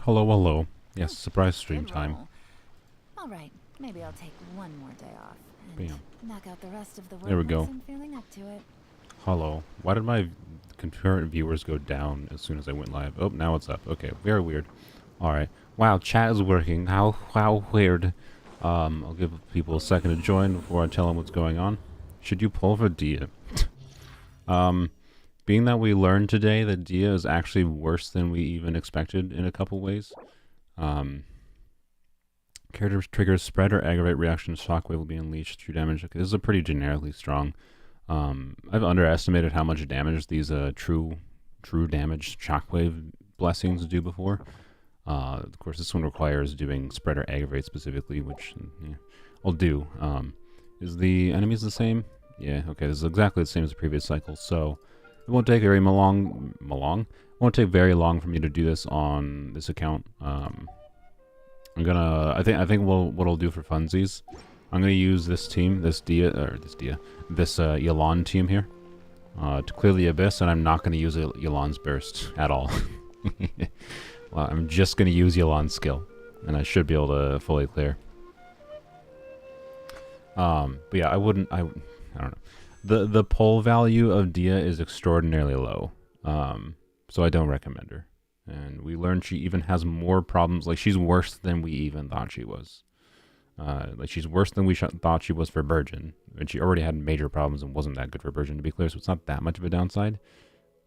Hello, hello. Yes, surprise stream Good time. roll. All right, maybe I'll take one more day off and Bam. knock out the rest of the There work we once go. I'm feeling up to it. Hello. Why did my concurrent viewers go down as soon as I went live? Oh, now it's up. Okay, very weird. Alright. Wow, chat is working. How weird. I'll give people a second to join before I tell them what's going on. Should you pull for Dia? Being that we learned today that Dia is actually worse than we even expected in a couple ways. Character triggers spread or aggravate reaction shockwave will be unleashed. True damage. Okay, this is a pretty generically strong. I've underestimated how much damage these true damage shockwave blessings do before. Of course, this one requires doing spread or aggravate specifically, which yeah, I'll do. Is the enemies the same? Yeah. Okay, this is exactly the same as the previous cycle, so it won't take very long. It won't take very long for me to do this on this account. I'm gonna. I think what I'll do for funsies, I'm gonna use this team, this Yelan team here, to clear the abyss, and I'm not gonna use Yelan's burst at all. Well, I'm just gonna use Yelan's skill, and I should be able to fully clear. But yeah, I don't know. The pull value of Dia is extraordinarily low, so I don't recommend her. And we learned she even has more problems. Like, she's worse than we even thought she was. Like, she's worse than we thought she was for Virgin. And she already had major problems and wasn't that good for Virgin, to be clear, so it's not that much of a downside.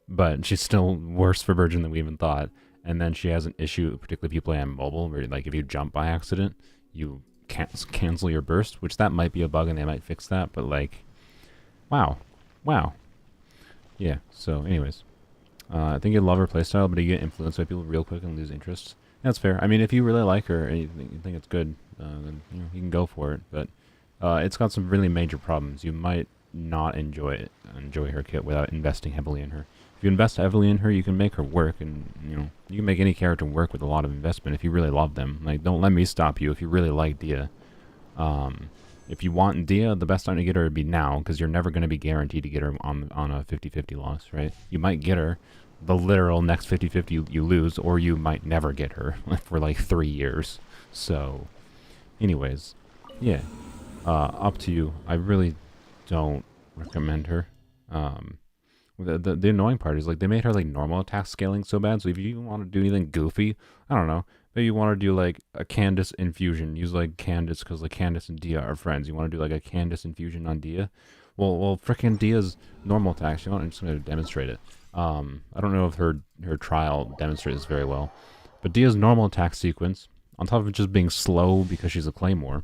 But she's still worse for Virgin than we even thought. And then she has an issue, particularly people playing mobile, where, like, if you jump by accident, you can't cancel your burst, which that might be a bug and they might fix that, but, like, wow. Wow. Yeah, so anyways. I think you love her playstyle, but you get influenced by people real quick and lose interest. That's fair. I mean, if you really like her and you think it's good, then you can go for it. But it's got some really major problems. You might not enjoy her kit without investing heavily in her. If you invest heavily in her, you can make her work, and you can make any character work with a lot of investment if you really love them. Like, don't let me stop you if you really like Dia. If you want Dia, the best time to get her would be now, because you're never going to be guaranteed to get her on a 50-50 loss, right? You might get her the literal next 50-50 you lose, or you might never get her for like 3 years. So, anyways, yeah, up to you. I really don't recommend her. The annoying part is, like, they made her like normal attack scaling so bad, so if you want to do anything goofy, I don't know, maybe you want to do like a Candace infusion, use like Candace, because like Candace and Dia are friends. You want to do like a Candace infusion on Dia. Well, frickin' Dia's normal attacks. I'm just going to demonstrate it. I don't know if her trial demonstrates this very well, but Dia's normal attack sequence, on top of it just being slow because she's a claymore,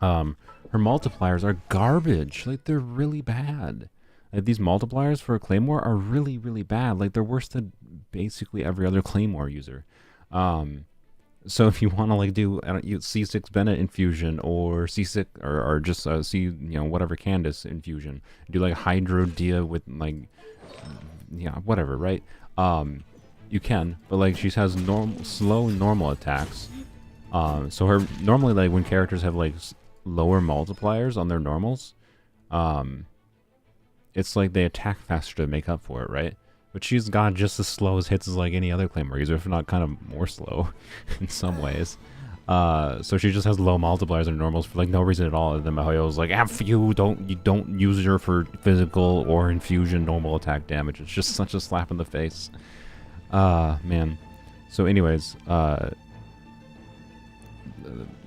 her multipliers are garbage. Like, they're really bad. Like, these multipliers for a claymore are really, really bad. Like, they're worse than basically every other claymore user. So if you want to like do C6 Bennett infusion or C6 or just C whatever Candace infusion, do like Hydro Dia with like whatever, right? You can, but like she has slow normal attacks. So her normally, like, when characters have like lower multipliers on their normals, it's like they attack faster to make up for it, right? But she's got just as slow as hits as like any other claymore user, if not kind of more slow in some ways. So she just has low multipliers and normals for like no reason at all. And then Mihoyo's like, F you don't use her for physical or infusion normal attack damage. It's just such a slap in the face. Man. So anyways,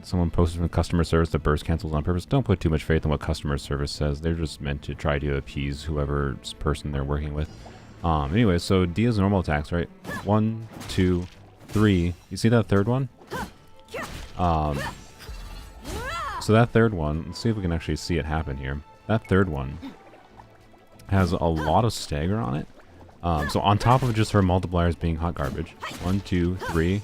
someone posted from customer service that burst cancels on purpose. Don't put too much faith in what customer service says. They're just meant to try to appease whoever's person they're working with. Anyway, so Dia's normal attacks, right? 1, 2, 3. You see that third one? So that third one, let's see if we can actually see it happen here. That third one has a lot of stagger on it. So on top of just her multipliers being hot garbage. 1, 2, 3.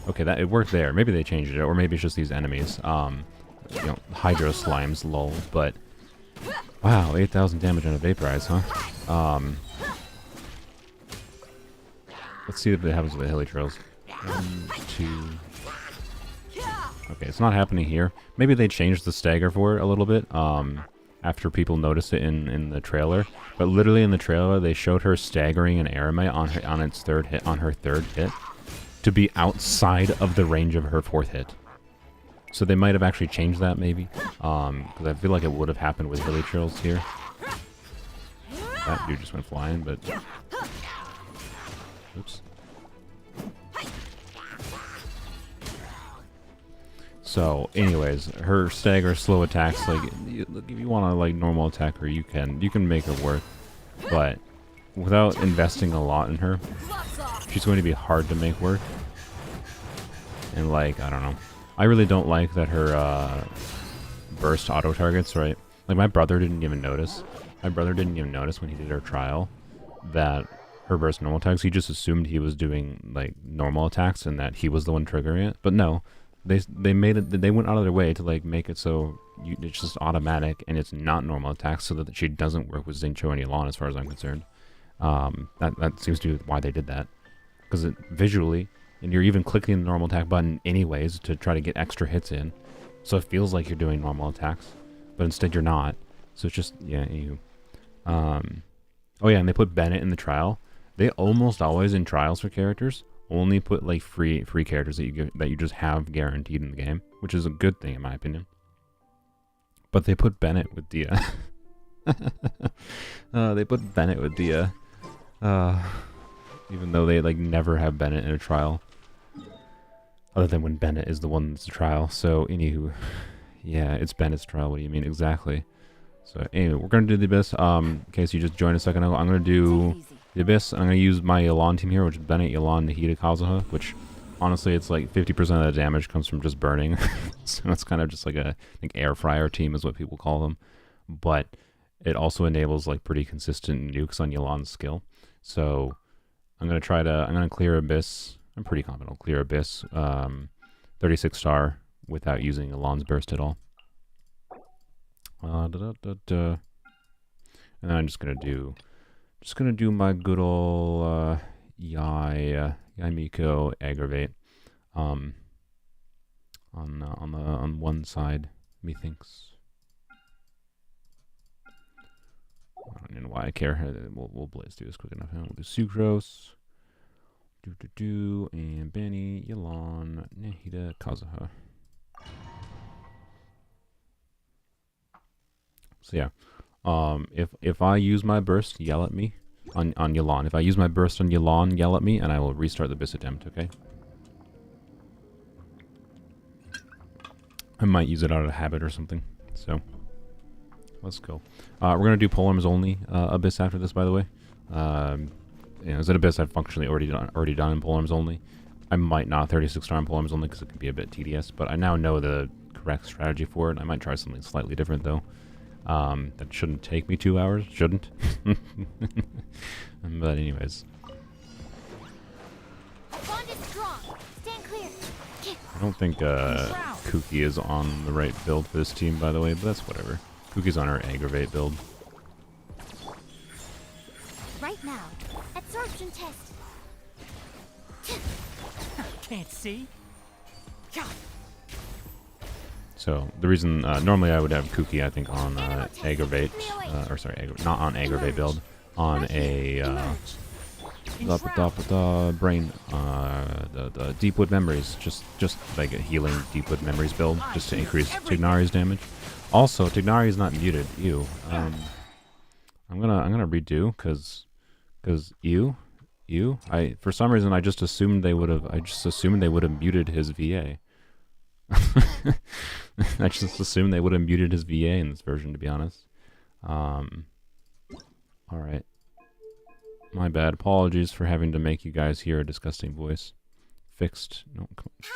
Okay, it worked there. Maybe they changed it, or maybe it's just these enemies. Hydro slimes, lol. But wow, 8,000 damage on a vaporize, huh? Let's see if it happens with the hilly trails. 1, 2. Okay, it's not happening here. Maybe they changed the stagger for it a little bit after people noticed it in the trailer. But literally in the trailer, they showed her staggering an Aramite on her third hit. to be outside of the range of her 4th hit. So they might have actually changed that, maybe. Because I feel like it would have happened with Hilly Trills here. That dude just went flying, but... Oops. So, anyways, her stagger slow attacks, like, if you want to, like, normal attack her, you can make her work. But, without investing a lot in her, she's going to be hard to make work. And, like, I don't know. I really don't like that her, burst auto-targets, right? Like, my brother didn't even notice. My brother didn't even notice when he did her trial that her burst normal attacks. He just assumed he was doing, like, normal attacks and that he was the one triggering it. But no. They made it. They went out of their way to like make it so it's just automatic and it's not normal attacks, so that she doesn't work with Xingqiu and Yelan, as far as I'm concerned. That seems to be why they did that, because it visually, and you're even clicking the normal attack button anyways to try to get extra hits in, so it feels like you're doing normal attacks, but instead you're not. So it's just you. Oh yeah, and they put Bennett in the trial. They almost always in trials for characters only put like free characters that you just have guaranteed in the game, which is a good thing in my opinion. But they put Bennett with Dia. They put Bennett with Dia, even though they like never have Bennett in a trial, other than when Bennett is the one that's a trial. So anywho, yeah, it's Bennett's trial. What do you mean exactly? So anyway, we're gonna do the Abyss. In case you just joined a second ago, I'm gonna do the Abyss. I'm going to use my Yelan team here, which is Bennett, Yelan, Nahida, Kazuha, which, honestly, it's like 50% of the damage comes from just burning. So it's kind of just like a, I think, air fryer team is what people call them. But it also enables, like, pretty consistent nukes on Yelan's skill. So I'm going to clear Abyss. I'm pretty confident I'll clear Abyss, 36 star, without using Yelan's burst at all. And then I'm just going to do my good ol' Yaimiko aggravate on one side, methinks. I don't know why I care. We'll blaze through this quick enough. We'll do Sucrose, and Benny, Yelan, Nahida, Kazuha. So yeah. If I use my burst, yell at me on Yelan. If I use my burst on Yelan, yell at me, and I will restart the Abyss attempt, okay? I might use it out of habit or something, so let's go. We're going to do Polearms Only Abyss after this, by the way. As an Abyss I've functionally already done in Polearms Only. I might not 36 star in Polearms Only because it can be a bit tedious, but I now know the correct strategy for it. I might try something slightly different, though. That shouldn't take me 2 hours. Shouldn't. But anyways. I don't think Kuki is on the right build for this team, by the way, but that's whatever. Kuki's on her aggravate build. Right now, absorption test. Can't see. So the reason normally I would have Kuki, I think, on aggravate, or sorry, not on aggravate build, on a brain, the Deepwood Memories, just like a healing Deepwood Memories build, just to increase Tignari's damage. Also, Tignari is not muted. Ew. I'm gonna redo because ew. For some reason I just assumed they would have muted his VA. I just assumed they would have muted his VA in this version, to be honest. Alright. My bad. Apologies for having to make you guys hear a disgusting voice. Fixed. No, come on.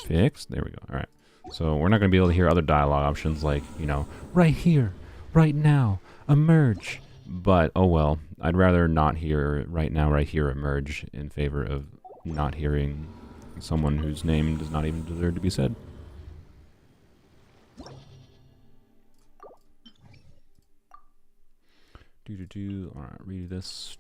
Fixed? There we go. Alright. So we're not going to be able to hear other dialogue options like, you know, right here, right now, emerge. But, oh well. I'd rather not hear right now, right here, emerge in favor of not hearing someone whose name does not even deserve to be said. Alright, read this.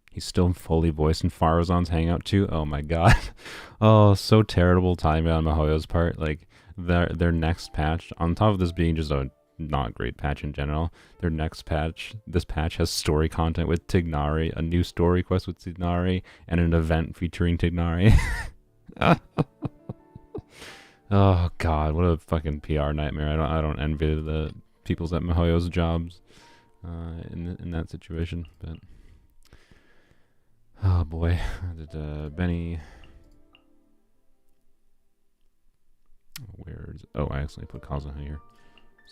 He's still fully voiced in Farozon's Hangout too. Oh my god. Oh, so terrible timing on Mihoyo's part. Like, their next patch, on top of this being just a not great patch in general. Their next patch, this patch has story content with Tignari, a new story quest with Tignari, and an event featuring Tignari. Oh god, what a fucking PR nightmare. I don't envy the people's at Mihoyo's jobs in that situation, but oh boy. Did Benny, where's, oh, I accidentally put Kaza here.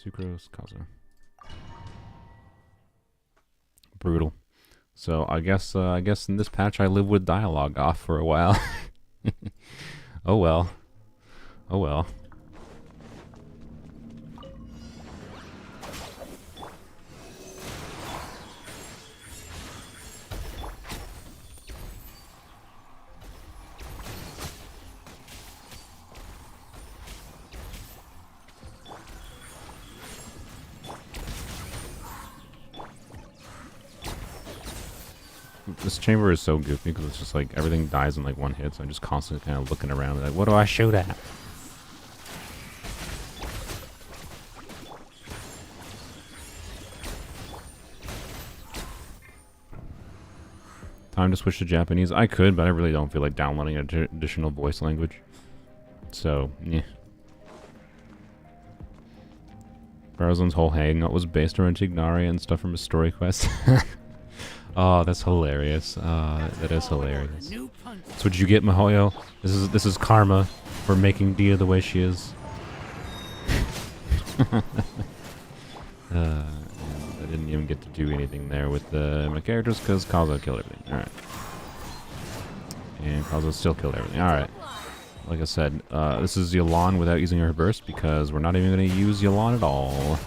Sucrose, Kaza. Brutal. So I guess in this patch I live with dialogue off for a while. Oh well. Oh well. This chamber is so goofy because it's just like everything dies in like one hit, so I'm just constantly kind of looking around like, what do I shoot at? Time to switch to Japanese. I could, but I really don't feel like downloading an additional voice language. So, yeah. Barzon's whole hangout was based around Tignari and stuff from his story quest. Oh, that's hilarious. That is hilarious. That's what you get, Mihoyo. This is karma for making Dia the way she is. And I didn't even get to do anything there with my characters because Kaza killed everything. Alright. And Kaza still killed everything. Alright. Like I said, this is Yelan without using her burst because we're not even going to use Yelan at all.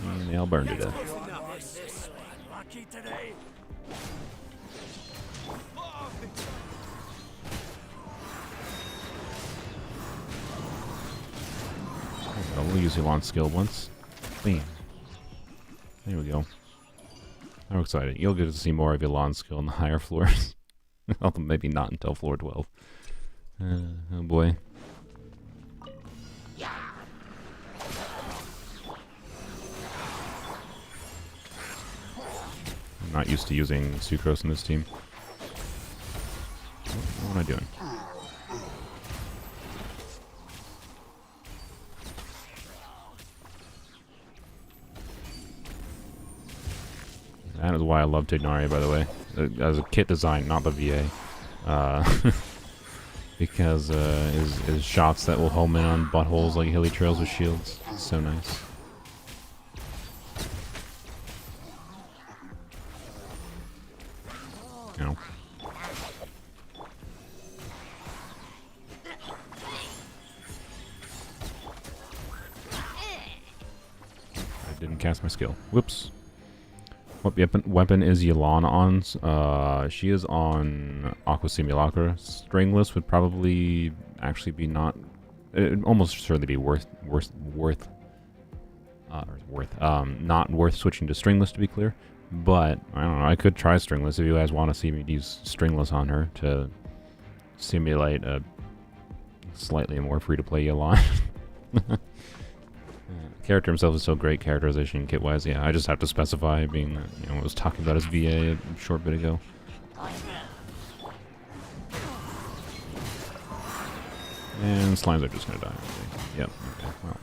And they all burned to death. We'll use Yelan's skill once. Bam. There we go. I'm excited. You'll get to see more of Yelan's skill in the higher floors. Although maybe not until floor 12. Oh boy. I'm not used to using Sucrose in this team. What am I doing? That is why I love Tignari, by the way. As a kit design, not the VA. Because his shots that will home in on buttholes like hilly trails with shields. It's so nice. You know. I didn't cast my skill. Whoops. What weapon is Yelan on? She is on Aqua Simulacra. Stringless would probably actually be not... It would almost surely be not worth switching to Stringless, to be clear. But, I don't know, I could try Stringless if you guys want to see me use Stringless on her to simulate a slightly more free-to-play Yelan. Character himself is so great, characterization kit-wise. Yeah, I just have to specify, being that, you know, I was talking about his VA a short bit ago. And slimes are just gonna die. Okay. Yep. Okay. Well.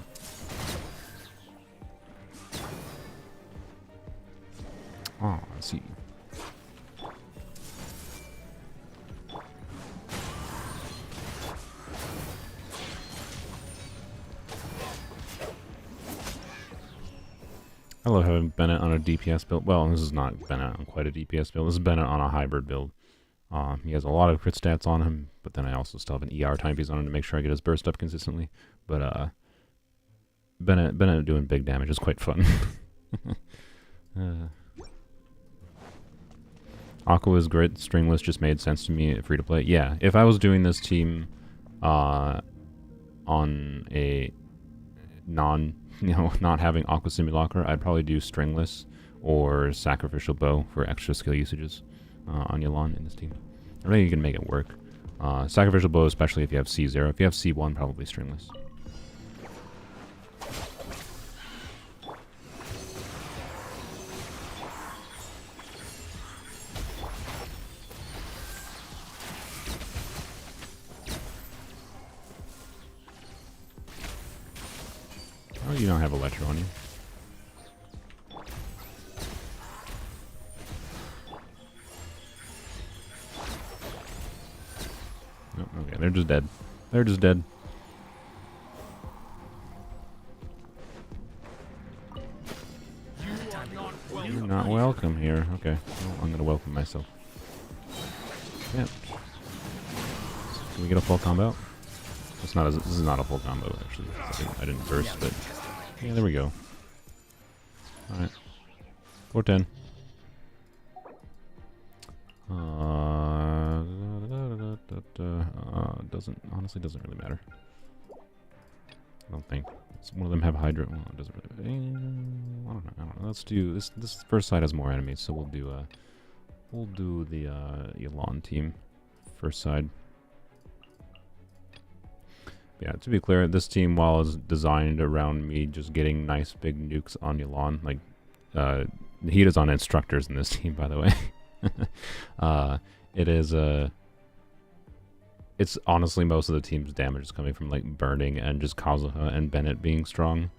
Oh, I see. I love having Bennett on a DPS build. Well, this is not Bennett on quite a DPS build. This is Bennett on a hybrid build. He has a lot of crit stats on him, but then I also still have an ER timepiece on him to make sure I get his burst up consistently. But Bennett doing big damage is quite fun. Aqua is great. Stringless just made sense to me free to play. Yeah, if I was doing this team on a not having Aqua Simulacra, I'd probably do Stringless or Sacrificial Bow for extra skill usages on Yelan in this team. I think you can make it work. Sacrificial Bow, especially if you have C0. If you have C1, probably Stringless. You don't have Electro on you. Oh, okay, they're just dead. They're just dead. You're not welcome here. Okay, well, I'm gonna welcome myself. Yeah. Can we get a full combo? It's not. This is not a full combo actually. I didn't burst, but yeah, there we go. All right, 410. Doesn't really matter. I don't think. One of them have Hydra. Well, it doesn't really. I don't know. Let's do this. This first side has more enemies, so we'll do the Elon team first side. Yeah, to be clear, this team, while is designed around me just getting nice big nukes on Elon, like the heat is on instructors in this team, by the way. It is it's honestly most of the team's damage is coming from like burning and just Kazuha and Bennett being strong,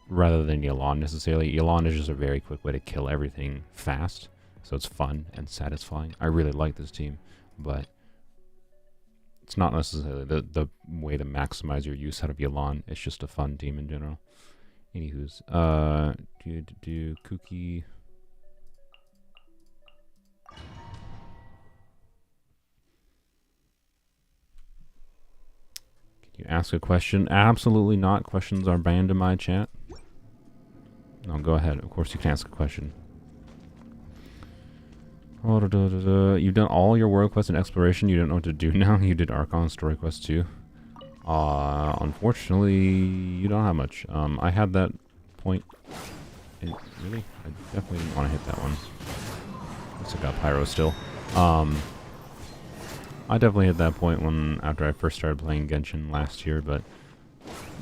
rather than Elon necessarily. Elon is just a very quick way to kill everything fast, so it's fun and satisfying. I really like this team, but it's not necessarily the way to maximize your use out of Elon. It's just a fun team in general. Anywho's, do Kuki. Can you ask a question? Absolutely not. Questions are banned in my chat. No, go ahead. Of course you can ask a question. You've done all your world quests and exploration. You don't know what to do now. You did Archon story quest too. Unfortunately, you don't have much. I had that point. Really? I definitely didn't want to hit that one. I still got Pyro still. I definitely hit that point when after I first started playing Genshin last year, but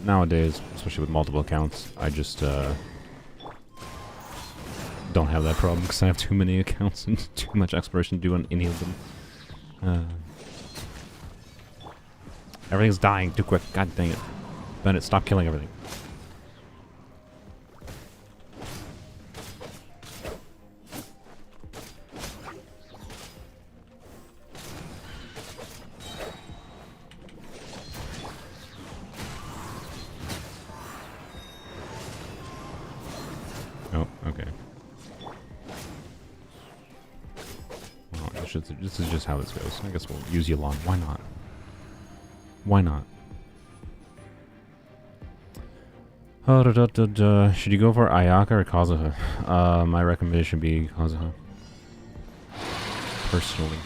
nowadays, especially with multiple accounts, I just don't have that problem because I have too many accounts and too much exploration to do on any of them. Everything's dying too quick. God dang it. Bennett, stop killing everything. Oh, okay. Well, this is just how this goes. I guess we'll use Yulon. Why not? Why not? Should you go for Ayaka or Kazuha? My recommendation would be Kazuha. Personally.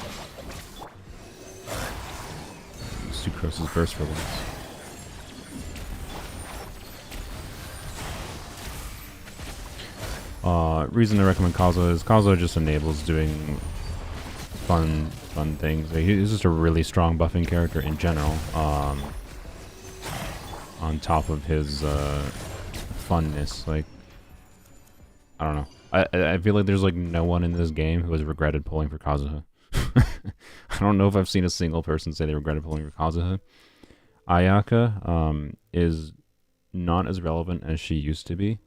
Sucrose's burst for once. Reason to recommend Kazuha is Kazuha just enables doing fun things. He's just a really strong buffing character in general. On top of his funness, like I don't know. I feel like there's like no one in this game who has regretted pulling for Kazuha. I don't know if I've seen a single person say they regretted pulling for Kazuha. Ayaka is not as relevant as she used to be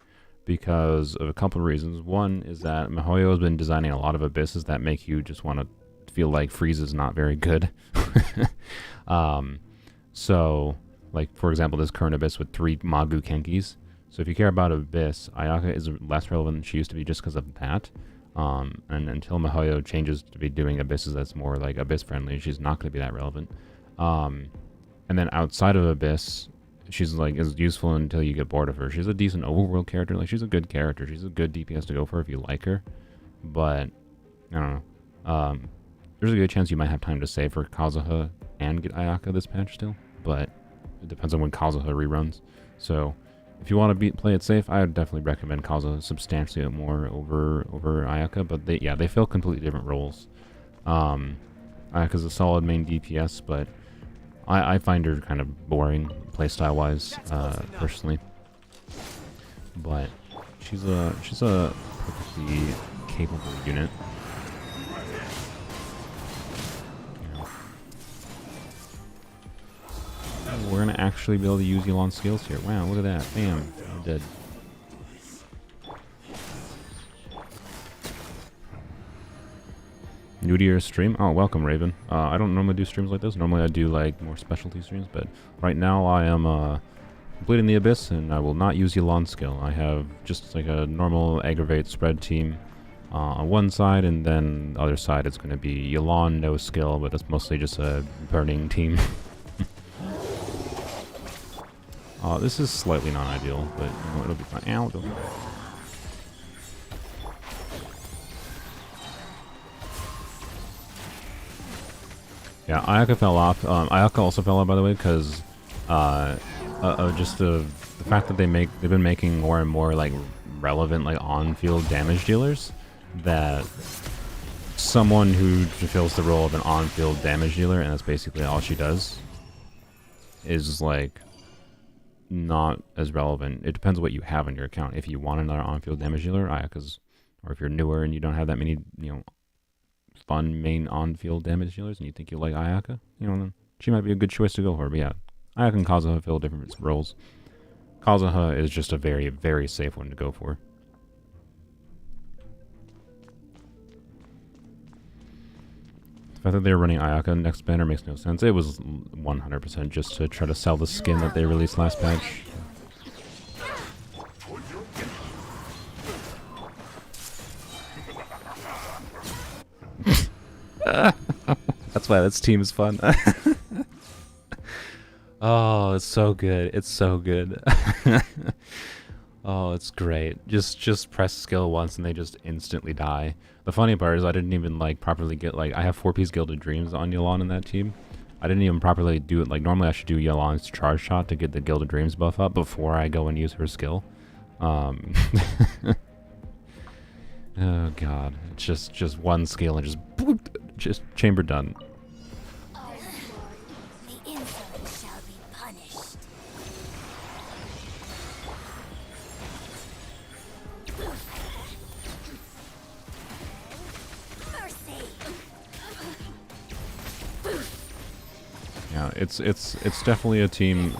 because of a couple of reasons. One is that Mihoyo has been designing a lot of abysses that make you just want to feel like Frieza is not very good. So, like, for example, this current Abyss with 3 Magu Kenkis. So if you care about Abyss, Ayaka is less relevant than she used to be just because of that. And until Mihoyo changes to be doing Abysses that's more like Abyss friendly, she's not going to be that relevant. And then outside of Abyss, she's like is useful until you get bored of her. She's a decent overworld character. Like, she's a good character. She's a good DPS to go for if you like her. But I don't know. There's a good chance you might have time to save for Kazuha and get Ayaka this patch still, but it depends on when Kazuha reruns. So if you want to play it safe, I would definitely recommend Kazuha substantially more over Ayaka. But they fill completely different roles. Ayaka's a solid main DPS, but I find her kind of boring playstyle wise, personally. But she's a perfectly capable unit. We're gonna actually be able to use Yulon's skills here. Wow, look at that. Bam, I'm dead. new to your stream? Oh, welcome, Raven. I don't normally do streams like this. Normally I do like more specialty streams, but right now I am completing the Abyss, and I will not use Yelan skill. I have just like a normal aggravate spread team on one side, and then the other side is going to be Yelan no skill, but it's mostly just a burning team. This is slightly non-ideal, but you know, it'll be fine. Ow, it'll be fine. Yeah, Ayaka fell off. Ayaka also fell off, by the way, because just the fact that they've been making more and more like relevant like on-field damage dealers, that someone who fulfills the role of an on-field damage dealer, and that's basically all she does, is like not as relevant. It depends what you have in your account. If you want another on-field damage dealer, Ayaka's, or if you're newer and you don't have that many, you know, fun main on-field damage dealers, and you think you like Ayaka, you know, then she might be a good choice to go for. But yeah, Ayaka and Kazuha fill different roles. Kazuha is just a very, very safe one to go for. The fact that they were running Ayaka next banner makes no sense. It was 100% just to try to sell the skin that they released last patch. That's why this team is fun. Oh, it's so good. It's so good. Oh, it's great. Just press skill once and they just instantly die. The funny part is I didn't even like properly get like I have 4-piece Gilded Dreams on Yelan in that team. I didn't even properly do it. Like normally I should do Yelan's charge shot to get the Gilded Dreams buff up before I go and use her skill. Oh god, it's just one skill and just boop, just chamber done. The insolent shall be punished. Mercy. Yeah, it's definitely a team.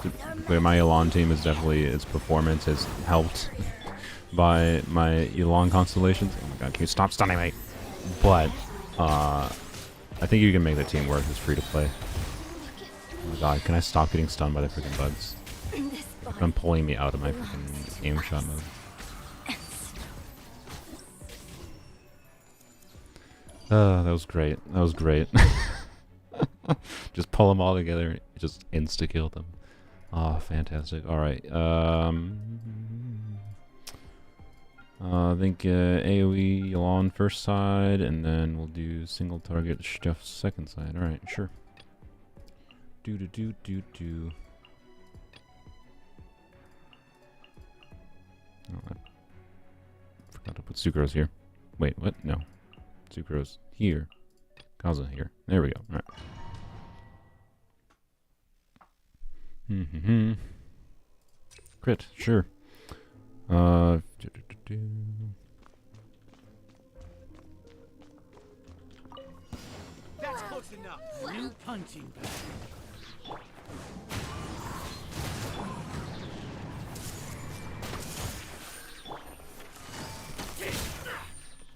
My Yelan team is definitely, its performance is helped by my Yelan constellations. Oh my god, can you stop stunning me? But I think you can make the team work. It's free to play. Oh my god, can I stop getting stunned by the freaking bugs? I'm pulling me out of my freaking aim shot mode. That was great. That was great. Just pull them all together. Just insta-kill them. Oh, fantastic. Alright. I think AoE Yelan first side, and then we'll do single target stuff second side. Alright, sure. Do. Oh, I forgot to put Sucrose here. Wait, what? No. Sucrose here. Kaza here. There we go. Alright. Crit, sure. That's close enough. New punching bag.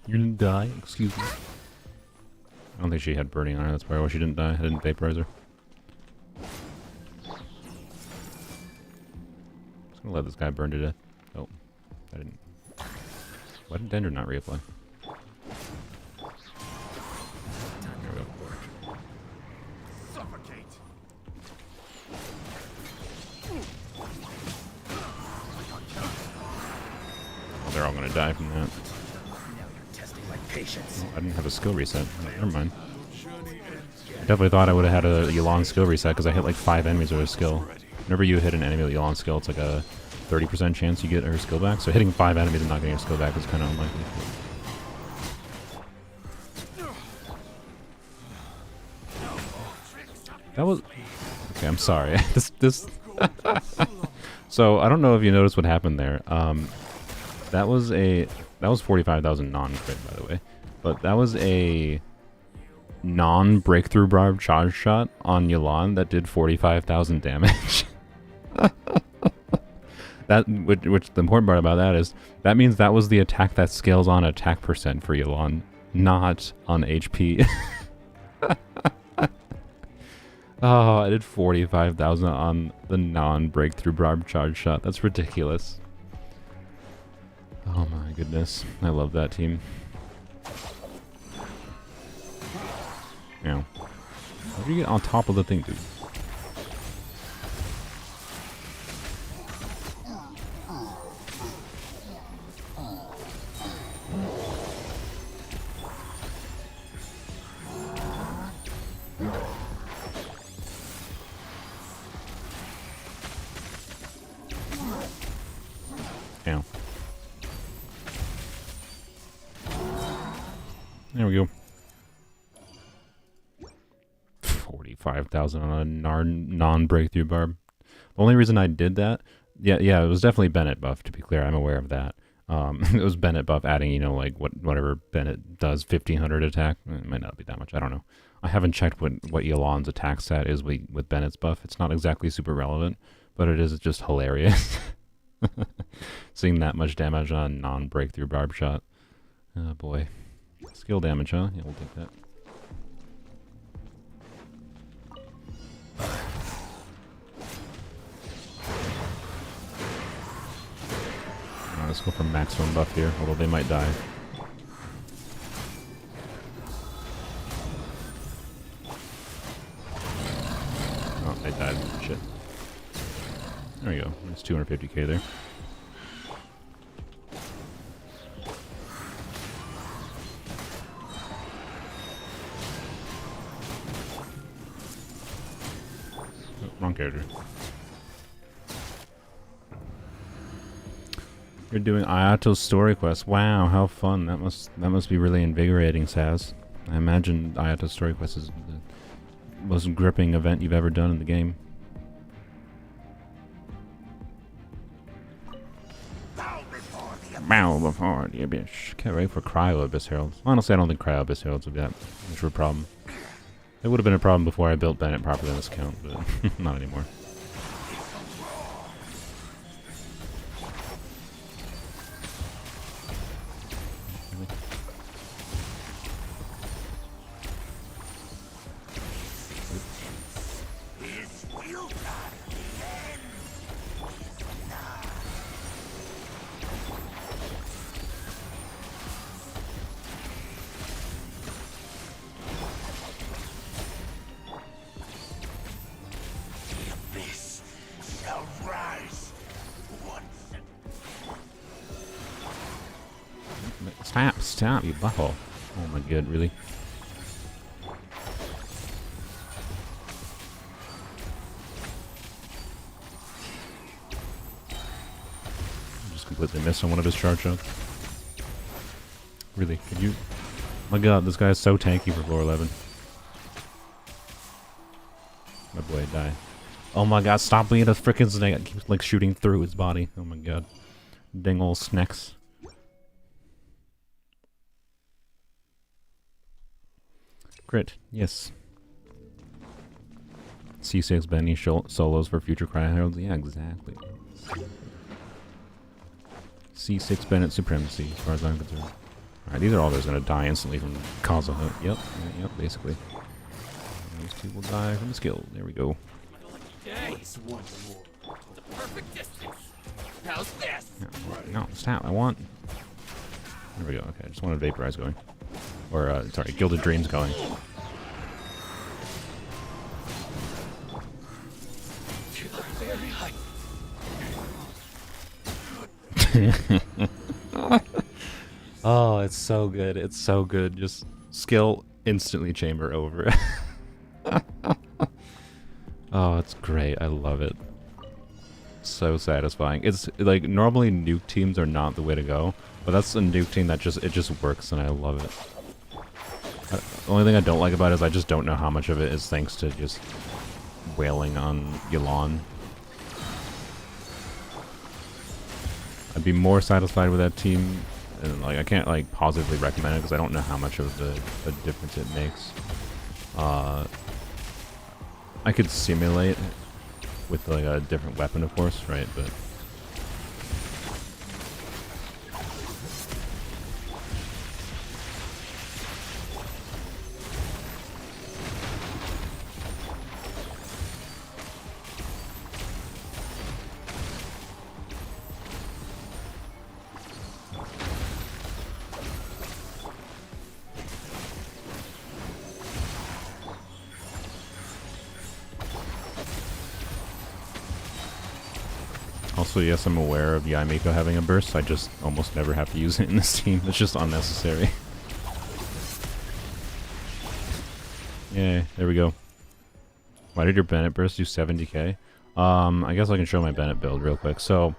You didn't die? Excuse me. I don't think she had burning on her. That's probably why she didn't die. I didn't vaporize her. Just gonna let this guy burn to death. Oh, I didn't. Why did Dendron not reapply? There we go. Suffocate. Oh, they're all gonna die from that. Now you're testing my patience. Oh, I didn't have a skill reset. Oh, never mind. I definitely thought I would have had a Yelan skill reset because I hit like 5 enemies with her skill. Whenever you hit an enemy with Yelan skill, it's like a 30% chance you get her skill back. So hitting 5 enemies and not getting her skill back is kind of unlikely. That was... Okay, I'm sorry. this... So, I don't know if you noticed what happened there. That was 45,000 non-crit, by the way. But that was a non-breakthrough barb charge shot on Yelan that did 45,000 damage. Which the important part about that is that means that was the attack that scales on attack percent for Yelan. not on HP. Oh, I did 45,000 on the non-breakthrough barb charge shot. That's ridiculous. Oh my goodness. I love that team. Yeah. How do you get on top of the thing, dude? Yeah. There we go. 45,000 on a non-breakthrough barb. The only reason I did that, yeah, it was definitely Bennett buff, to be clear. I'm aware of that. It was Bennett buff adding, you know, like whatever Bennett does, 1,500 attack. It might not be that much. I don't know. I haven't checked what Elon's attack stat is with Bennett's buff. It's not exactly super relevant, but it is just hilarious. Seeing that much damage on non-breakthrough barb shot. Oh boy. Skill damage, huh? Yeah, we'll take that. Let's go for maximum buff here, although they might die. Oh, they died. Shit. There we go. There's 250k there. Oh, wrong character. You're doing Ayato's story quest. Wow, how fun! That must be really invigorating, Saz. I imagine Ayato's story quest is the most gripping event you've ever done in the game. Bow before the abyss. Can't wait for Cryo Abyss Heralds. Honestly, I don't think Cryo Abyss Heralds would be that much of a problem. It would have been a problem before I built Bennett properly on this account, but not anymore. Stop, you butthole. Oh my god, really? Just completely missed on one of his charge shots. Really, could you? My god, this guy is so tanky for floor 11. My boy died. Oh my god, stop being a frickin' snake. It keeps like shooting through his body. Oh my god. Dang ol' snacks. Crit, yes. C6 Benny solos for future Cryo Heralds. Yeah, exactly. C6 Bennett supremacy, as far as I'm concerned. Alright, these are all those gonna die instantly from Kaza. Yep, basically. These two will die from the skill. There we go. Days. One more. The perfect distance. How's this? No, stop. I want. There we go. Okay, I just wanted Vaporize going. Or, sorry, Gilded Dreams going. Oh, it's so good. It's so good. Just skill instantly chamber over. Oh, it's great. I love it. So satisfying. It's like normally nuke teams are not the way to go, but that's a nuke team that just works and I love it. The only thing I don't like about it is I just don't know how much of it is thanks to just wailing on Elon. I'd be more satisfied with that team, and like I can't like positively recommend it because I don't know how much of a difference it makes. I could simulate with like a different weapon, of course, right? But Also, yes, I'm aware of Yaimiko having a burst. I just almost never have to use it in this team. It's just unnecessary. Yay, there we go. Why did your Bennett burst do 70k? I guess I can show my Bennett build real quick. So,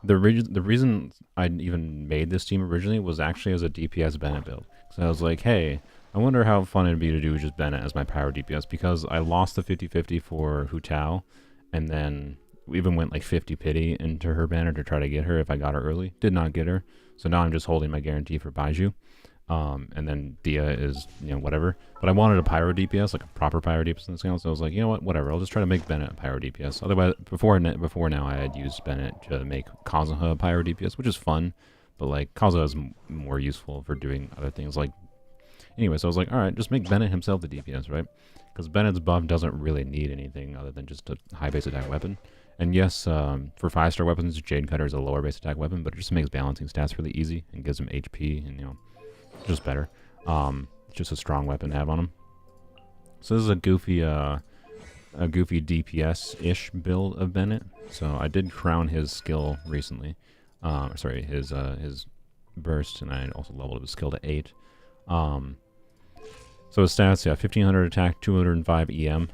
the reason I even made this team originally was actually as a DPS Bennett build. So I was like, hey, I wonder how fun it'd be to do just Bennett as my power DPS, because I lost the 50-50 for Hu Tao, and then we even went like 50 pity into her banner to try to get her if I got her early. Did not get her. So now I'm just holding my guarantee for Baiju. And then Dia is, you know, whatever. But I wanted a Pyro DPS, like a proper Pyro DPS in this account, so I was like, you know what, whatever. I'll just try to make Bennett a Pyro DPS. Otherwise, before now, I had used Bennett to make Kazuha a Pyro DPS, which is fun. But like, Kazuha is more useful for doing other things. Like, anyway, so I was like, all right, just make Bennett himself the DPS, right? Because Bennett's buff doesn't really need anything other than just a high base attack weapon. And yes, for 5-star weapons, Jade Cutter is a lower base attack weapon, but it just makes balancing stats really easy and gives him HP and, you know, just better. It's just a strong weapon to have on him. So this is a goofy DPS-ish build of Bennett. So I did crown his skill recently. Sorry, his burst, and I also leveled up his skill to 8. So his stats, yeah, 1500 attack, 205 EM,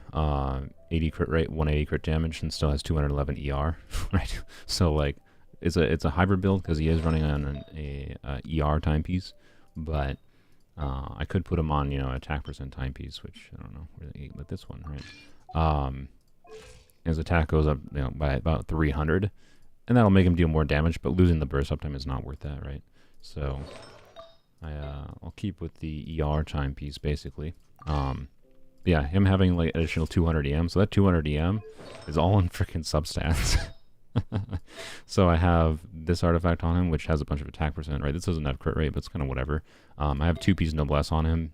80 crit rate, 180 crit damage, and still has 211 ER, right? So like, it's a hybrid build because he is running on a ER timepiece, but I could put him on, you know, attack percent timepiece, which I don't know really with this one, right? His attack goes up, you know, by about 300, and that'll make him deal more damage, but losing the burst uptime is not worth that, right? So I'll keep with the ER timepiece basically. Yeah, him having like additional 200 EM, so that 200 EM is all in freaking substats. So I have this artifact on him, which has a bunch of attack percent, right? This doesn't have crit rate, but it's kind of whatever. I have 2-piece noblesse on him,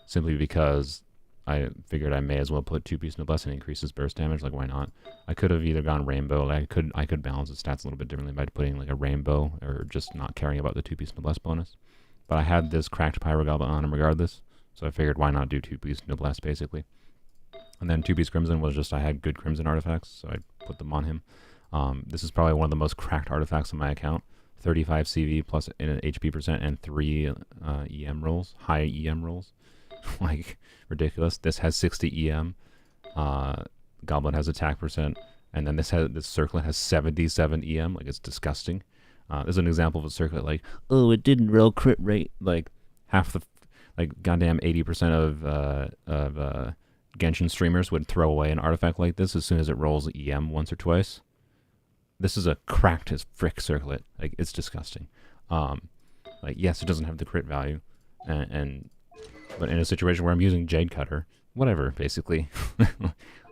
simply because I figured I may as well put 2-piece noblesse and increase his burst damage. Like, why not? I could have either gone rainbow. Like, I could balance the stats a little bit differently by putting like a rainbow, or just not caring about the 2-piece noblesse bonus. But I had this cracked Pyro Goblin on him regardless, so I figured why not do 2-piece noblesse basically. And then 2-piece Crimson was just I had good Crimson artifacts, so I put them on him. This is probably one of the most cracked artifacts on my account. 35 CV plus an HP percent and 3 EM rolls, high EM rolls. Like, ridiculous. This has 60 EM. Goblin has attack percent, and then this circlet has 77 EM. Like, it's disgusting. There's an example of a circlet like, oh, it didn't roll crit rate. Like, half the, like, goddamn 80% of Genshin streamers would throw away an artifact like this as soon as it rolls EM once or twice. This is a cracked as frick circlet. Like, it's disgusting. Like, yes, it doesn't have the crit value, but in a situation where I'm using Jade Cutter, whatever, basically.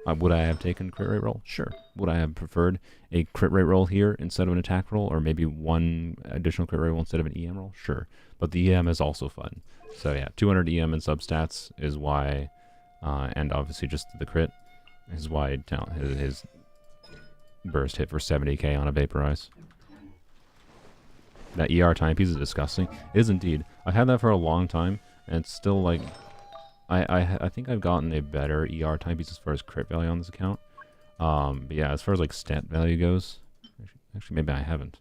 Would I have taken crit rate roll? Sure. Would I have preferred a crit rate roll here instead of an attack roll, or maybe one additional crit rate roll instead of an EM roll? Sure. But the EM is also fun. So yeah, 200 EM in substats is why, and obviously just the crit is why his burst hit for 70k on a Vaporize. That ER timepiece is disgusting. It is indeed. I've had that for a long time, and it's still like, I think I've gotten a better ER timepiece as far as crit value on this account. But yeah, as far as like stat value goes, actually maybe I haven't.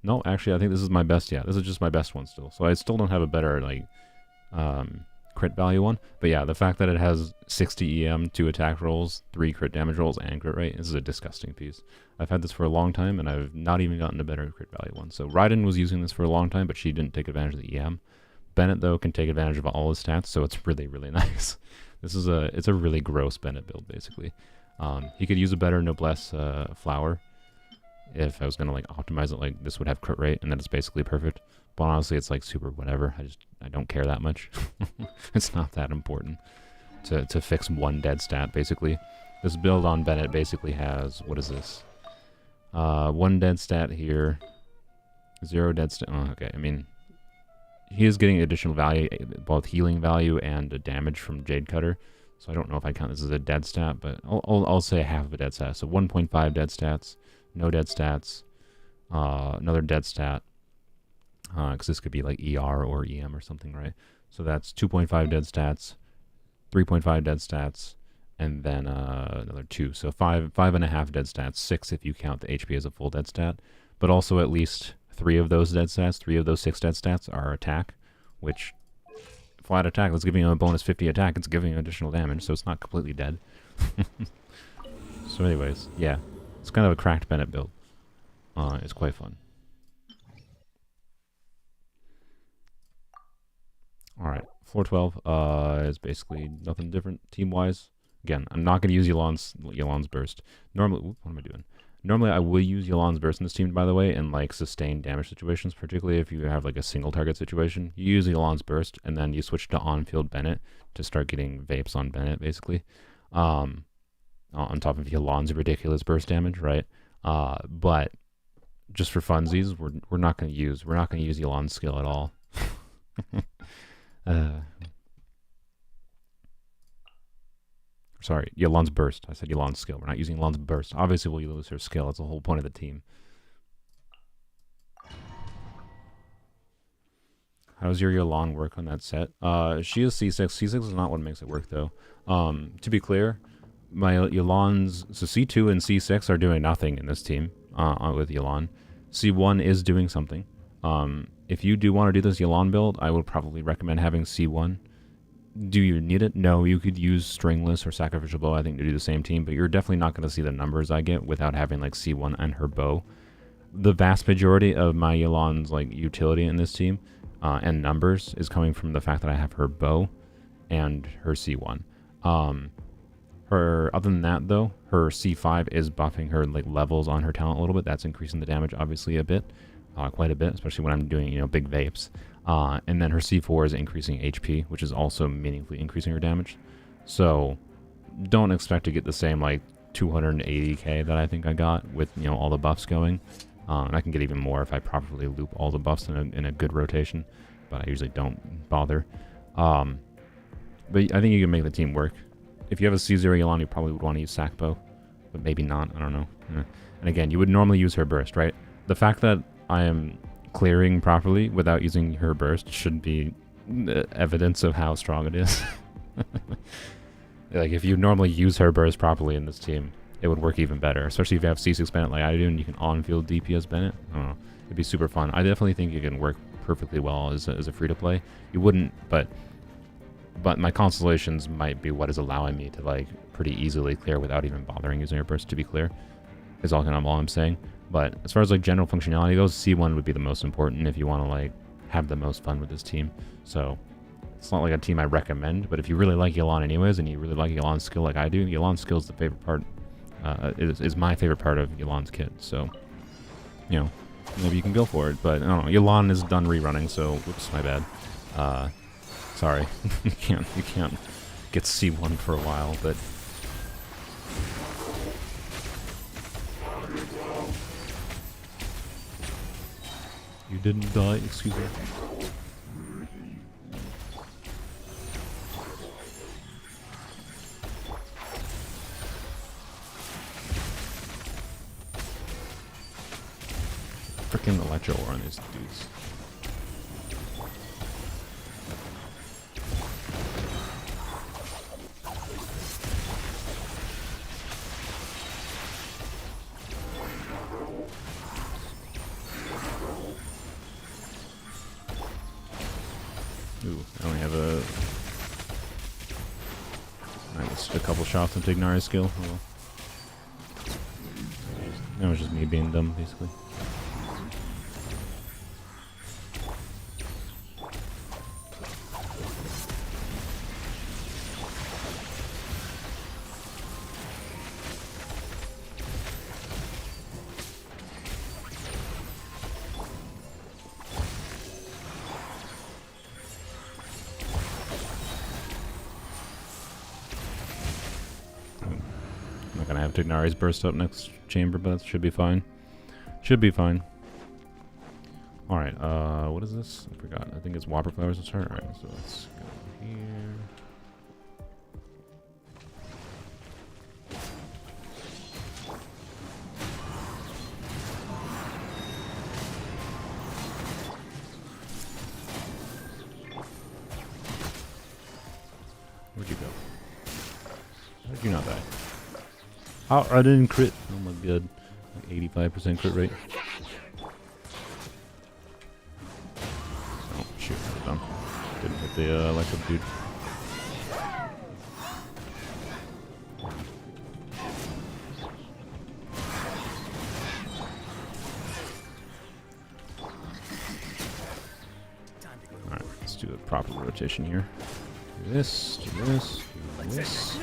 No, actually I think this is my best. Yeah, this is just my best one still. So I still don't have a better like crit value one. But yeah, the fact that it has 60 EM, 2 attack rolls, 3 crit damage rolls, and crit rate, this is a disgusting piece. I've had this for a long time, and I've not even gotten a better crit value one. So Raiden was using this for a long time, but she didn't take advantage of the EM. Bennett, though, can take advantage of all his stats, so it's really, really nice. It's a really gross Bennett build, basically. He could use a better Noblesse flower if I was going to like optimize it. Like, this would have crit rate, and then it's basically perfect. But honestly, it's like super whatever. I don't care that much. It's not that important to fix one dead stat, basically. This build on Bennett basically has, what is this? 1 dead stat here, 0 dead stat. Oh, okay, I mean, he is getting additional value, both healing value and damage from Jade Cutter. So I don't know if I count this as a dead stat, but I'll say half of a dead stat. So 1.5 dead stats, no dead stats, another dead stat, because this could be like ER or EM or something, right? So that's 2.5 dead stats, 3.5 dead stats, and then another 2. So 5.5 dead stats, 6 if you count the HP as a full dead stat. But also at least 3 of those dead stats, 3 of those 6 dead stats are attack, which flat attack, that's giving you a bonus 50 attack, it's giving you additional damage, so it's not completely dead. So anyways, yeah, it's kind of a cracked Bennett build. It's quite fun. Alright, floor 12 is basically nothing different team-wise. Again, I'm not going to use Yolon's Burst. Normally, what am I doing? Normally, I would use Yolon's Burst in this team, by the way, in like sustained damage situations, particularly if you have like a single target situation. You use Yolon's Burst, and then you switch to on-field Bennett to start getting vapes on Bennett, basically. On top of Yolon's ridiculous burst damage, right? But just for funsies, we're not going to use Yolon's skill at all. Sorry, Yolon's Burst. I said Yolon's skill. We're not using Yolon's Burst. Obviously, we'll lose her skill. That's the whole point of the team. How does your Yolon work on that set? She is C6. C6 is not what makes it work, though. To be clear, my Yolon's... So C2 and C6 are doing nothing in this team with Yolon. C1 is doing something. If you do want to do this Yolon build, I would probably recommend having C1. Do you need it? No, you could use Stringless or Sacrificial Bow, I think, to do the same team, but you're definitely not going to see the numbers I get without having, like, C1 and her bow. The vast majority of my Yolon's, like, utility in this team and numbers is coming from the fact that I have her bow and her C1. Other than that, though, her C5 is buffing her, like, levels on her talent a little bit. That's increasing the damage, obviously, a bit. Quite a bit, especially when I'm doing, big vapes. And then her C4 is increasing HP, which is also meaningfully increasing her damage. So don't expect to get the same, like, 280k that I think I got with, all the buffs going. And I can get even more if I properly loop all the buffs in a good rotation, but I usually don't bother. But I think you can make the team work. If you have a C0 Yolon, you probably would want to use Sackbow, but maybe not, I don't know. And again, you would normally use her burst, right? The fact that I am clearing properly without using her burst should be evidence of how strong it is. Like, if you normally use her burst properly in this team, it would work even better, especially if you have C6 Bennett like I do and you can on-field DPS Bennett. I don't know. It'd be super fun. I definitely think it can work perfectly well as a free-to-play. You wouldn't, but my constellations might be what is allowing me to, like, pretty easily clear without even bothering using her burst, to be clear, is all I'm saying. But as far as, like, general functionality goes, C1 would be the most important if you want to, like, have the most fun with this team. So it's not like a team I recommend, but if you really like Yolon anyways, and you really like Yolon's skill like I do, Yolon's skill is the favorite part, is my favorite part of Yolon's kit. So, maybe you can go for it. But, I don't know, Yolon is done rerunning, so, whoops, my bad. Sorry. you can't get C1 for a while, but... You didn't die, excuse me. Freaking Electro Ore on these dudes. Ooh, I only have I missed a couple shots on Tignari's skill. Oh well. That was just me being dumb, basically. I'm not gonna have Tignari's burst up next chamber, but that should be fine. Should be fine. Alright, what is this? I forgot. I think it's Whopper Flowers to start. Alright, so let's go here. Where'd you go? How did you not Oh, I didn't crit. Oh my god. Like 85% crit rate. Oh, shoot. I was done. Didn't hit the electric dude. Alright, let's do a proper rotation here. Do this, do this, do this.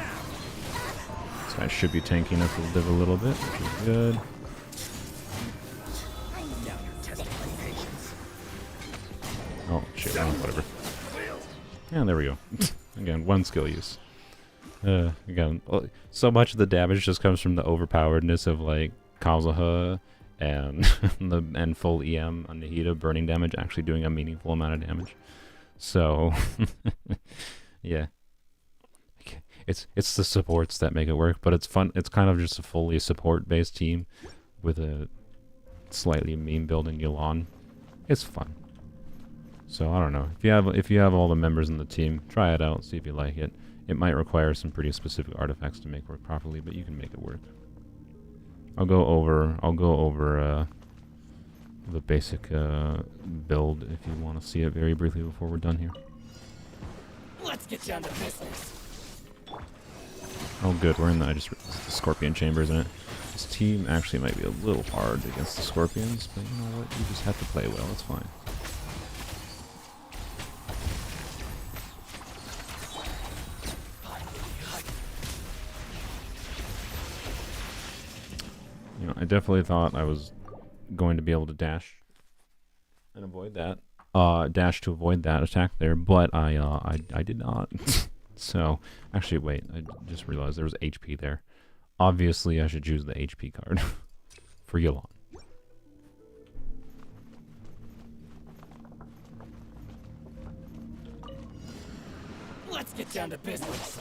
This guy should be tanking up the live a little bit, which is good. Oh, shit, oh, whatever. Yeah, there we go. Again, one skill use. Again, so much of the damage just comes from the overpoweredness of, like, Kazuha and and full EM on Nahida burning damage actually doing a meaningful amount of damage. So, yeah. It's the supports that make it work, but it's fun. It's kind of just a fully support-based team with a slightly meme build in Yulan. It's fun. So I don't know. If you have all the members in the team, try it out, see if you like it. It might require some pretty specific artifacts to make work properly, but you can make it work. I'll go over the basic build if you want to see it very briefly before we're done here. Let's get down to business. Oh good, we're in the Scorpion Chamber, isn't it? This team actually might be a little hard against the Scorpions, but you know what? You just have to play well, it's fine. You know, I definitely thought I was going to be able to dash and avoid that. Dash to avoid that attack there, but I did not. So, actually, wait, I just realized there was HP there. Obviously, I should choose the HP card for Yulan. Let's get down to business.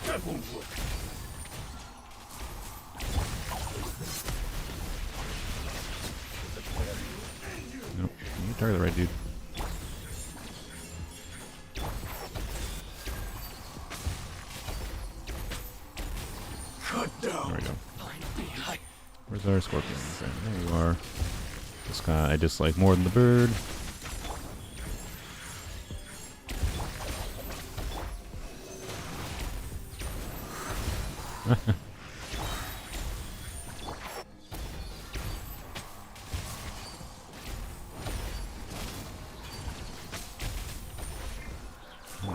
That won't work. Nope, you target the right dude. Cut down. There we go. Behind. Where's our Scorpion? Okay, there you are. This guy I dislike more than the bird.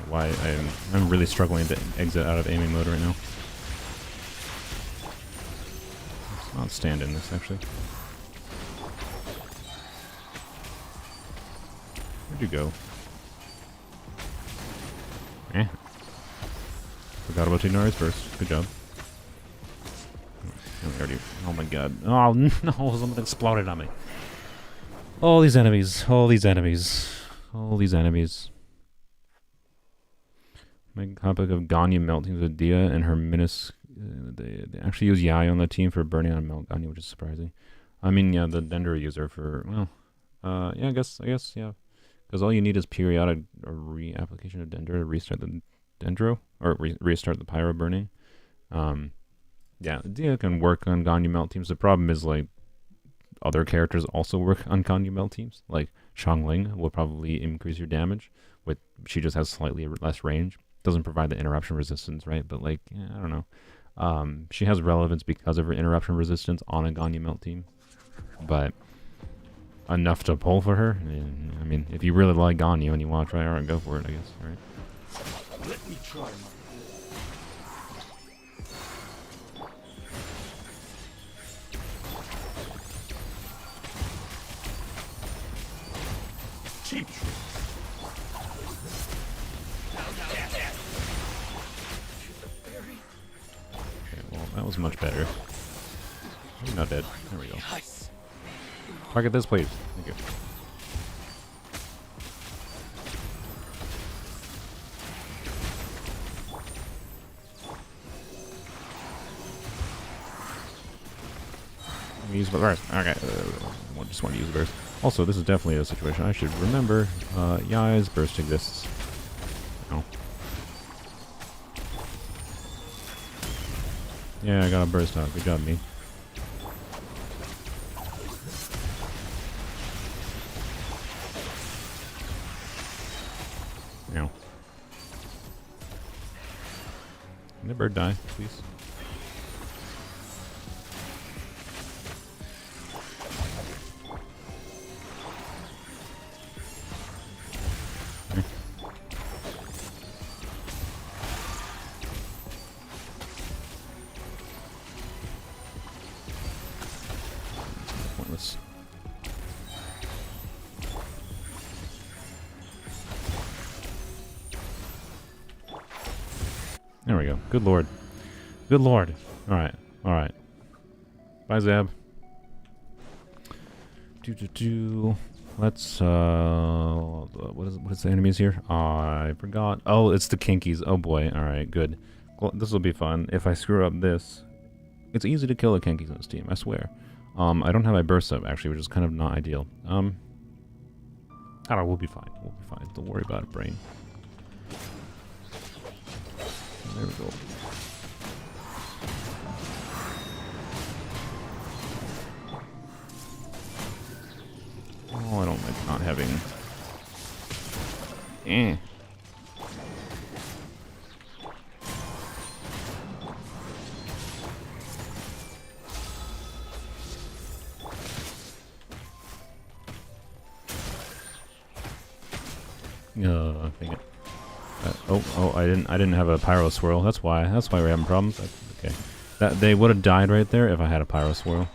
Why I'm really struggling to exit out of aiming mode right now. Let's not stand in this actually. Where'd you go? Eh. Forgot about Tinari's first. Good job. Oh my god. Oh no, something exploded on me. All these enemies. All these enemies. All these enemies. Make a topic of Ganya melt teams with Dia and her Minis. They actually use Yai on the team for burning on melt Ganya, which is surprising. I mean, yeah, the Dendro user for, well, yeah, I guess, yeah. Because all you need is periodic reapplication of Dendro to restart the Dendro, or restart the Pyro burning. Yeah, Dia can work on Ganya melt teams. The problem is, like, other characters also work on Ganya melt teams. Like, Xiangling will probably increase your damage, she just has slightly less range. Doesn't provide the interruption resistance, right? But, like, yeah, I don't know. She has relevance because of her interruption resistance on a Ganya melt team. But enough to pull for her? I mean, if you really like Ganya and you want to try her, and go for it, I guess, right? Let me try my cheap trick. Okay, well, that was much better. You're not dead. There we go. Target this, please. Thank you. Use the burst. Okay, just want to use the burst. Also, this is definitely a situation I should remember. Yai's burst exists. Oh. Yeah, I got a burst out. Good job, me. Ow. Can the bird die, please? Pointless. There we go. Good lord. Good lord. Alright. Alright. Bye, Zab. Let's, what is the enemies here? I forgot. Oh, it's the Kinkies. Oh boy. Alright, good. Well, this will be fun. If I screw up this, it's easy to kill the Kinkies on this team, I swear. I don't have my burst up, actually, which is kind of not ideal. I don't know, we'll be fine. We'll be fine. Don't worry about it, brain. There we go. Oh, I don't like not having... Eh. Dang it. I didn't have a pyro swirl. That's why we're having problems. Okay. They would have died right there if I had a pyro swirl.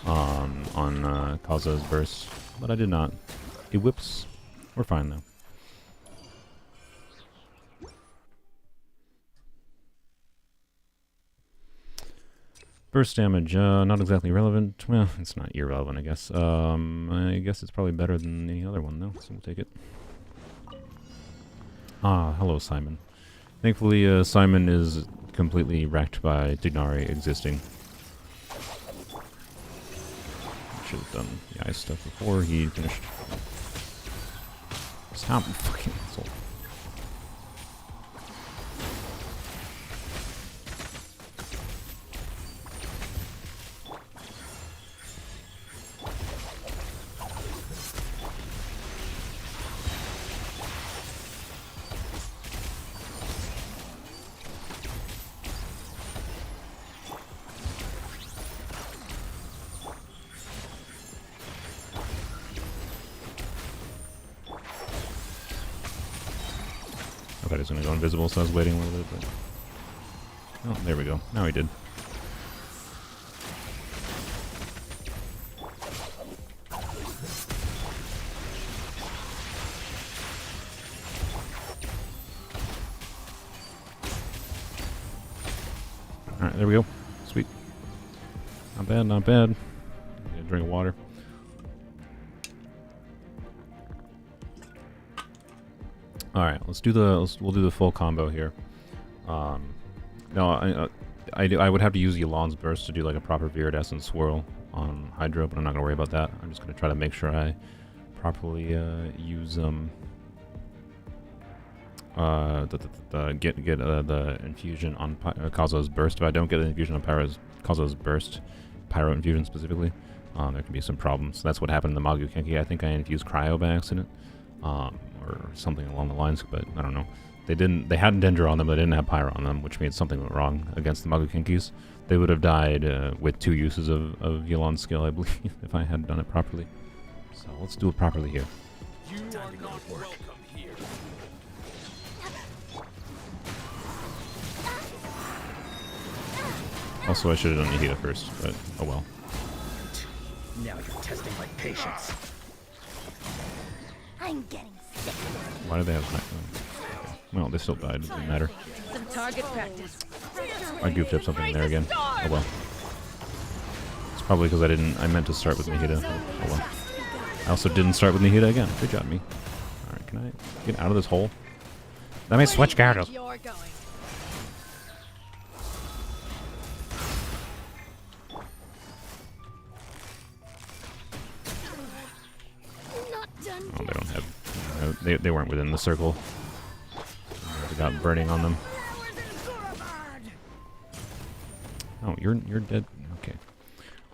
On Kazu's burst, but I did not. It whips. We're fine though. Burst damage, not exactly relevant. Well, it's not irrelevant, I guess. I guess it's probably better than any other one though, so we'll take it. Ah, hello Simon. Thankfully, Simon is completely wrecked by Dignari existing. Should have done the ice stuff before he finished. Stop, fucking asshole. I thought he was going to go invisible, so I was waiting a little bit, but... Oh, there we go. Now he did. Alright, there we go. Sweet. Not bad, not bad. Get a drink of water. Alright, we'll do the full combo here. No, I would have to use Yulon's burst to do like a proper Viridescent swirl on Hydro, but I'm not gonna worry about that. I'm just gonna try to make sure I properly use get the infusion on Kazu's burst. If I don't get the infusion on Kazu's burst, Pyro infusion specifically, there can be some problems. That's what happened in the Magu Kenki. I think I infused Cryo by accident. Or something along the lines, but I don't know. They had Dendra on them, but they didn't have Pyro on them, which made something went wrong against the Magu Kinkis. They would have died with 2 uses of Yulon's skill, I believe, if I had done it properly. So let's do it properly here. You are not welcome here. Also, I should have done Nihida first, but oh well. Now you're testing my patience. I'm getting sick. Why do they have okay. Well, they still died, it didn't matter. Some target practice. I goofed up something there again. Oh well. It's probably because I meant to start with Nihida. Oh well. I also didn't start with Nihida again. Good job, me. Alright, can I get out of this hole? Let me switch characters. You're going. they weren't within the circle. They got burning on them. Oh, you're dead. Okay.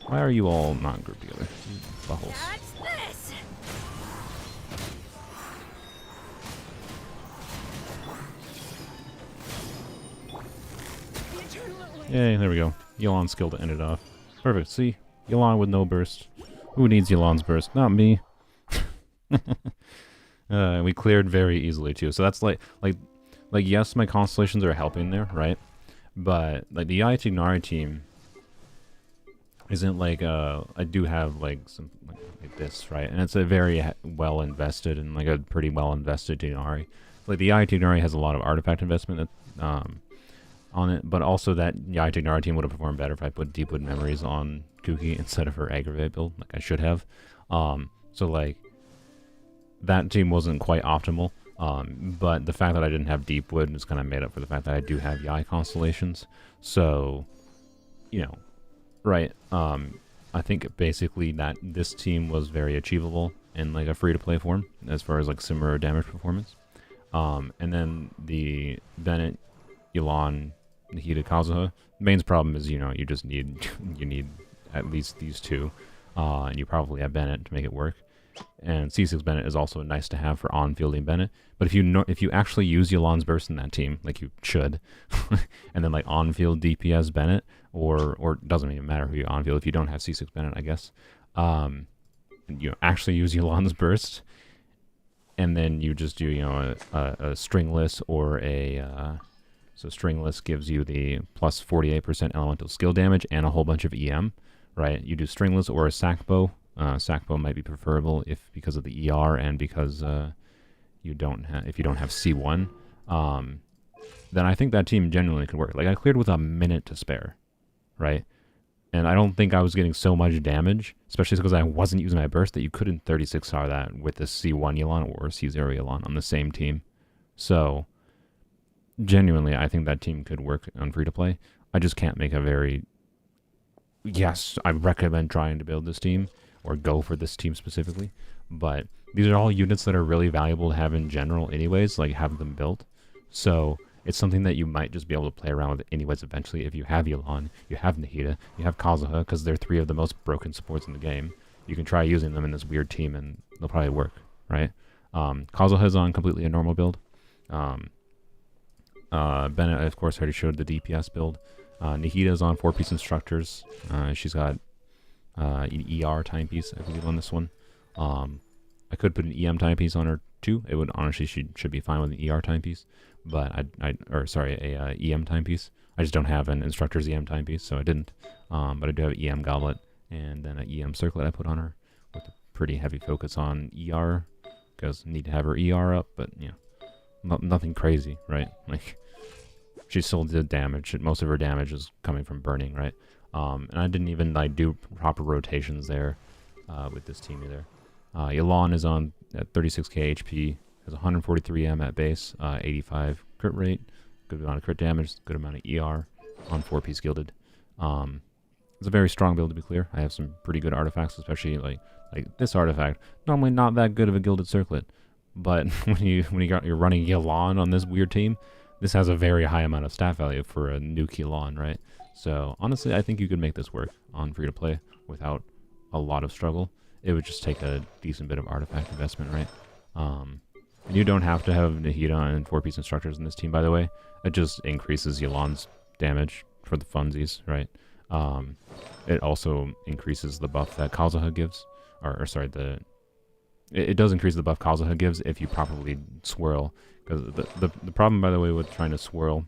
Why are you all not grouped together? You buttholes. Yay, there we go. Yelan's skill to end it off. Perfect. See? Yelan with no burst. Who needs Yelan's burst? Not me. We cleared very easily too. So that's like yes, my constellations are helping there, right? But like the Yai Tignari team isn't like I do have like some like this, right? And it's a very well invested and like a pretty well invested Tignari. Like the Yai Tignari has a lot of artifact investment that, on it, but also that Yai Tignari team would have performed better if I put Deepwood Memories on Kuki instead of her Aggravate build, like I should have. So like that team wasn't quite optimal, but the fact that I didn't have Deepwood is kind of made up for the fact that I do have Yai constellations. So, you know, right? I think basically that this team was very achievable in like a free-to-play form as far as like similar damage performance. And then the Bennett, Yelan, Nahida, Kazuha. The main problem is, you know, you just need you need at least these two, and you probably have Bennett to make it work. And C6 Bennett is also nice to have for on-fielding Bennett. But if you actually use Yelan's burst in that team, like you should, and then like on-field DPS Bennett, or it doesn't even matter who you on-field if you don't have C6 Bennett, I guess. You actually use Yelan's burst, and then you just do, you know, a stringless or a so stringless gives you the plus 48% elemental skill damage and a whole bunch of EM, right? You do stringless or a sack bow. Sack bow might be preferable because of the ER and because if you don't have C1. Then I think that team genuinely could work. Like I cleared with a minute to spare, right? And I don't think I was getting so much damage, especially because I wasn't using my burst, that you couldn't 36 star that with the C1 Yelan or C0 Yelan on the same team. So genuinely, I think that team could work on free-to-play. I just can't make a very... Yes, I recommend trying to build this team, or go for this team specifically. But these are all units that are really valuable to have in general anyways, like have them built. So it's something that you might just be able to play around with anyways eventually if you have Yelan, you have Nahida, you have Kazuha, because they're three of the most broken supports in the game. You can try using them in this weird team and they'll probably work, right? Kazuha is on completely a normal build. Bennett, of course, already showed the DPS build. Nahida's on 4-piece instructors. She's got ER timepiece, I believe, on this one. I could put an EM timepiece on her too. It would honestly, she should be fine with an ER timepiece, but a EM timepiece. I just don't have an instructor's EM timepiece, so I didn't. But I do have an EM goblet and then an EM circlet I put on her with a pretty heavy focus on ER because I need to have her ER up, but you know, nothing crazy, right? Like. She still did damage. Most of her damage is coming from burning, right? And I didn't even like do proper rotations there with this team either. Yelan is on at 36k HP, has 143 M at base, 85 crit rate, good amount of crit damage, good amount of ER on 4-piece gilded. It's a very strong build, to be clear. I have some pretty good artifacts, especially like this artifact. Normally not that good of a gilded circlet, but when you're running Yelan on this weird team, this has a very high amount of stat value for a new Yelan, right? So honestly, I think you could make this work on free-to-play without a lot of struggle. It would just take a decent bit of artifact investment, right? And you don't have to have Nahida and 4-piece instructors in this team, by the way. It just increases Yelan's damage for the funsies, right? It also increases the buff that Kazuha gives. It does increase the buff Kazuha gives if you properly swirl. Because the problem, by the way, with trying to swirl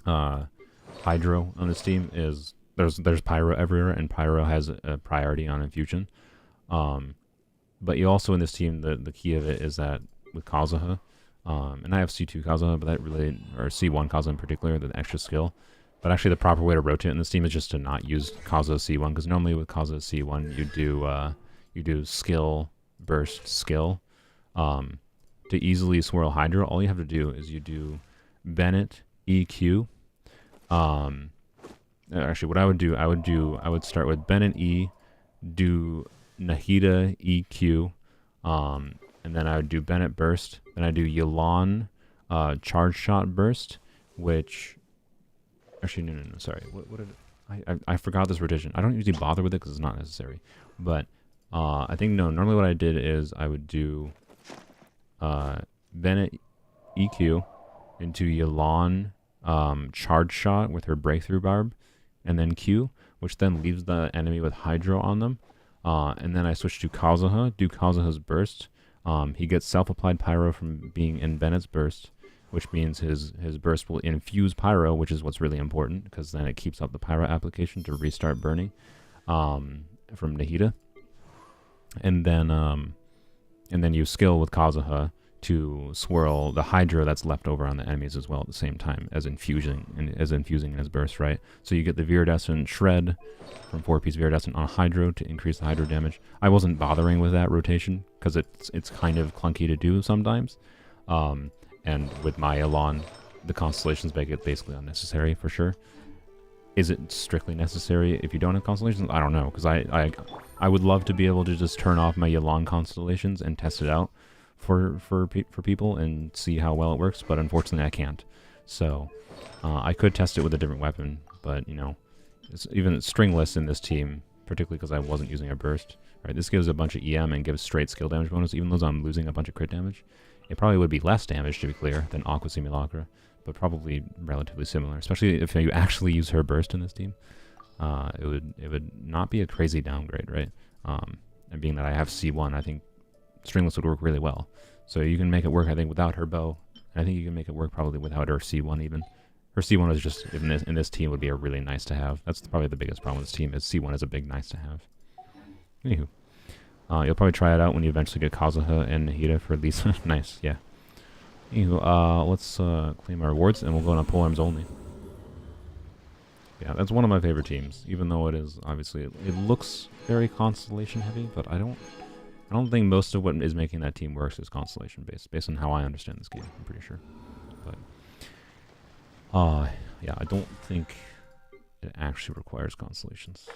Hydro on this team is there's Pyro everywhere, and Pyro has a priority on infusion. But you also in this team, the key of it is that with Kazuha, and I have C2 Kazuha, but that really, or C1 Kazuha in particular, the extra skill. But actually the proper way to rotate in this team is just to not use Kazuha C1, because normally with Kazuha C1 you do skill, burst, skill. To easily swirl Hydra, all you have to do is you do Bennett EQ. Actually, what I would start with Bennett E, do Nahida EQ, and and then I would do Bennett Burst. Then I do Yelan Charge Shot Burst, which actually no, sorry. What did I forgot this rotation. I don't usually bother with it because it's not necessary. But I think no. Normally what I did is I would do Bennett EQ into Yelan Charge Shot with her Breakthrough Barb, and then Q, which then leaves the enemy with Hydro on them. And then I switch to Kazuha, do Kazuha's Burst. He gets self-applied Pyro from being in Bennett's Burst, which means his burst will infuse Pyro, which is what's really important, because then it keeps up the Pyro application to restart burning from Nahida. And then you skill with Kazuha to swirl the Hydro that's left over on the enemies as well at the same time as infusing in his burst, right? So you get the Viridescent Shred from 4-piece Viridescent on Hydro to increase the Hydro damage. I wasn't bothering with that rotation because it's kind of clunky to do sometimes. And with my Elan, the Constellations make it basically unnecessary for sure. Is it strictly necessary if you don't have Constellations? I don't know, because I would love to be able to just turn off my Elan Constellations and test it out for people and see how well it works, but unfortunately I can't. So I could test it with a different weapon, but you know, even stringless in this team, particularly because I wasn't using a burst. Right, this gives a bunch of EM and gives straight skill damage bonus, even though I'm losing a bunch of crit damage. It probably would be less damage, to be clear, than Aqua Simulacra, but probably relatively similar, especially if you actually use her burst in this team. It would not be a crazy downgrade, right? And being that I have C1, I think Stringless would work really well. So you can make it work, I think, without her bow. And I think you can make it work probably without her C1 even. Her C1 is just, in this team, would be a really nice to have. That's probably the biggest problem with this team, is C1 is a big nice to have. Anywho. You'll probably try it out when you eventually get Kazuha and Nahida for Lisa. Nice, yeah. Anywho, let's claim our rewards, and we'll go on a Polearms Only. Yeah, that's one of my favorite teams, even though it is, obviously, it looks very Constellation heavy, but I don't think most of what is making that team works is Constellation based on how I understand this game, I'm pretty sure. But, yeah, I don't think it actually requires Constellations.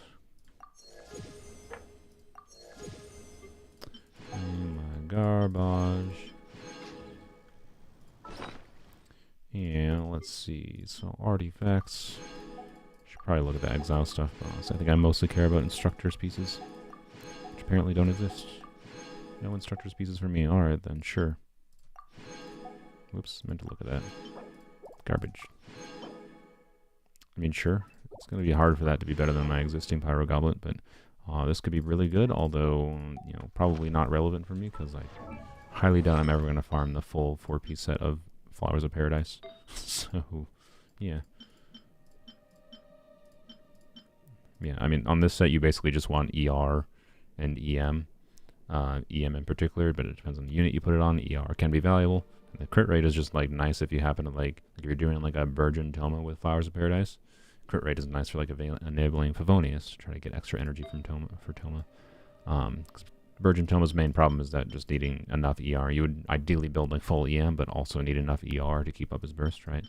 My garbage. And let's see. So artifacts. Should probably look at the exile stuff. I think I mostly care about instructors pieces, which apparently don't exist. No instructors pieces for me. All right then, sure. Whoops, meant to look at that. Garbage. I mean, sure. It's gonna be hard for that to be better than my existing Pyro Goblet, but. This could be really good, although, you know, probably not relevant for me, because I highly doubt I'm ever going to farm the full 4-piece set of Flowers of Paradise. So, yeah. Yeah, I mean, on this set, you basically just want ER and EM. EM in particular, but it depends on the unit you put it on. ER can be valuable. And the crit rate is just, like, nice if you happen to, like if you're doing, like, a Virgin Toma with Flowers of Paradise. Crit rate is nice for like enabling Favonius to try to get extra energy from Toma. Virgin Toma's main problem is that just needing enough ER. You would ideally build like full EM, but also need enough ER to keep up his burst, right?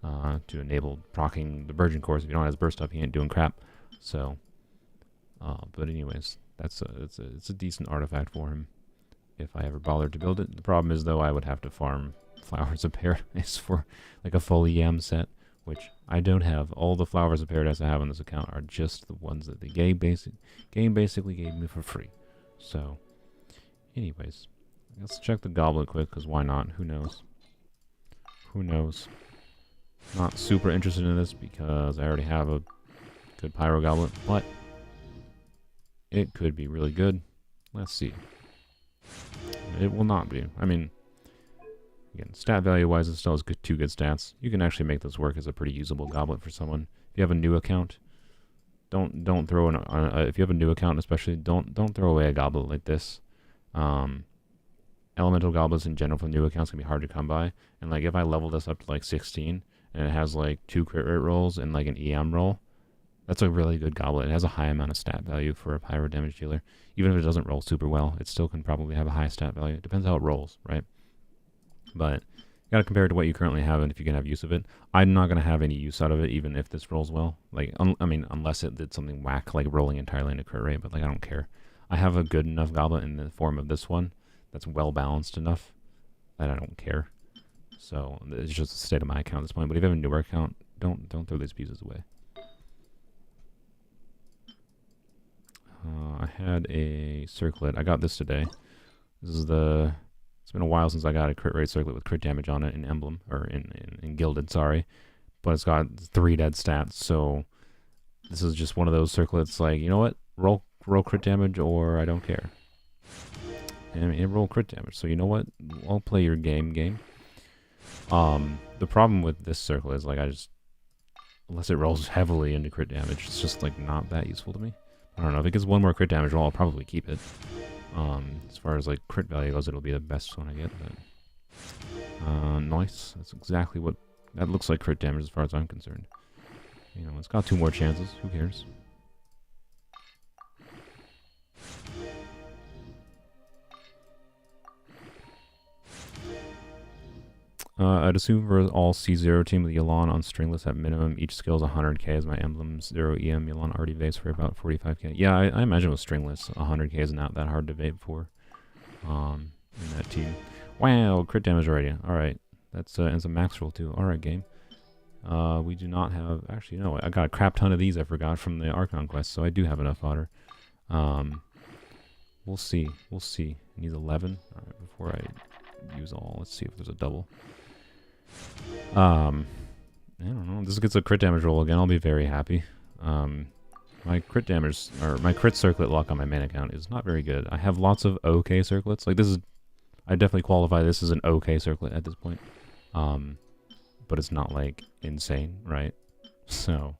To enable proccing the Virgin cores. If you don't have his burst up, he ain't doing crap. So, but anyways, it's a decent artifact for him if I ever bothered to build it. The problem is though, I would have to farm Flowers of Paradise for like a full EM set, which I don't have. All the Flowers of Paradise I have on this account are just the ones that the game basically gave me for free. So, anyways, let's check the Goblet quick, because why not? Who knows? Who knows? Not super interested in this, because I already have a good Pyro Goblet, but it could be really good. Let's see. It will not be. I mean, again, stat value-wise, it still has two good stats. You can actually make this work as a pretty usable goblet for someone. If you have a new account, don't throw an if you have a new account, especially don't throw away a goblet like this. Elemental goblets in general for new accounts can be hard to come by. And like if I level this up to like 16 and it has like 2 crit rate rolls and like an EM roll, that's a really good goblet. It has a high amount of stat value for a pyro damage dealer. Even if it doesn't roll super well, it still can probably have a high stat value. It depends how it rolls, right? But you gotta compare it to what you currently have and if you can have use of it. I'm not gonna have any use out of it even if this rolls well. Like, I mean, unless it did something whack like rolling entirely into crit rate, but like I don't care. I have a good enough goblet in the form of this one that's well balanced enough that I don't care. So it's just the state of my account at this point. But if you have a newer account, don't throw these pieces away. I had a circlet. I got this today. This is the... It's been a while since I got a crit rate circlet with crit damage on it in Emblem, or in Gilded, sorry. But it's got 3 dead stats, so this is just one of those circlets like, you know what? Roll crit damage or I don't care. And it roll crit damage, so you know what? I'll play your game. The problem with this circlet is like unless it rolls heavily into crit damage, it's just like not that useful to me. I don't know, if it gets 1 more crit damage roll, I'll probably keep it. As far as like crit value goes, it'll be the best one I get, but nice. That's exactly what that looks like crit damage as far as I'm concerned. You know, it's got 2 more chances, who cares? I'd assume for all C0 team with Yelan on stringless at minimum, each skill is 100k as my emblem 0 EM Yelan already vates for about 45k. Yeah, I imagine with stringless, 100k is not that hard to vape for in that team. Wow, crit damage already. Alright, that's and some max roll too. Alright, game. We do not have... Actually, no, I got a crap ton of these I forgot from the Archon quest, so I do have enough fodder. We'll see. We'll see. It needs 11. Alright, before I use all, let's see if there's a double. I don't know. This gets a crit damage roll again. I'll be very happy. My crit damage, or my crit circlet luck on my main account is not very good. I have lots of okay circlets. Like this is, I definitely qualify this as an okay circlet at this point. But it's not like insane, right? So,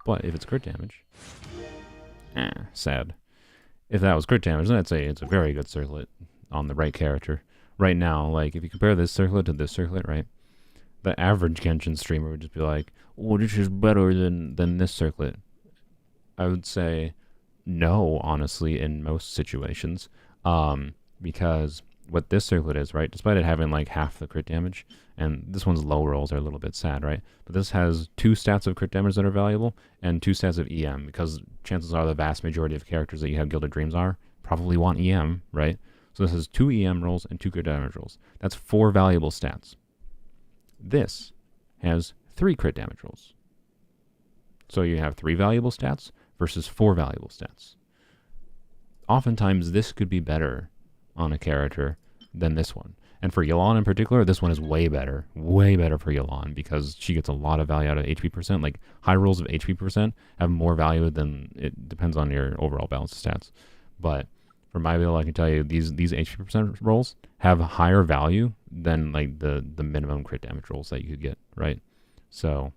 but if it's crit damage, sad. If that was crit damage, then I'd say it's a very good circlet on the right character. Right now, like if you compare this circlet to this circlet, right? The average Genshin streamer would just be like, "Oh, this is better than this circlet." I would say no, honestly, in most situations, because what this circlet is, right? Despite it having like half the crit damage, and this one's low rolls are a little bit sad, right? But this has 2 stats of crit damage that are valuable and 2 stats of EM, because chances are the vast majority of characters that you have Gilded Dreams are probably want EM, right? So this has 2 EM rolls and 2 crit damage rolls. That's 4 valuable stats. This has 3 crit damage rolls. So you have 3 valuable stats versus 4 valuable stats. Oftentimes, this could be better on a character than this one. And for Yelan in particular, this one is way better for Yelan, because she gets a lot of value out of HP percent. Like, high rolls of HP percent have more value than, it depends on your overall balance of stats. But for my build, I can tell you these HP percent rolls have a higher value than like the minimum crit damage rolls that you could get, right? So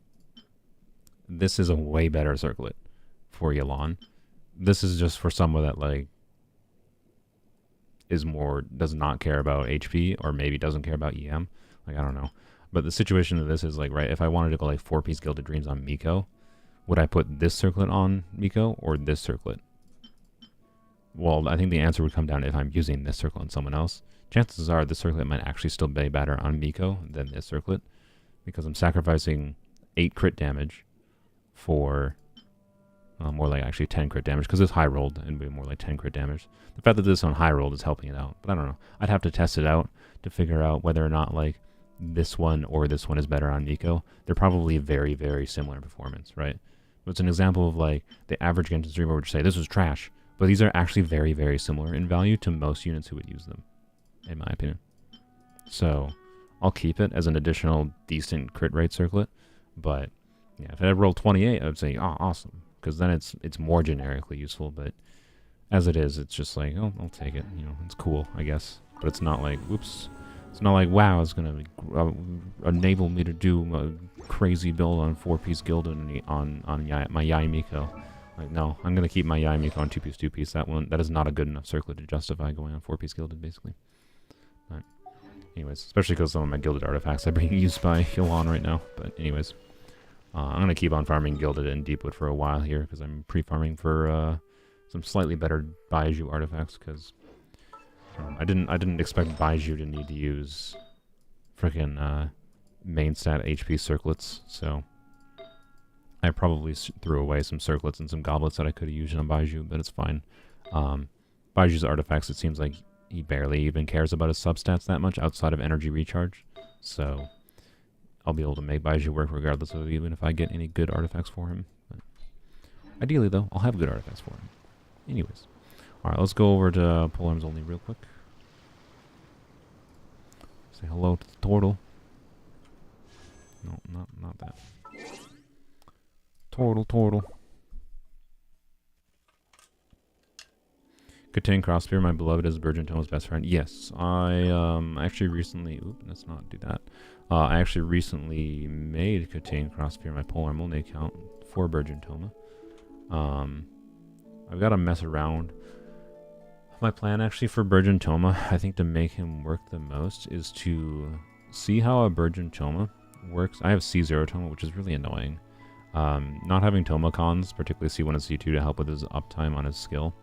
this is a way better circlet for Yelan. This is just for someone that like does not care about HP, or maybe doesn't care about EM. Like, I don't know. But the situation of this is like, right, if I wanted to go like 4-piece Gilded Dreams on Miko, would I put this circlet on Miko or this circlet? Well, I think the answer would come down to if I'm using this circlet on someone else. Chances are this circlet might actually still be better on Miko than this circlet, because I'm sacrificing 8 crit damage for more like actually 10 crit damage, because it's high rolled and be more like 10 crit damage. The fact that this on high rolled is helping it out, but I don't know. I'd have to test it out to figure out whether or not like this one or this one is better on Miko. They're probably very, very similar in performance, right? But it's an example of like the average Genshin streamer would say this was trash, but these are actually very, very similar in value to most units who would use them, in my opinion. So I'll keep it as an additional decent crit rate circlet, but yeah, if I had rolled 28, I would say, oh, awesome, because then it's more generically useful. But as it is, it's just like, oh, I'll take it. You know, it's cool, I guess. But it's not like, whoops. It's not like, wow, it's going to enable me to do a crazy build on 4-piece Gilded on my Yai Miko. Like, no, I'm going to keep my Yai Miko on 2-piece, 2-piece. That is not a good enough circlet to justify going on 4-piece Gilded, basically. But anyways, especially because some of my Gilded artifacts are being used by Yelan right now. But anyways, I'm going to keep on farming Gilded and Deepwood for a while here, because I'm pre-farming for some slightly better Baiju artifacts, because I didn't expect Baiju to need to use frickin' main stat HP circlets, so I probably threw away some circlets and some goblets that I could have used on Baiju, but it's fine. Baiju's artifacts, it seems like he barely even cares about his substats that much outside of energy recharge. So I'll be able to make Baiju work regardless of even if I get any good artifacts for him. But ideally, though, I'll have good artifacts for him. Anyways. Alright, let's go over to Polearms Only real quick. Say hello to the turtle. No, not that. Turtle. Katane Crossspear, my beloved, is Virgin Toma's best friend. Yes, I actually recently... Oop, let's not do that. I actually recently made Katane Crossspear my Polearm Only account for Virgin Toma. I've got to mess around. My plan actually for Virgin Toma, I think to make him work the most, is to see how a Virgin Toma works. I have C0 Toma, which is really annoying. Not having Toma cons, particularly C1 and C2, to help with his uptime on his skill.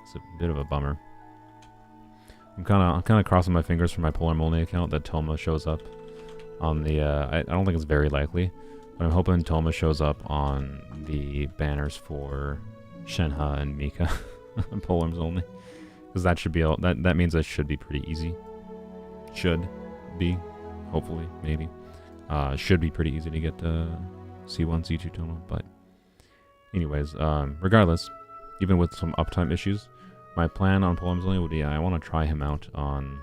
It's a bit of a bummer. I'm kind of crossing my fingers for my Polearm Only account that Toma shows up on the. I don't think it's very likely, but I'm hoping Toma shows up on the banners for Shenhe and Mika on Polearms Only, because that should be that means that should be pretty easy. Should be, hopefully, maybe. Should be pretty easy to get C1, C2 Toma, but anyways, regardless, even with some uptime issues, my plan on Polearms Only would be I want to try him out on...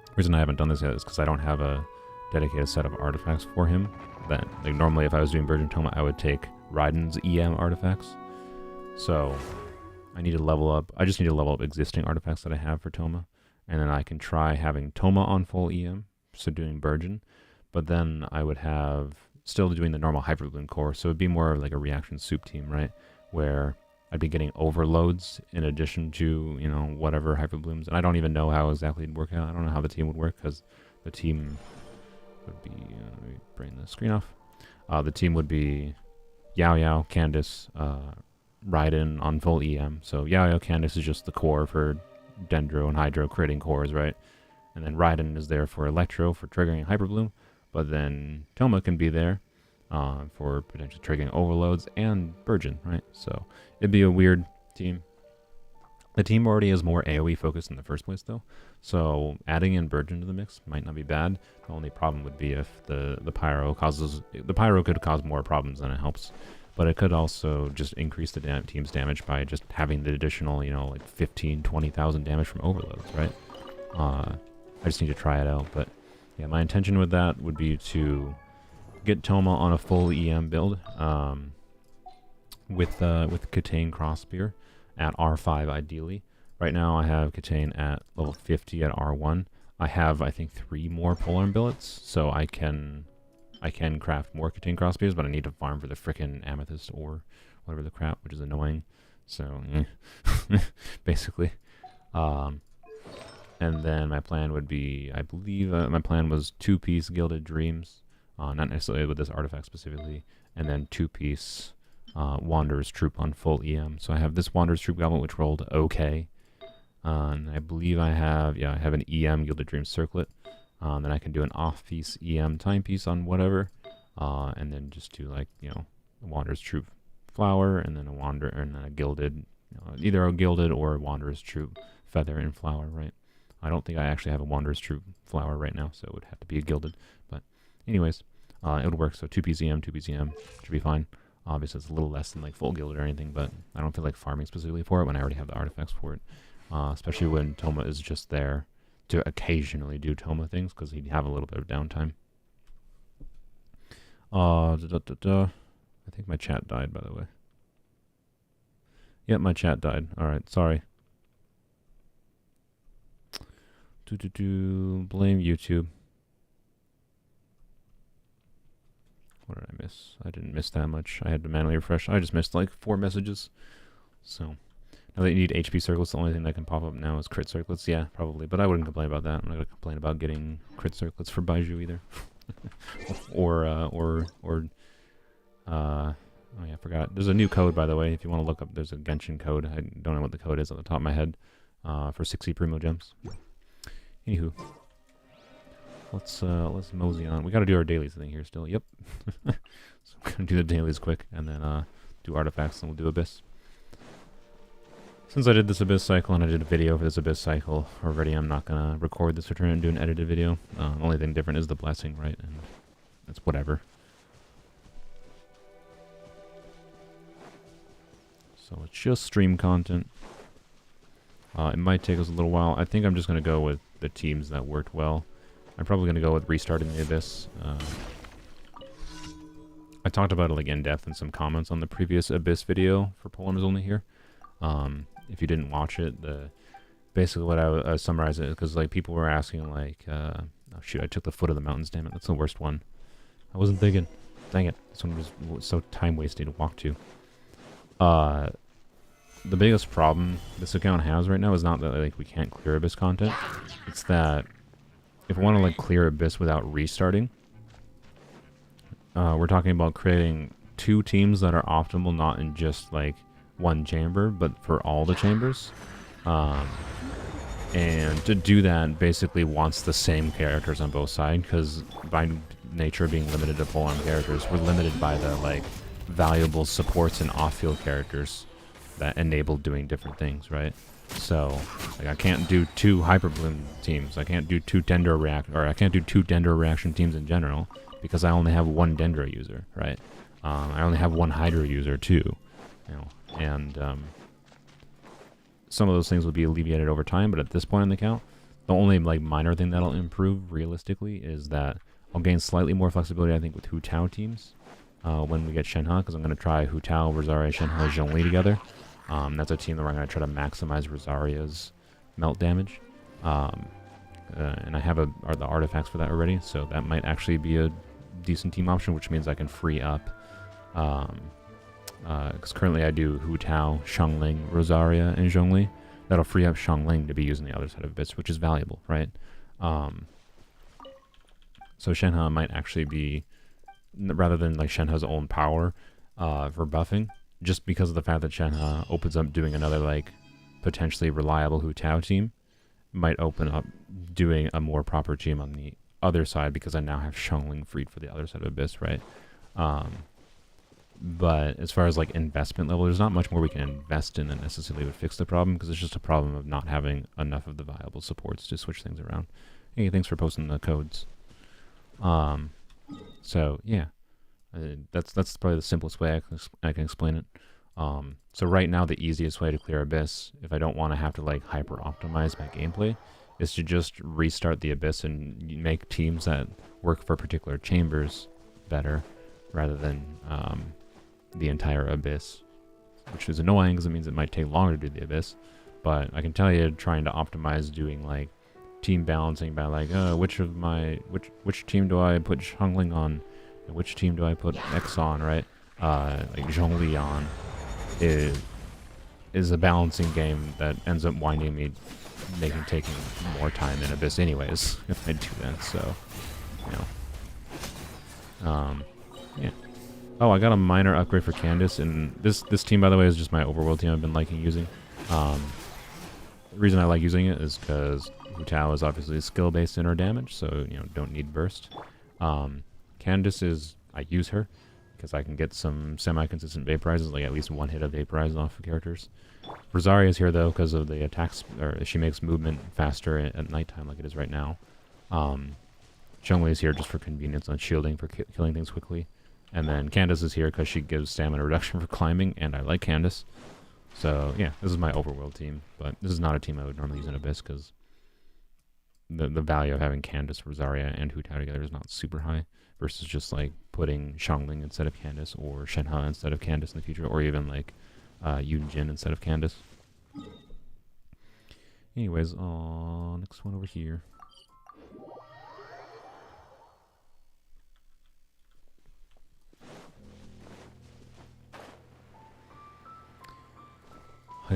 The reason I haven't done this yet is because I don't have a dedicated set of artifacts for him. That, like, normally if I was doing Virgin Toma, I would take Raiden's EM artifacts. So I need to level up. I just need to level up existing artifacts that I have for Toma, and then I can try having Toma on full EM, so doing Virgin, but then I would have still doing the normal Hyper Bloom core, so it'd be more of like a reaction soup team, right? Where I'd be getting overloads in addition to, you know, whatever Hyper Blooms. And I don't even know how exactly it'd work out. I don't know how the team would work, because the team would be... let me bring the screen off. The team would be Yao Yao, Candace, Raiden on full EM. So Yao Yao, Candace is just the core for Dendro and Hydro critting cores, right? And then Raiden is there for Electro for triggering Hyper Bloom. But then Toma can be there for potentially triggering overloads and Virgin, right? So it'd be a weird team. The team already is more AoE focused in the first place, though. So adding in Virgin to the mix might not be bad. The only problem would be if the Pyro causes... The Pyro could cause more problems than it helps. But it could also just increase the team's damage by just having the additional, you know, like 15, 20,000 damage from overloads, right? I just need to try it out, but... Yeah, my intention with that would be to get Toma on a full EM build with Katane Crossspear at R5 ideally. Right now I have Katane at level 50 at R1. I have, I think, 3 more polearm billets, so I can craft more Katane Crossspears, but I need to farm for the frickin' amethyst or whatever the crap, which is annoying. So, basically. And then my plan would be, I believe, my plan was 2-piece Gilded Dreams, not necessarily with this artifact specifically, and then 2-piece Wanderer's Troop on full EM. So I have this Wanderer's Troop Goblin, which rolled okay. And I believe I have an EM Gilded Dreams Circlet. Then I can do an off-piece EM Timepiece on whatever, and then just do, like, you know, Wanderer's Troop Flower, and then a Wanderer, and then a Gilded, either a Gilded or a Wanderer's Troop Feather and Flower, right? I don't think I actually have a Wanderer's Troop Flower right now, so it would have to be a Gilded. But anyways, it would work. So 2-piece EM, 2-piece EM should be fine. Obviously, it's a little less than like full Gilded or anything, but I don't feel like farming specifically for it when I already have the artifacts for it. Especially when Toma is just there to occasionally do Toma things, because he'd have a little bit of downtime. I think my chat died, by the way. Yep, my chat died. Alright, sorry. Blame YouTube. What did I miss? I didn't miss that much. I had to manually refresh. I just missed like 4 messages. So now that you need HP circlets, the only thing that can pop up now is crit circlets. Yeah, probably. But I wouldn't complain about that. I'm not gonna complain about getting crit circlets for Baiju either. oh yeah, I forgot. There's a new code, by the way. If you want to look up, there's a Genshin code. I don't know what the code is on the top of my head. For 60 Primo Gems. Anywho, let's mosey on. We gotta do our dailies thing here still. Yep. So I'm gonna do the dailies quick, and then do artifacts, and we'll do Abyss. Since I did this Abyss cycle and I did a video for this Abyss cycle already, I'm not gonna record this return and do an edited video. Only thing different is the blessing, right? And that's whatever. So it's just stream content. It might take us a little while. I think I'm just gonna go with the teams that worked well. I'm probably gonna go with restarting the Abyss. I talked about it like in depth in some comments on the previous Abyss video for Polearms Only here. If you didn't watch it, basically what I summarized it because like people were asking like, oh shoot, I took the foot of the mountains. Damn it, that's the worst one. I wasn't thinking. Dang it, this one was so time wasting to walk to. The biggest problem this account has right now is not that like we can't clear Abyss content. It's that if we want to like clear Abyss without restarting, we're talking about creating 2 teams that are optimal, not in just like one chamber, but for all the chambers. And to do that basically wants the same characters on both sides, because by nature of being limited to polearm characters, we're limited by the like valuable supports and off-field characters that enable doing different things, right? So like I can't do 2 hyper bloom teams. I can't do 2 Dendro I can't do 2 Dendro reaction teams in general because I only have 1 Dendro user, right? I only have 1 Hydra user too, you know. And some of those things will be alleviated over time, but at this point in the account, the only like minor thing that'll improve realistically is that I'll gain slightly more flexibility, I think, with Hu Tao teams when we get Shenhe, because I'm going to try Hu Tao, Rosaria, Shenhe, Zhongli together. That's a team that we're going to try to maximize Rosaria's melt damage. And I have the artifacts for that already, so that might actually be a decent team option, which means I can free up because currently I do Hu Tao, Xiangling, Rosaria, and Zhongli. That'll free up Xiangling to be using the other side of Abyss, which is valuable, right? So Shenhe might actually be, rather than like Shenhe's own power for buffing, just because of the fact that Shenhe opens up doing another like potentially reliable Hu Tao team, might open up doing a more proper team on the other side because I now have Xiangling freed for the other side of Abyss, right? But as far as like investment level, there's not much more we can invest in that necessarily would fix the problem, because it's just a problem of not having enough of the viable supports to switch things around. Hey, thanks for posting the codes. So yeah, that's probably the simplest way I can explain it. So right now the easiest way to clear Abyss, if I don't want to have to like hyper optimize my gameplay, is to just restart the Abyss and make teams that work for particular chambers better, rather than the entire Abyss, which is annoying because it means it might take longer to do the Abyss. But I can tell you, trying to optimize doing like team balancing by like which team do I put Xiangling on, and which team do I put X on, right? Like Zhongli on is a balancing game that ends up winding me taking more time in Abyss anyways if I do that. So you know, yeah. Oh, I got a minor upgrade for Candace, and this team, by the way, is just my overworld team I've been liking using. The reason I like using it is because Hu Tao is obviously skill-based in her damage, so you know, don't need burst. Candace is, I use her because I can get some semi-consistent vaporizes, like at least 1 hit of vaporize off of characters. Rosaria is here though because of the attacks, or she makes movement faster at nighttime, like it is right now. Zhongli is here just for convenience on shielding for killing things quickly. And then Candace is here because she gives stamina reduction for climbing, and I like Candace. So yeah, this is my overworld team, but this is not a team I would normally use in Abyss because the value of having Candace, Rosaria, and Hu Tao together is not super high, versus just like putting Xiangling instead of Candace, or Shenhe instead of Candace in the future, or even like Yunjin instead of Candace. Anyways, next one over here. I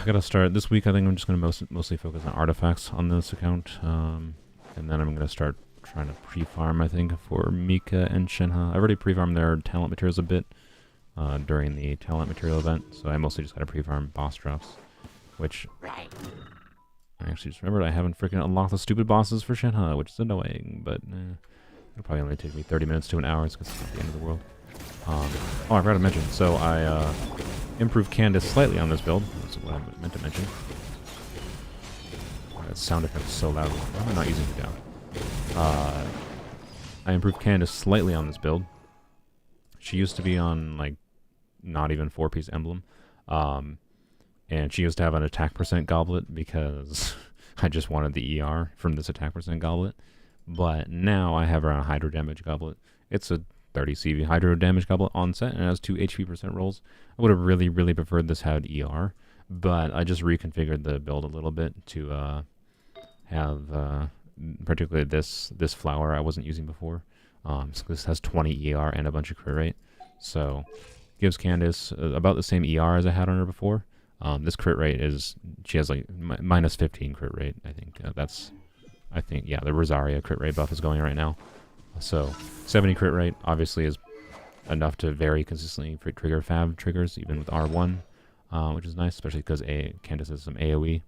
gotta start this week. I think I'm just gonna mostly focus on artifacts on this account, and then I'm gonna start trying to pre-farm. I think for Mika and Shenhe. I already pre-farmed their talent materials a bit during the talent material event, so I mostly just gotta pre-farm boss drops, which I actually just remembered I haven't freaking unlocked the stupid bosses for Shenhe, which is annoying, but It'll probably only take me 30 minutes to an hour because it's not the end of the world. Oh, I forgot to mention. So I improved Candace slightly on this build. That's what I meant to mention. Oh, that sound effect is so loud. Why am I not using it down? I improved Candace slightly on this build. She used to be on, like, not even 4-piece emblem. And she used to have an attack % goblet because I just wanted the ER from this attack % goblet. But now I have her on a hydro damage goblet. It's a 30 CV hydro damage goblet on set and it has 2 HP % rolls. I would have really, really preferred this had ER, but I just reconfigured the build a little bit to have particularly this flower I wasn't using before. So this has 20 ER and a bunch of crit rate, so gives Candace about the same ER as I had on her before. This crit rate is, she has like minus 15 crit rate. I think yeah, the Rosaria crit rate buff is going right now. So 70 crit rate obviously is enough to very consistently trigger Fab triggers even with R1, which is nice, especially because Candace has some AoE.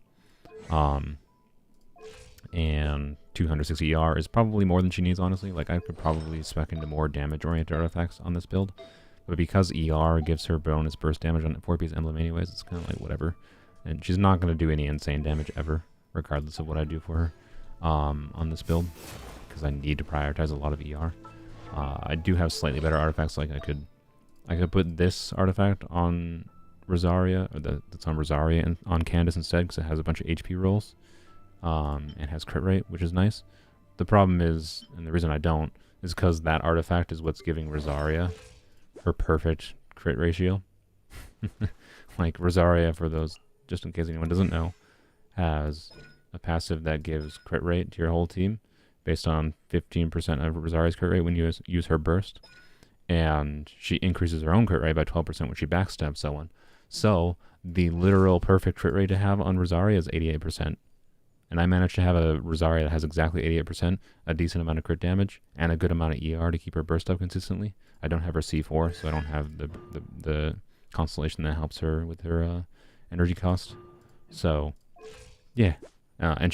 And 260 ER is probably more than she needs, honestly. Like, I could probably spec into more damage-oriented artifacts on this build. But because ER gives her bonus burst damage on 4-piece emblem anyways, it's kind of like whatever. And she's not going to do any insane damage ever, regardless of what I do for her on this build. Because I need to prioritize a lot of ER. I do have slightly better artifacts. Like, I could put this artifact on Rosaria, or that's on Rosaria and on Candace instead, because it has a bunch of HP rolls. And has crit rate, which is nice. The problem is, and the reason I don't, is because that artifact is what's giving Rosaria her perfect crit ratio. Like, Rosaria, for those, just in case anyone doesn't know, has a passive that gives crit rate to your whole team based on 15% of Rosaria's crit rate when you use her burst. And she increases her own crit rate by 12% when she backstabs someone. So, the literal perfect crit rate to have on Rosaria is 88%. And I managed to have a Rosaria that has exactly 88%, a decent amount of crit damage, and a good amount of ER to keep her burst up consistently. I don't have her C4, so I don't have the constellation that helps her with her energy cost. So, yeah. And I'm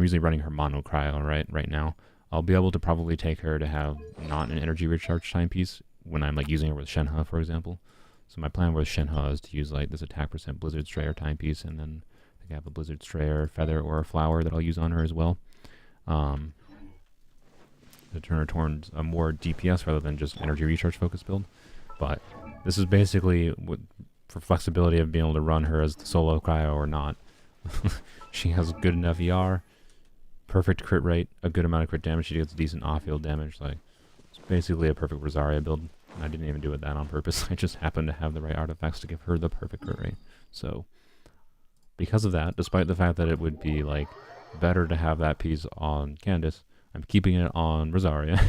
usually running her mono cryo right now. I'll be able to probably take her to have not an energy recharge timepiece when I'm like using her with Shenhe, for example. So my plan with Shenhe is to use like this attack % Blizzard Strayer timepiece, and then I have a Blizzard Strayer feather or a flower that I'll use on her as well. To turn her towards a more DPS rather than just energy recharge focused build. But this is basically for flexibility of being able to run her as the solo cryo or not. She has good enough ER, perfect crit rate, a good amount of crit damage. She gets decent off-field damage. Like, it's basically a perfect Rosaria build. And I didn't even do it that on purpose. I just happened to have the right artifacts to give her the perfect crit rate. So, because of that, despite the fact that it would be like better to have that piece on Candace, I'm keeping it on Rosaria.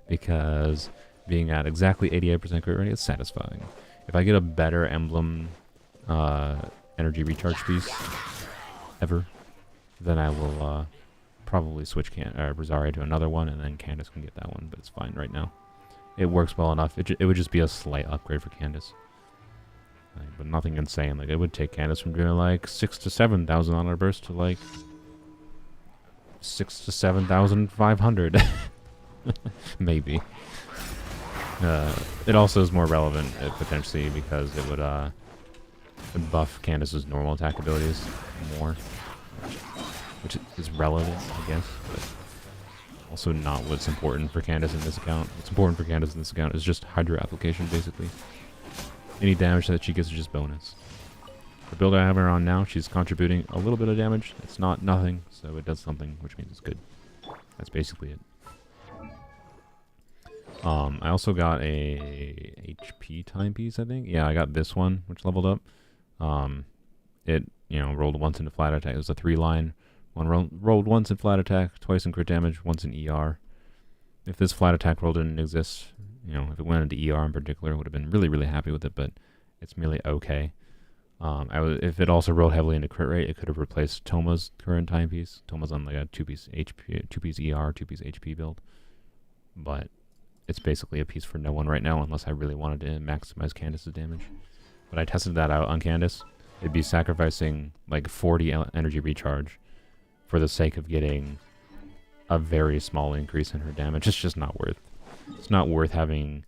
Because being at exactly 88% crit rate is satisfying. If I get a better emblem energy recharge piece ever, then I will probably switch Rosaria to another one, and then Candace can get that one, but it's fine right now. It works well enough. It would just be a slight upgrade for Candace. But nothing insane. Like, it would take Candace from doing like 6,000 to 7,000 on her burst to like 6,000 to 7,500. Maybe. It also is more relevant potentially because it would buff Candace's normal attack abilities more, which is relevant, I guess, but also not what's important for Candace in this account. What's important for Candace in this account is just Hydro application, basically. Any damage that she gets is just bonus. The build I have her on now, she's contributing a little bit of damage. It's not nothing, so it does something, which means it's good. That's basically it. I also got a HP timepiece, I think. Yeah, I got this one, which leveled up. It, rolled once into flat attack. It was a 3-line. Rolled once in flat attack, twice in crit damage, once in ER. If this flat attack roll didn't exist, if it went into ER in particular, I would have been really, really happy with it, but it's merely okay. If it also rolled heavily into crit rate, it could have replaced Toma's current timepiece. Toma's on like a 2-piece HP, 2-piece ER, 2-piece HP build. But it's basically a piece for no one right now, unless I really wanted to maximize Candace's damage. But I tested that out on Candace. It'd be sacrificing like 40 energy recharge for the sake of getting a very small increase in her damage. It's just not worth. It's not worth having.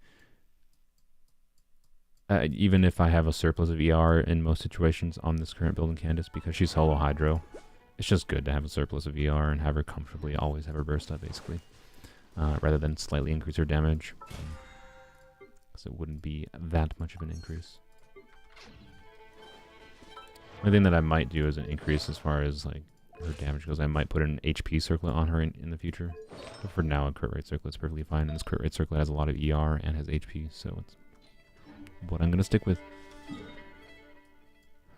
Even if I have a surplus of ER in most situations on this current build in Candace, because she's solo Hydro, it's just good to have a surplus of ER and have her comfortably always have her burst up, basically, rather than slightly increase her damage, because it wouldn't be that much of an increase. One thing that I might do is an increase as far as like her damage goes. I might put an HP circlet on her in the future, but for now, a crit rate circlet is perfectly fine, and this crit rate circlet has a lot of ER and has HP, so it's what I'm gonna stick with.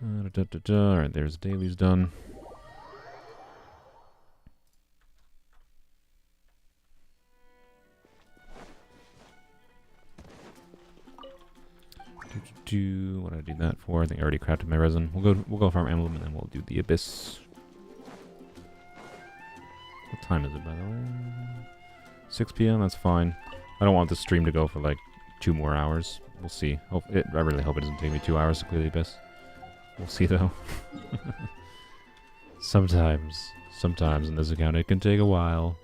Alright, there's dailies done. What did I do that for? I think I already crafted my resin. We'll go farm emblem and then we'll do the abyss. What time is it, by the way? 6 p.m. That's fine. I don't want the stream to go for like 2 more hours. We'll see. I really hope it doesn't take me 2 hours to clear the abyss. We'll see though. Sometimes in this account it can take a while.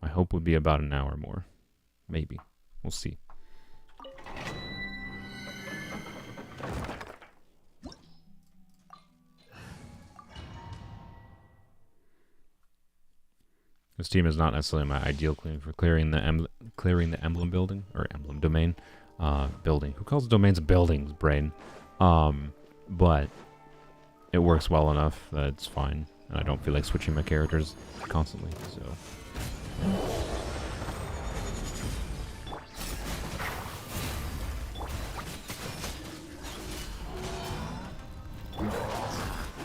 My hope would be about an hour more. Maybe. We'll see. This team is not necessarily my ideal clean for clearing the emblem building or emblem domain building. Who calls domains buildings? Brain. But it works well enough that it's fine, and I don't feel like switching my characters constantly. So.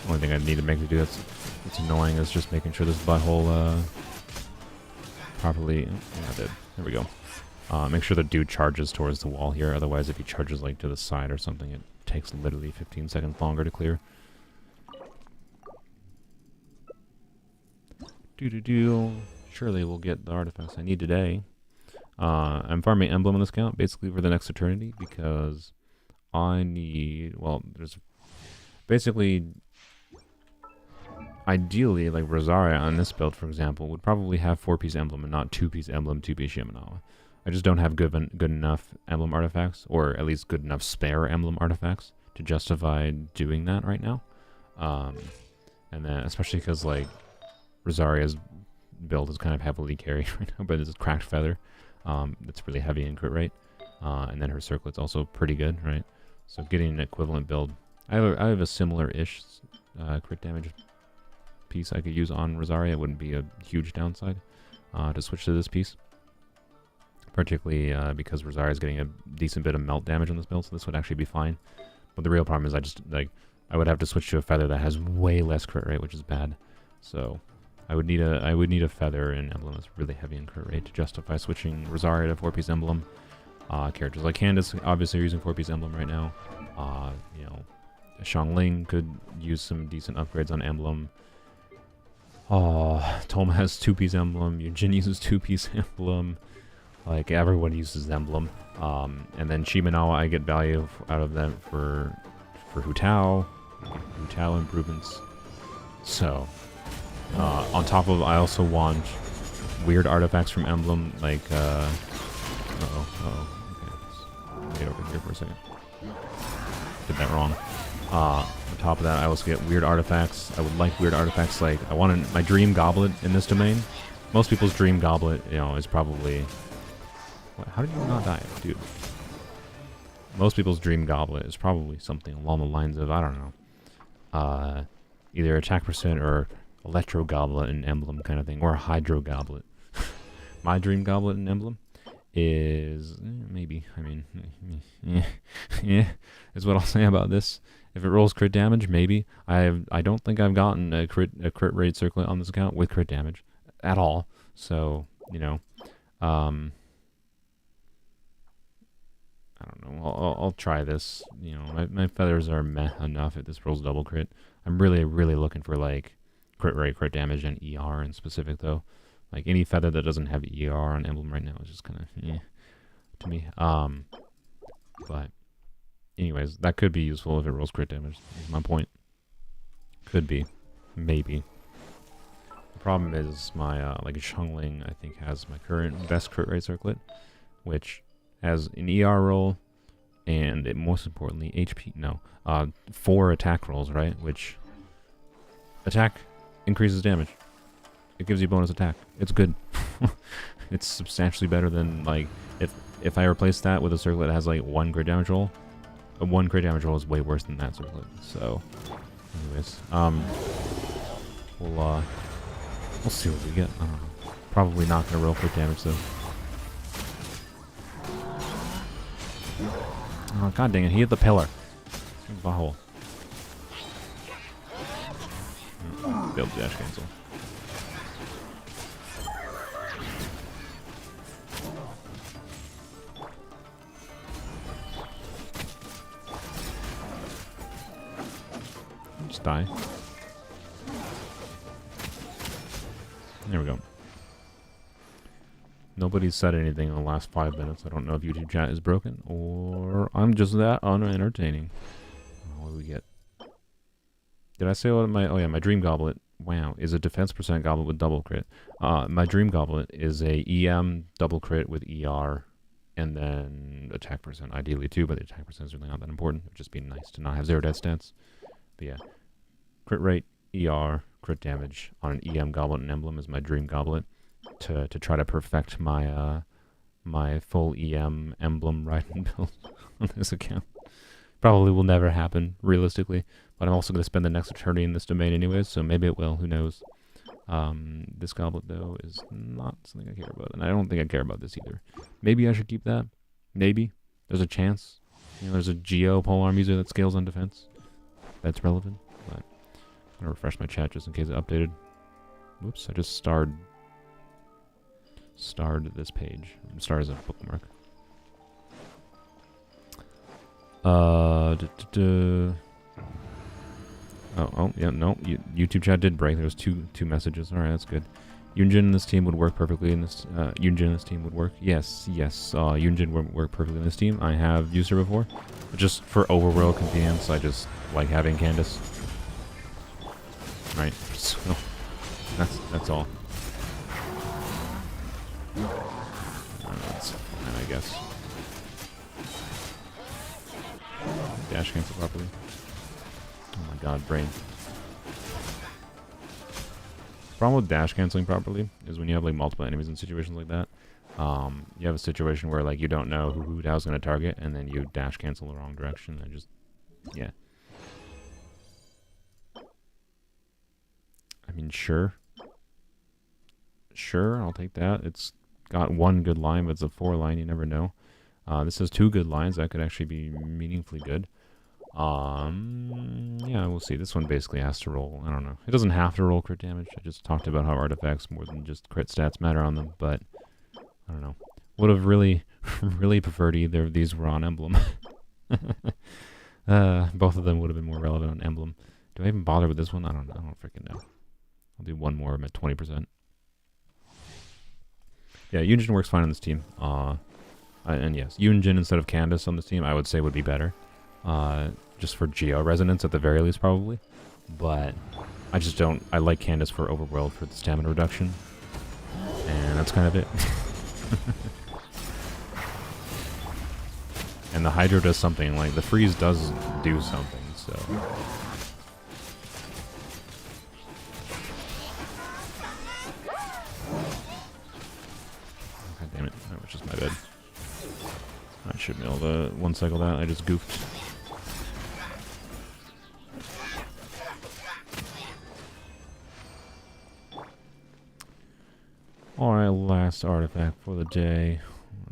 Only thing I need to make to do that's annoying is just making sure this butthole properly. Yeah, I did. There we go. Make sure the dude charges towards the wall here. Otherwise, if he charges like to the side or something, it takes literally 15 seconds longer to clear. Surely we'll get the artifacts I need today. I'm farming emblem on this account basically for the next eternity because I need. Well, there's basically. Ideally, like Rosaria on this build, for example, would probably have 4-piece emblem and not 2-piece emblem, 2-piece Shimenawa. I just don't have good enough emblem artifacts, or at least good enough spare emblem artifacts to justify doing that right now. And then, especially because like Rosaria's build is kind of heavily carried right now, but it's cracked feather. That's really heavy in crit rate, and then her circlet's also pretty good, right? So getting an equivalent build, I have a similar-ish crit damage piece I could use on Rosaria. It wouldn't be a huge downside to switch to this piece, particularly because Rosaria is getting a decent bit of melt damage on this build, so this would actually be fine. But the real problem is I would have to switch to a feather that has way less crit rate, which is bad. So I would need a feather and emblem that's really heavy in crit rate to justify switching Rosaria to 4-piece emblem. Characters like Candace obviously are using 4-piece emblem right now. You know, Xiangling could use some decent upgrades on emblem. Toma has 2-piece emblem. Eugene uses 2-piece emblem. Like, everyone uses emblem. And then Shimenawa, I get value out of them for Hu Tao improvements. So, on top of, I also want weird artifacts from emblem, like, okay, let's get over here for a second. Did that wrong. On top of that, I also get weird artifacts. I would like weird artifacts like, I want my dream goblet in this domain. Most people's dream goblet, you know, is probably... What, how did you not die, dude? Most people's dream goblet is probably something along the lines of, I don't know, either attack percent or electro goblet and emblem kind of thing, or a hydro goblet. My dream goblet and emblem is maybe, I mean, yeah, is what I'll say about this. If it rolls crit damage, maybe. I don't think I've gotten a crit rate circlet on this account with crit damage at all. So, you know, I don't know. I'll try this. You know, my feathers are meh enough if this rolls double crit. I'm really looking for like crit rate, crit damage, and ER in specific though. Like any feather that doesn't have ER on emblem right now is just kind of to me. But anyways, that could be useful if it rolls crit damage. Is my point. Could be. Maybe. The problem is my, like, Chungling, I think, has my current best crit rate circlet, which has an ER roll, and most importantly, HP, no, 4 attack rolls, right? Which, attack increases damage. It gives you bonus attack. It's good. It's substantially better than, like, if I replace that with a circlet that has, like, 1 crit damage roll, a 1 crit damage roll is way worse than that circlet. So, anyways, we'll see what we get. Probably not gonna roll crit damage, though. Oh, god dang it, he hit the pillar. The hole. Build dash cancel. Just die. There we go. Nobody's said anything in the last 5 minutes. I don't know if YouTube chat is broken or I'm just that unentertaining. What do we get? Did I say what my... Oh yeah, my Dream Goblet, wow, is a defense percent goblet with double crit. My Dream Goblet is a EM double crit with ER and then attack percent, ideally too, but the attack percent is really not that important. It would just be nice to not have 0 death stats. But yeah, crit rate, ER, crit damage on an EM Goblet and Emblem is my Dream Goblet. To try to perfect my my full EM emblem riding build on this account. Probably will never happen, realistically, but I'm also going to spend the next eternity in this domain anyways, so maybe it will, who knows. This goblet, though, is not something I care about, and I don't think I care about this either. Maybe I should keep that. Maybe. There's a chance. You know, there's a Geo polearm user that scales on defense. That's relevant, but I'm going to refresh my chat just in case it updated. Whoops, I just starred this page. Starred as a bookmark. Oh, yeah, no. YouTube chat did break. There was two messages. All right, that's good. Yunjin and this team would work perfectly in this. Yunjin and this team would work. Yes. Yunjin would work perfectly in this team. I have used her before, but just for overworld convenience, I just like having Candace. Right. So that's all. That's fine, I guess. Dash cancel properly. Oh my god, brain. Problem with dash canceling properly is when you have like multiple enemies in situations like that. You have a situation where like you don't know who Dao's gonna target, and then you dash cancel the wrong direction, and just yeah. I mean, sure, I'll take that. It's got one good line, but it's a 4 line. You never know. This has 2 good lines that could actually be meaningfully good. Yeah, we'll see. This one basically has to roll. I don't know. It doesn't have to roll crit damage. I just talked about how artifacts more than just crit stats matter on them, but I don't know. Would have really, really preferred either of these were on Emblem. Both of them would have been more relevant on Emblem. Do I even bother with this one? I don't know. I don't freaking know. I'll do one more. I'm at 20%. Yeah, Yunjin works fine on this team. And yes, Yunjin instead of Candace on this team, I would say would be better. Just for Geo resonance at the very least, probably. But I just don't. I like Candace for Overworld for the stamina reduction, and that's kind of it. And the Hydro does something. Like the freeze does do something. So. God damn it! That was just my bad. I should be able to one cycle that. I just goofed. Alright, last artifact for the day.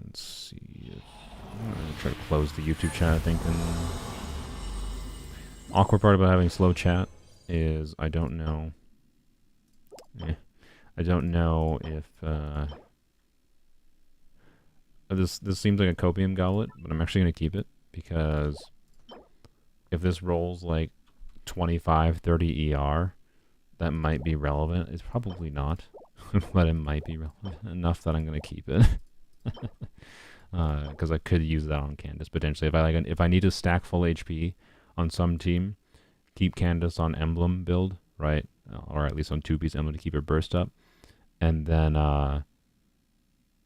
Let's see if... I'm going to try to close the YouTube chat, I think. And awkward part about having slow chat is I don't know... I don't know if... This seems like a copium goblet, but I'm actually going to keep it, because if this rolls like 25, 30 ER, that might be relevant. It's probably not, but it might be relevant enough that I'm going to keep it. Because I could use that on Candace potentially. If I need to stack full HP on some team, keep Candace on emblem build, right? Or at least on 2-piece emblem to keep her burst up. And then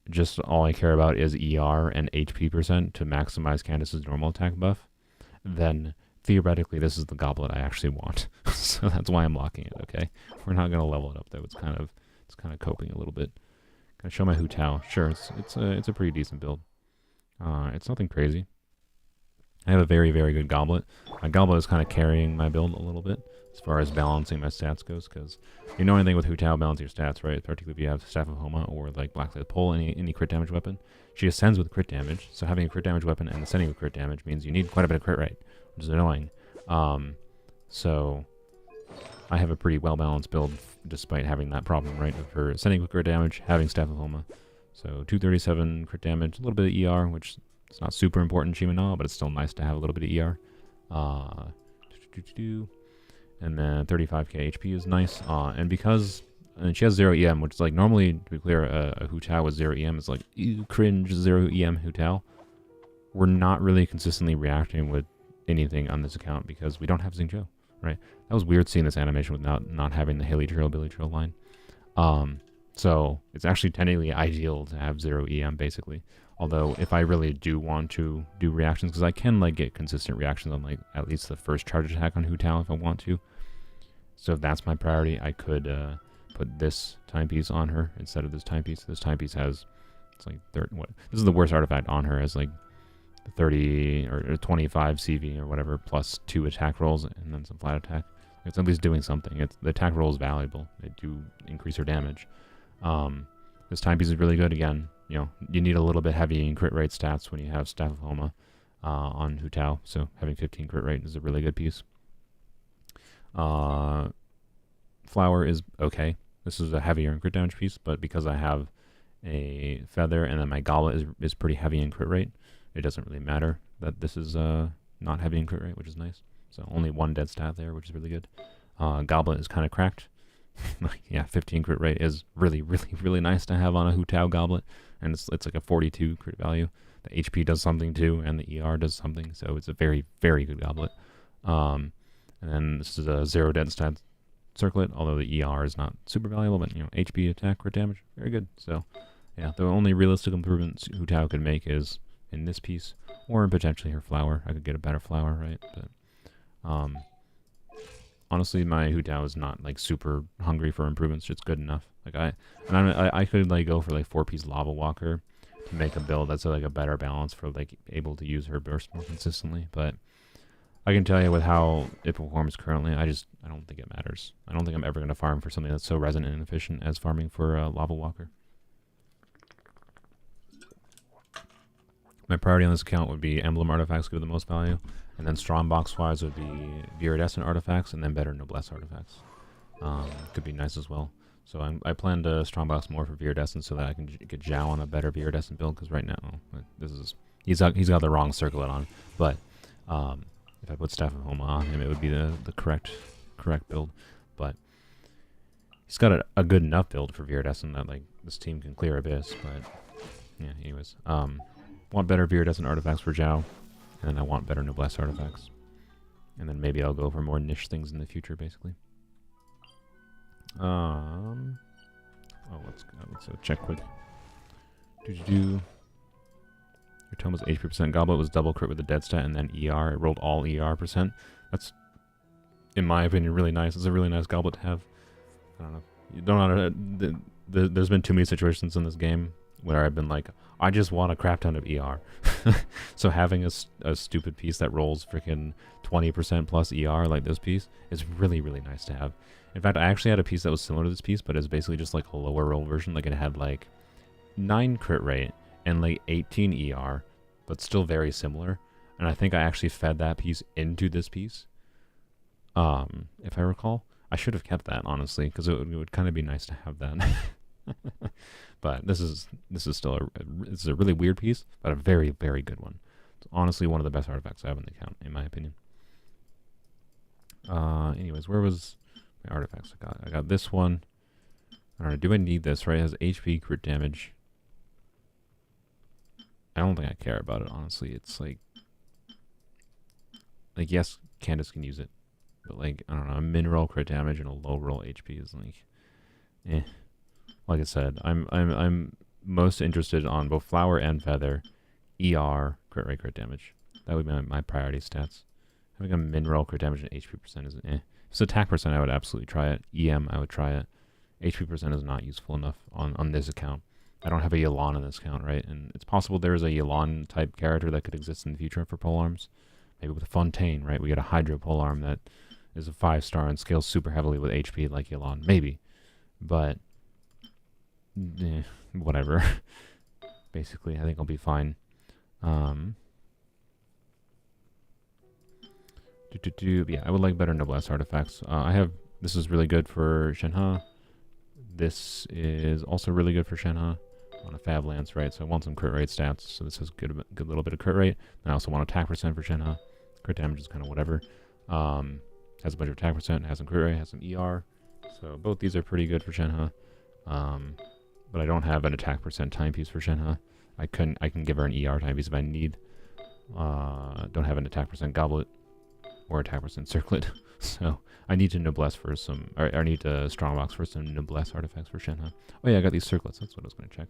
just all I care about is ER and HP percent to maximize Candace's normal attack buff, then theoretically this is the goblet I actually want. So that's why I'm locking it, okay? We're not going to level it up though. It's kind of coping a little bit. Gonna show my Hu Tao. Sure, it's a pretty decent build. It's nothing crazy. I have a very, very good goblet. My goblet is kind of carrying my build a little bit as far as balancing my stats goes, because you know anything with Hu Tao, balance your stats, right? Particularly if you have Staff of Homa or like Blacksmith Pole, any crit damage weapon. She ascends with crit damage, so having a crit damage weapon and ascending with crit damage means you need quite a bit of crit rate, which is annoying. So I have a pretty well-balanced build despite having that problem, right? Of her ascending with crit damage, having Staff of Homa. So 237 crit damage, a little bit of ER, which it's not super important in Shima, but it's still nice to have a little bit of ER. And then 35k HP is nice. And because she has 0 EM, which is like normally, to be clear, a Hu Tao with 0 EM is like, ew, cringe, 0 EM Hu Tao. We're not really consistently reacting with anything on this account because we don't have Xingqiu, right? That was weird seeing this animation with not having the Haley Trail, Billy Trail line. So it's actually technically ideal to have 0 EM basically. Although if I really do want to do reactions, because I can like get consistent reactions on like at least the first charge attack on Hu Tao if I want to. So if that's my priority, I could put this timepiece on her instead of this timepiece. This timepiece has, it's like what? This is the worst artifact on her, as like 30 or 25 CV or whatever plus 2 attack rolls and then some flat attack. It's at least doing something. The attack roll is valuable. They do increase her damage. This timepiece is really good. Again, you know, you need a little bit heavy in crit rate stats when you have Staff of Homa on Hu Tao, so having 15 crit rate is a really good piece. Flower is okay. This is a heavier in crit damage piece, but because I have a feather and then my goblet is pretty heavy in crit rate, it doesn't really matter that this is not heavy in crit rate, which is nice. So only 1 dead stat there, which is really good. Goblet is kind of cracked. Yeah, 15 crit rate is really, really, really nice to have on a Hu Tao goblet, and it's like a 42 crit value. The HP does something too, and the ER does something, so it's a very, very good goblet. And then this is a 0 dead stat circlet, although the ER is not super valuable, but you know, HP, attack, crit damage, very good. So yeah, the only realistic improvements Hu Tao could make is in this piece, or in potentially her flower. I could get a better flower, right? But honestly, my Hu Tao is not like super hungry for improvements. It's good enough. Like I could like go for like 4-piece Lava Walker to make a build that's like a better balance for like able to use her burst more consistently. But I can tell you with how it performs currently, I don't think it matters. I don't think I'm ever going to farm for something that's so resonant and efficient as farming for Lava Walker. My priority on this account would be emblem artifacts give the most value, and then strongbox wise would be viridescent artifacts, and then better noblesse artifacts. Could be nice as well. So I plan to strongbox more for viridescent so that I can get Zhao on a better viridescent build, because right now he's got the wrong circlet on. But if I put Staff of Homa on him, it would be the correct build. But he's got a good enough build for viridescent that like this team can clear Abyss. But yeah, anyways, want better viridescent artifacts for Zhao, and then I want better noblesse artifacts, and then maybe I'll go for more niche things in the future, basically. Let's check quick. Your tome was 80% goblet, was double crit with the dead stat, and then ER. It rolled all ER percent. That's, in my opinion, really nice. It's a really nice goblet to have. I don't know. You don't know. There's been too many situations in this game where I've been like, I just want a crap ton of ER. So having a stupid piece that rolls freaking 20% plus ER like this piece is really, really nice to have. In fact, I actually had a piece that was similar to this piece, but it's basically just like a lower roll version. Like it had like 9 crit rate and like 18 ER, but still very similar. And I think I actually fed that piece into this piece. If I recall, I should have kept that, honestly, because it would kind of be nice to have that. But this is still it's a really weird piece, but a very, very good one. It's honestly one of the best artifacts I have in the account, in my opinion. Anyways, where was my artifacts I got this one. I don't know, do I need this, right? It has HP, crit damage. I don't think I care about it, honestly. It's like yes, Candace can use it. But like, I don't know, a min-roll crit damage and a low-roll HP is like, eh. Like I said, I'm most interested on both Flower and Feather, ER, crit rate, crit damage. That would be my priority stats. Having a min-roll crit damage and HP percent is eh. If it's attack percent, I would absolutely try it. EM, I would try it. HP percent is not useful enough on this account. I don't have a Yelan on this account, right? And it's possible there is a Yelan type character that could exist in the future for polearms. Maybe with Fontaine, right? We get a Hydro polearm that is a 5-star and scales super heavily with HP like Yelan. Maybe. But, whatever. Basically, I think I'll be fine. Yeah, I would like better Noblesse artifacts. This is really good for Shenhe. This is also really good for Shenhe on a Fab Lance, right? So I want some crit rate stats. So this has good little bit of crit rate. And I also want attack percent for Shenhe. Crit damage is kind of whatever. Has a bunch of attack percent, has some crit rate, has some ER. So both these are pretty good for Shenhe. But I don't have an attack percent timepiece for Shenhe. I can give her an ER timepiece if I need. Don't have an attack percent goblet or attack percent circlet. So I need to noblesse for some, or I need to strongbox for some noblesse artifacts for Shenhe. Oh yeah, I got these circlets. That's what I was going to check.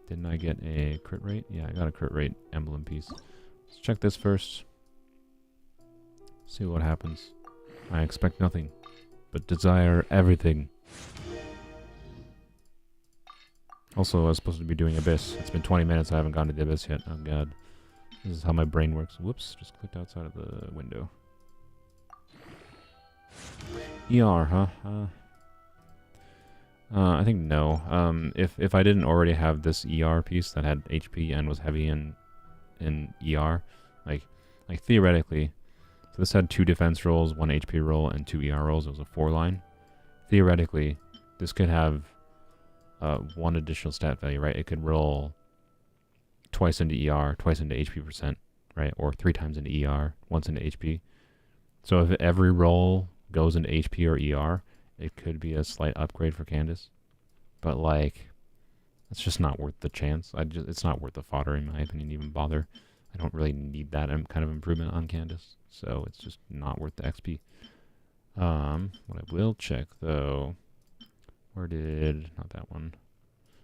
Didn't I get a crit rate? Yeah, I got a crit rate emblem piece. Let's check this first. See what happens. I expect nothing, but desire everything. Also, I was supposed to be doing Abyss. It's been 20 minutes. I haven't gone to the Abyss yet. Oh god. This is how my brain works. Whoops, just clicked outside of the window. ER, huh? I think no. If I didn't already have this ER piece that had HP and was heavy in ER, like theoretically, so this had 2 defense rolls, 1 HP roll, and 2 ER rolls. It was a 4-line. Theoretically, this could have 1 additional stat value, right? It could roll twice into ER, twice into HP percent, right? Or 3 times into ER, once into HP. So if every roll goes into HP or ER, it could be a slight upgrade for Candace. But like, it's just not worth the chance. It's not worth the fodder in my opinion to even bother. I don't really need that kind of improvement on Candace. So it's just not worth the XP. What I will check though, not that one.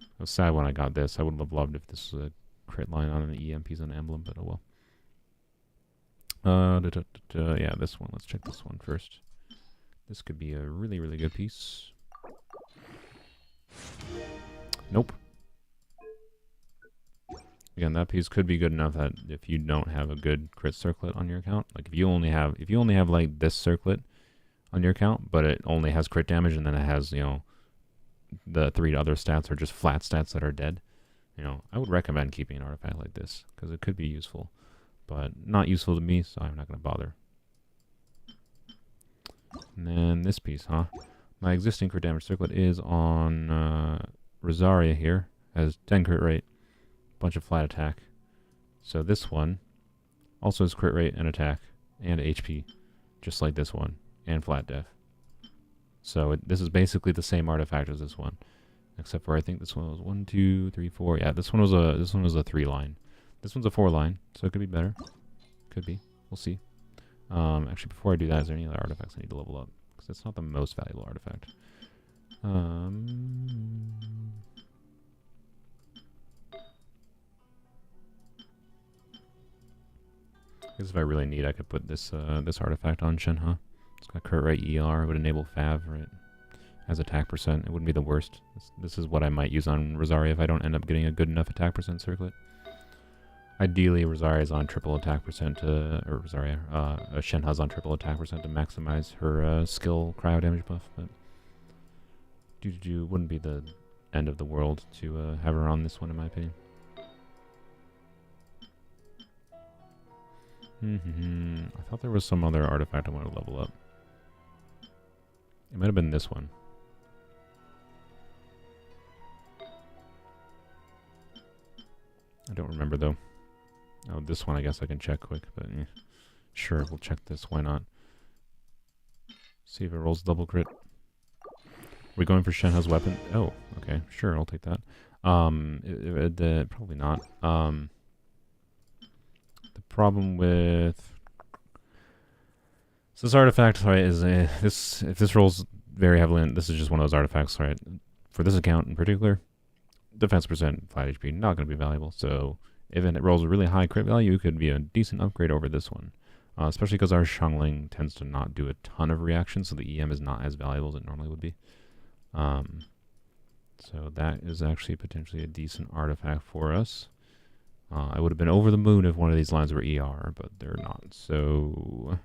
I was sad when I got this. I would have loved if this was a crit line on an EMPs on emblem, but oh well. Yeah, this one. Let's check this one first. This could be a really, really good piece. Nope. Again, that piece could be good enough that if you don't have a good crit circlet on your account, like if you only have like this circlet on your account, but it only has crit damage and then it has, you know, the 3 other stats are just flat stats that are dead, you know, I would recommend keeping an artifact like this because it could be useful, but not useful to me, so I'm not going to bother. And then this piece, huh? My existing crit damage circlet is on Rosaria here, has 10 crit rate, bunch of flat attack. So this one also has crit rate and attack and HP, just like this one, and flat def. So this is basically the same artifact as this one, except for I think this one was 1, 2, 3, 4. Yeah, this one was a 3-line. This one's a 4-line, so it could be better. Could be. We'll see. Actually, before I do that, is there any other artifacts I need to level up? Because it's not the most valuable artifact. I guess if I really need, I could put this this artifact on Shenhe. It's got crit rate ER. It would enable Fav, right? Has attack percent. It wouldn't be the worst. This is what I might use on Rosaria if I don't end up getting a good enough attack percent circlet. Ideally, Rosaria is on triple attack percent to, or Rosaria, Shenhe's on triple attack percent to maximize her skill cryo damage buff, but wouldn't be the end of the world to have her on this one, in my opinion. I thought there was some other artifact I wanted to level up. It might have been this one. I don't remember though. Oh, this one I guess I can check quick, but sure, we'll check this. Why not? See if it rolls double crit. We're going for Shenhe's weapon. Oh, okay, sure, I'll take that. Probably not. The problem with So this artifact, right, is this if this rolls very heavily, this is just one of those artifacts, right? For this account in particular, defense percent, flat HP, not going to be valuable. So if it rolls a really high crit value, it could be a decent upgrade over this one. Especially because our Shangling tends to not do a ton of reactions, so the EM is not as valuable as it normally would be. So that is actually potentially a decent artifact for us. I would have been over the moon if one of these lines were ER, but they're not. So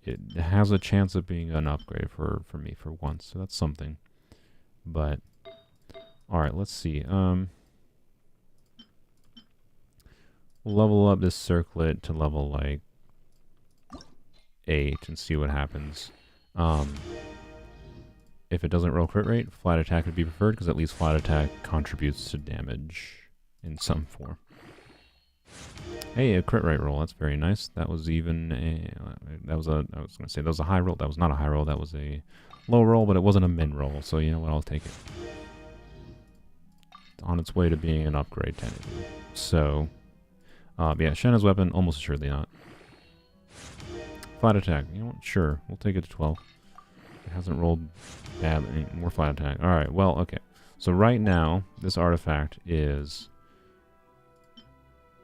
it has a chance of being an upgrade for me for once, so that's something. But alright, let's see. We'll level up this circlet to level like 8 and see what happens. If it doesn't roll crit rate, flat attack would be preferred because at least flat attack contributes to damage in some form. Hey, a crit rate roll. That's very nice. That was even a... I was going to say that was a high roll. That was not a high roll. That was a low roll, but it wasn't a min roll. So you know what? I'll take it. It's on its way to being an upgrade, technically. So, yeah, Shanna's weapon, almost assuredly not. Flat attack. You know what? Sure. We'll take it to 12. It hasn't rolled badly. More flat attack. Alright, well, okay. So right now, this artifact is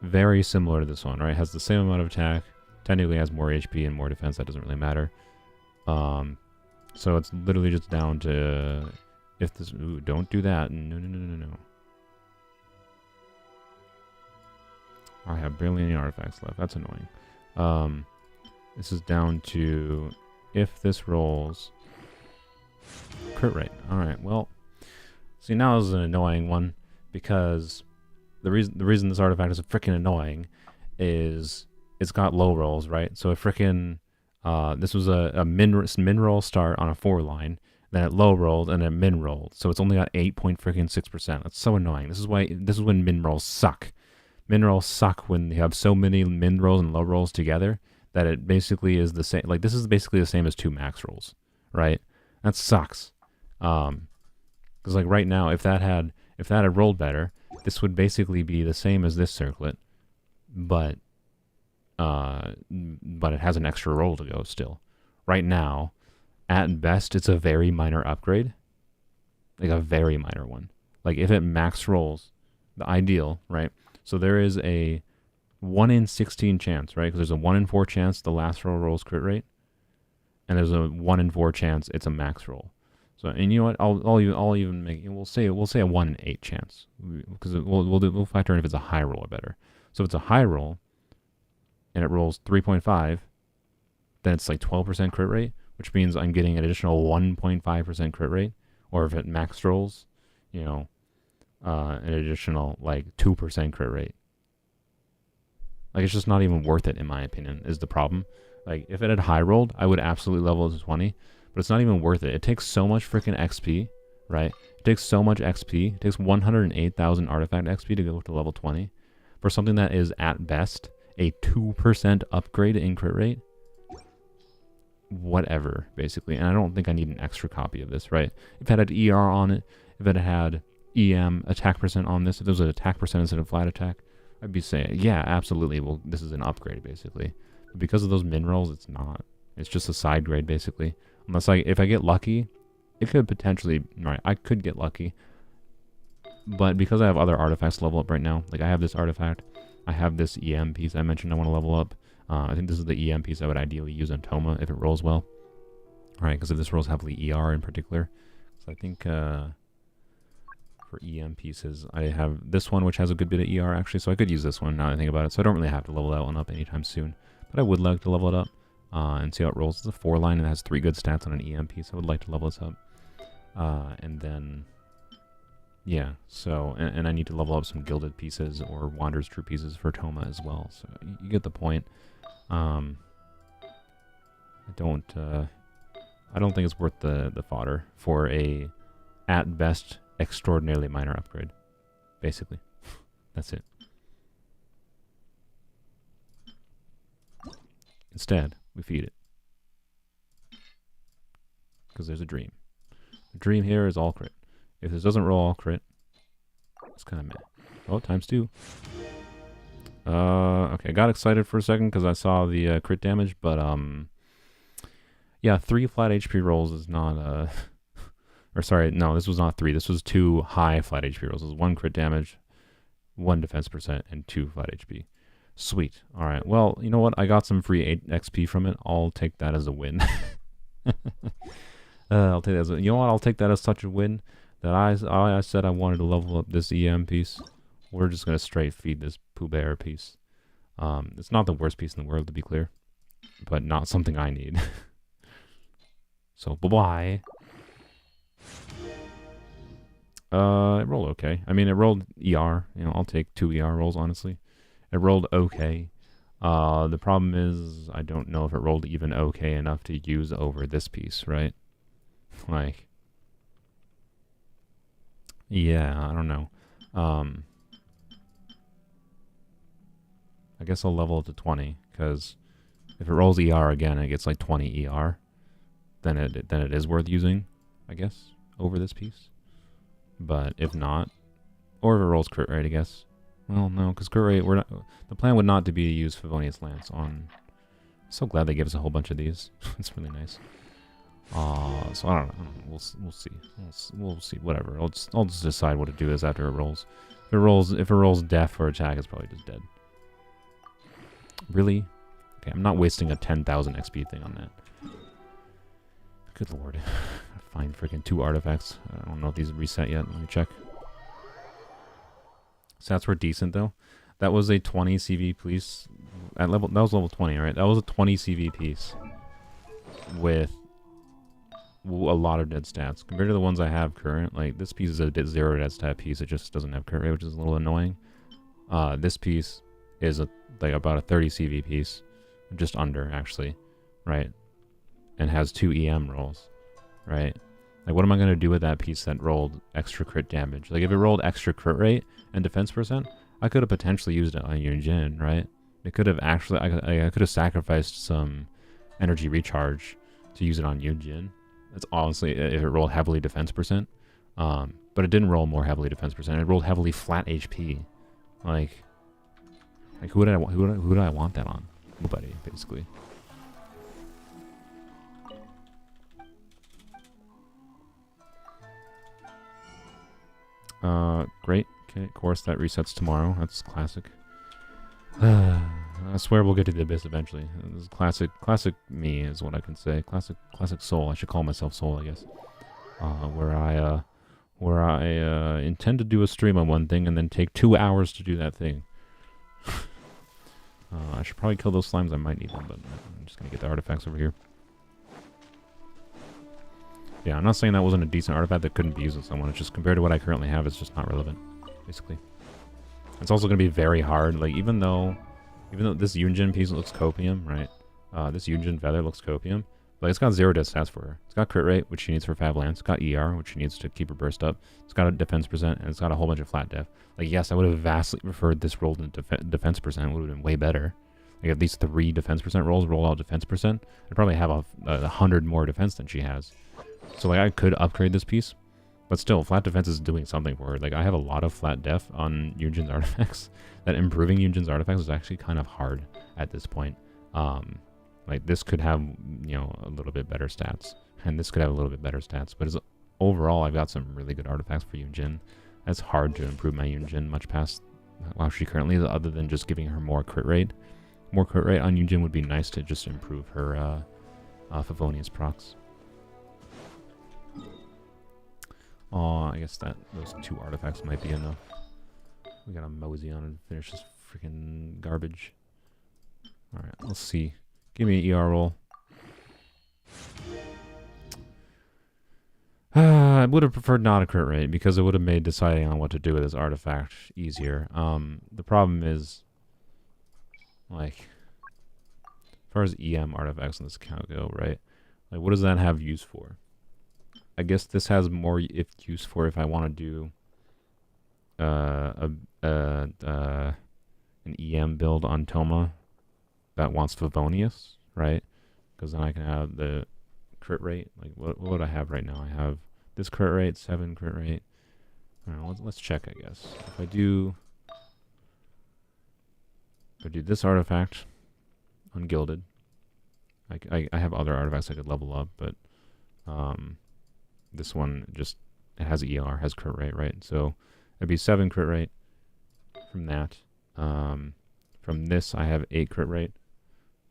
very similar to this one, right? It has the same amount of attack. Technically has more HP and more defense. That doesn't really matter. So it's literally just down to... If this... Ooh, don't do that. No, no, no, no, no. I have barely any artifacts left. That's annoying. This is down to... If this rolls... Crit rate. Alright, well... See, now this is an annoying one, because the reason this artifact is freaking annoying is it's got low rolls, right? So a freaking... this was a min roll start on a 4 line, then it low rolled and it min rolled. So it's only got 8.6%. That's so annoying. This is when min rolls suck. Min rolls suck when you have so many min rolls and low rolls together that it basically is the same. Like, this is basically the same as 2 max rolls, right? That sucks. Because like right now, if that had rolled better, this would basically be the same as this circlet, but it has an extra roll to go still. Right now, at best, it's a very minor upgrade. Like a very minor one. Like if it max rolls, the ideal, right? So there is a 1 in 16 chance, right? Because there's a 1 in 4 chance the last roll rolls crit rate, and there's a 1 in 4 chance it's a max roll. So, and you know what? I'll even make we'll say a 1 in 8 chance, because we'll factor in if it's a high roll or better. So if it's a high roll and it rolls 3.5, then it's like 12% crit rate, which means I'm getting an additional 1.5% crit rate. Or if it max rolls, you know, an additional like 2% crit rate. Like, it's just not even worth it, in my opinion, is the problem. Like, if it had high rolled, I would absolutely level it to 20, but it's not even worth it. It takes so much freaking XP, right? It takes so much XP. It takes 108,000 artifact XP to go to level 20 for something that is, at best, a 2% upgrade in crit rate. Whatever, basically. And I don't think I need an extra copy of this, right? If it had ER on it, if it had EM attack percent on this, if there was an attack percent instead of flat attack, I'd be saying, yeah, absolutely. Well, this is an upgrade, basically. But because of those min rolls, it's not. It's just a side grade, basically. Unless if I get lucky, it could potentially, right, I could get lucky. But because I have other artifacts level up right now, like I have this artifact, I have this EM piece I mentioned I want to level up. I think this is the EM piece I would ideally use on Toma if it rolls well. Alright, because if this rolls heavily ER in particular. So I think for EM pieces, I have this one which has a good bit of ER actually, so I could use this one now that I think about it. So I don't really have to level that one up anytime soon. But I would like to level it up and see how it rolls. It's a 4 line and it has 3 good stats on an EM piece. I would like to level this up. And then, yeah, so, and I need to level up some Gilded pieces or Wanderer's True pieces for Toma as well. So you get the point. I don't think it's worth the fodder for a, at best, extraordinarily minor upgrade. Basically. That's it. Instead, we feed it. Because there's a dream. The dream here is all crit. If this doesn't roll all crit, it's kind of meh. Oh, ×2. Okay, I got excited for a second because I saw the crit damage, but Yeah, 3 flat HP rolls is not or sorry, no, this was not 3. This was 2 high flat HP rolls. This was 1 crit damage, 1 defense percent, and 2 flat HP. Sweet. All right. Well, you know what? I got some free 8 XP from it. I'll take that as a win. I'll take that as a, you know what? I'll take that as such a win that I said I wanted to level up this EM piece. We're just gonna straight feed this Pooh Bear piece. It's not the worst piece in the world, to be clear, but not something I need. So bye-bye. It rolled okay. I mean, it rolled ER. You know, I'll take 2 ER rolls, honestly. It rolled okay. The problem is, I don't know if it rolled even okay enough to use over this piece, right? Like, yeah, I don't know. I guess I'll level it to 20, because if it rolls ER again, it gets like 20 ER. Then it is worth using, I guess, over this piece. But if not, or if it rolls crit rate, I guess. Well, no, because crit rate, the plan would not to be to use Favonius Lance on. I'm so glad they gave us a whole bunch of these. It's really nice. So I don't know. We'll see. We'll see. Whatever. I'll just decide what to do is after it rolls. If it rolls def or attack, it's probably just dead. Really? Okay, I'm not wasting a 10,000 XP thing on that. Good lord. Find freaking 2 artifacts. I don't know if these are reset yet. Let me check. Stats were decent though. That was a 20 CV piece at level. That was level 20, right? That was a 20 CV piece with a lot of dead stats compared to the ones I have current. Like this piece is a 0 dead stat piece. It just doesn't have crit rate, which is a little annoying. This piece is like about a 30 CV piece, just under actually, right? And has 2 EM rolls, right? Like, what am I going to do with that piece that rolled extra crit damage? Like, if it rolled extra crit rate and defense percent, I could have potentially used it on Yunjin, right? It could have actually, I could have sacrificed some energy recharge to use it on Yunjin. That's honestly, if it rolled heavily defense percent. But it didn't roll more heavily defense percent. It rolled heavily flat HP. Like who did I want that on? Nobody, basically. Great. Okay, of course that resets tomorrow. That's classic. I swear we'll get to the abyss eventually. This is classic me is what I can say. Classic soul. I should call myself soul, I guess. Where I intend to do a stream on one thing and then take 2 hours to do that thing. I should probably kill those slimes. I might need them, but I'm just gonna get the artifacts over here. Yeah, I'm not saying that wasn't a decent artifact that couldn't be used with someone. It's just compared to what I currently have, it's just not relevant, basically. It's also going to be very hard. Like, even though this Yunjin piece looks copium, right? This Yunjin feather looks copium. Like, it's got 0 death stats for her. It's got crit rate, which she needs for Fab Lance. It's got ER, which she needs to keep her burst up. It's got a defense percent, and it's got a whole bunch of flat def. Like, yes, I would have vastly preferred this rolled in defense percent. It would have been way better. Like, if these 3 defense percent rolls roll out defense percent, I'd probably have 100 more defense than she has. So, like, I could upgrade this piece, but still, flat defense is doing something for her. Like, I have a lot of flat def on Yunjin's artifacts. That improving Yunjin's artifacts is actually kind of hard at this point. Like, this could have, you know, a little bit better stats, and this could have a little bit better stats, but overall, I've got some really good artifacts for Yunjin. It's hard to improve my Yunjin much past how she currently is, other than just giving her more crit rate. More crit rate on Yunjin would be nice to just improve her Favonius procs. I guess those 2 artifacts might be enough. We gotta mosey on and finish this freaking garbage. Alright, let's see. Give me an ER roll. I would have preferred not a crit rate because it would have made deciding on what to do with this artifact easier. The problem is, like, as far as EM artifacts in this account go, right? Like, what does that have use for? I guess this has more use for if I want to do an EM build on Toma that wants Favonius, right? Because then I can have the crit rate. Like, what would I have right now? I have this crit rate, 7 crit rate. I don't know, let's check, I guess. If I do this artifact, Ungilded, I have other artifacts I could level up, but this one just, it has ER, has crit rate, right? So it'd be 7 crit rate from that. From this, I have 8 crit rate.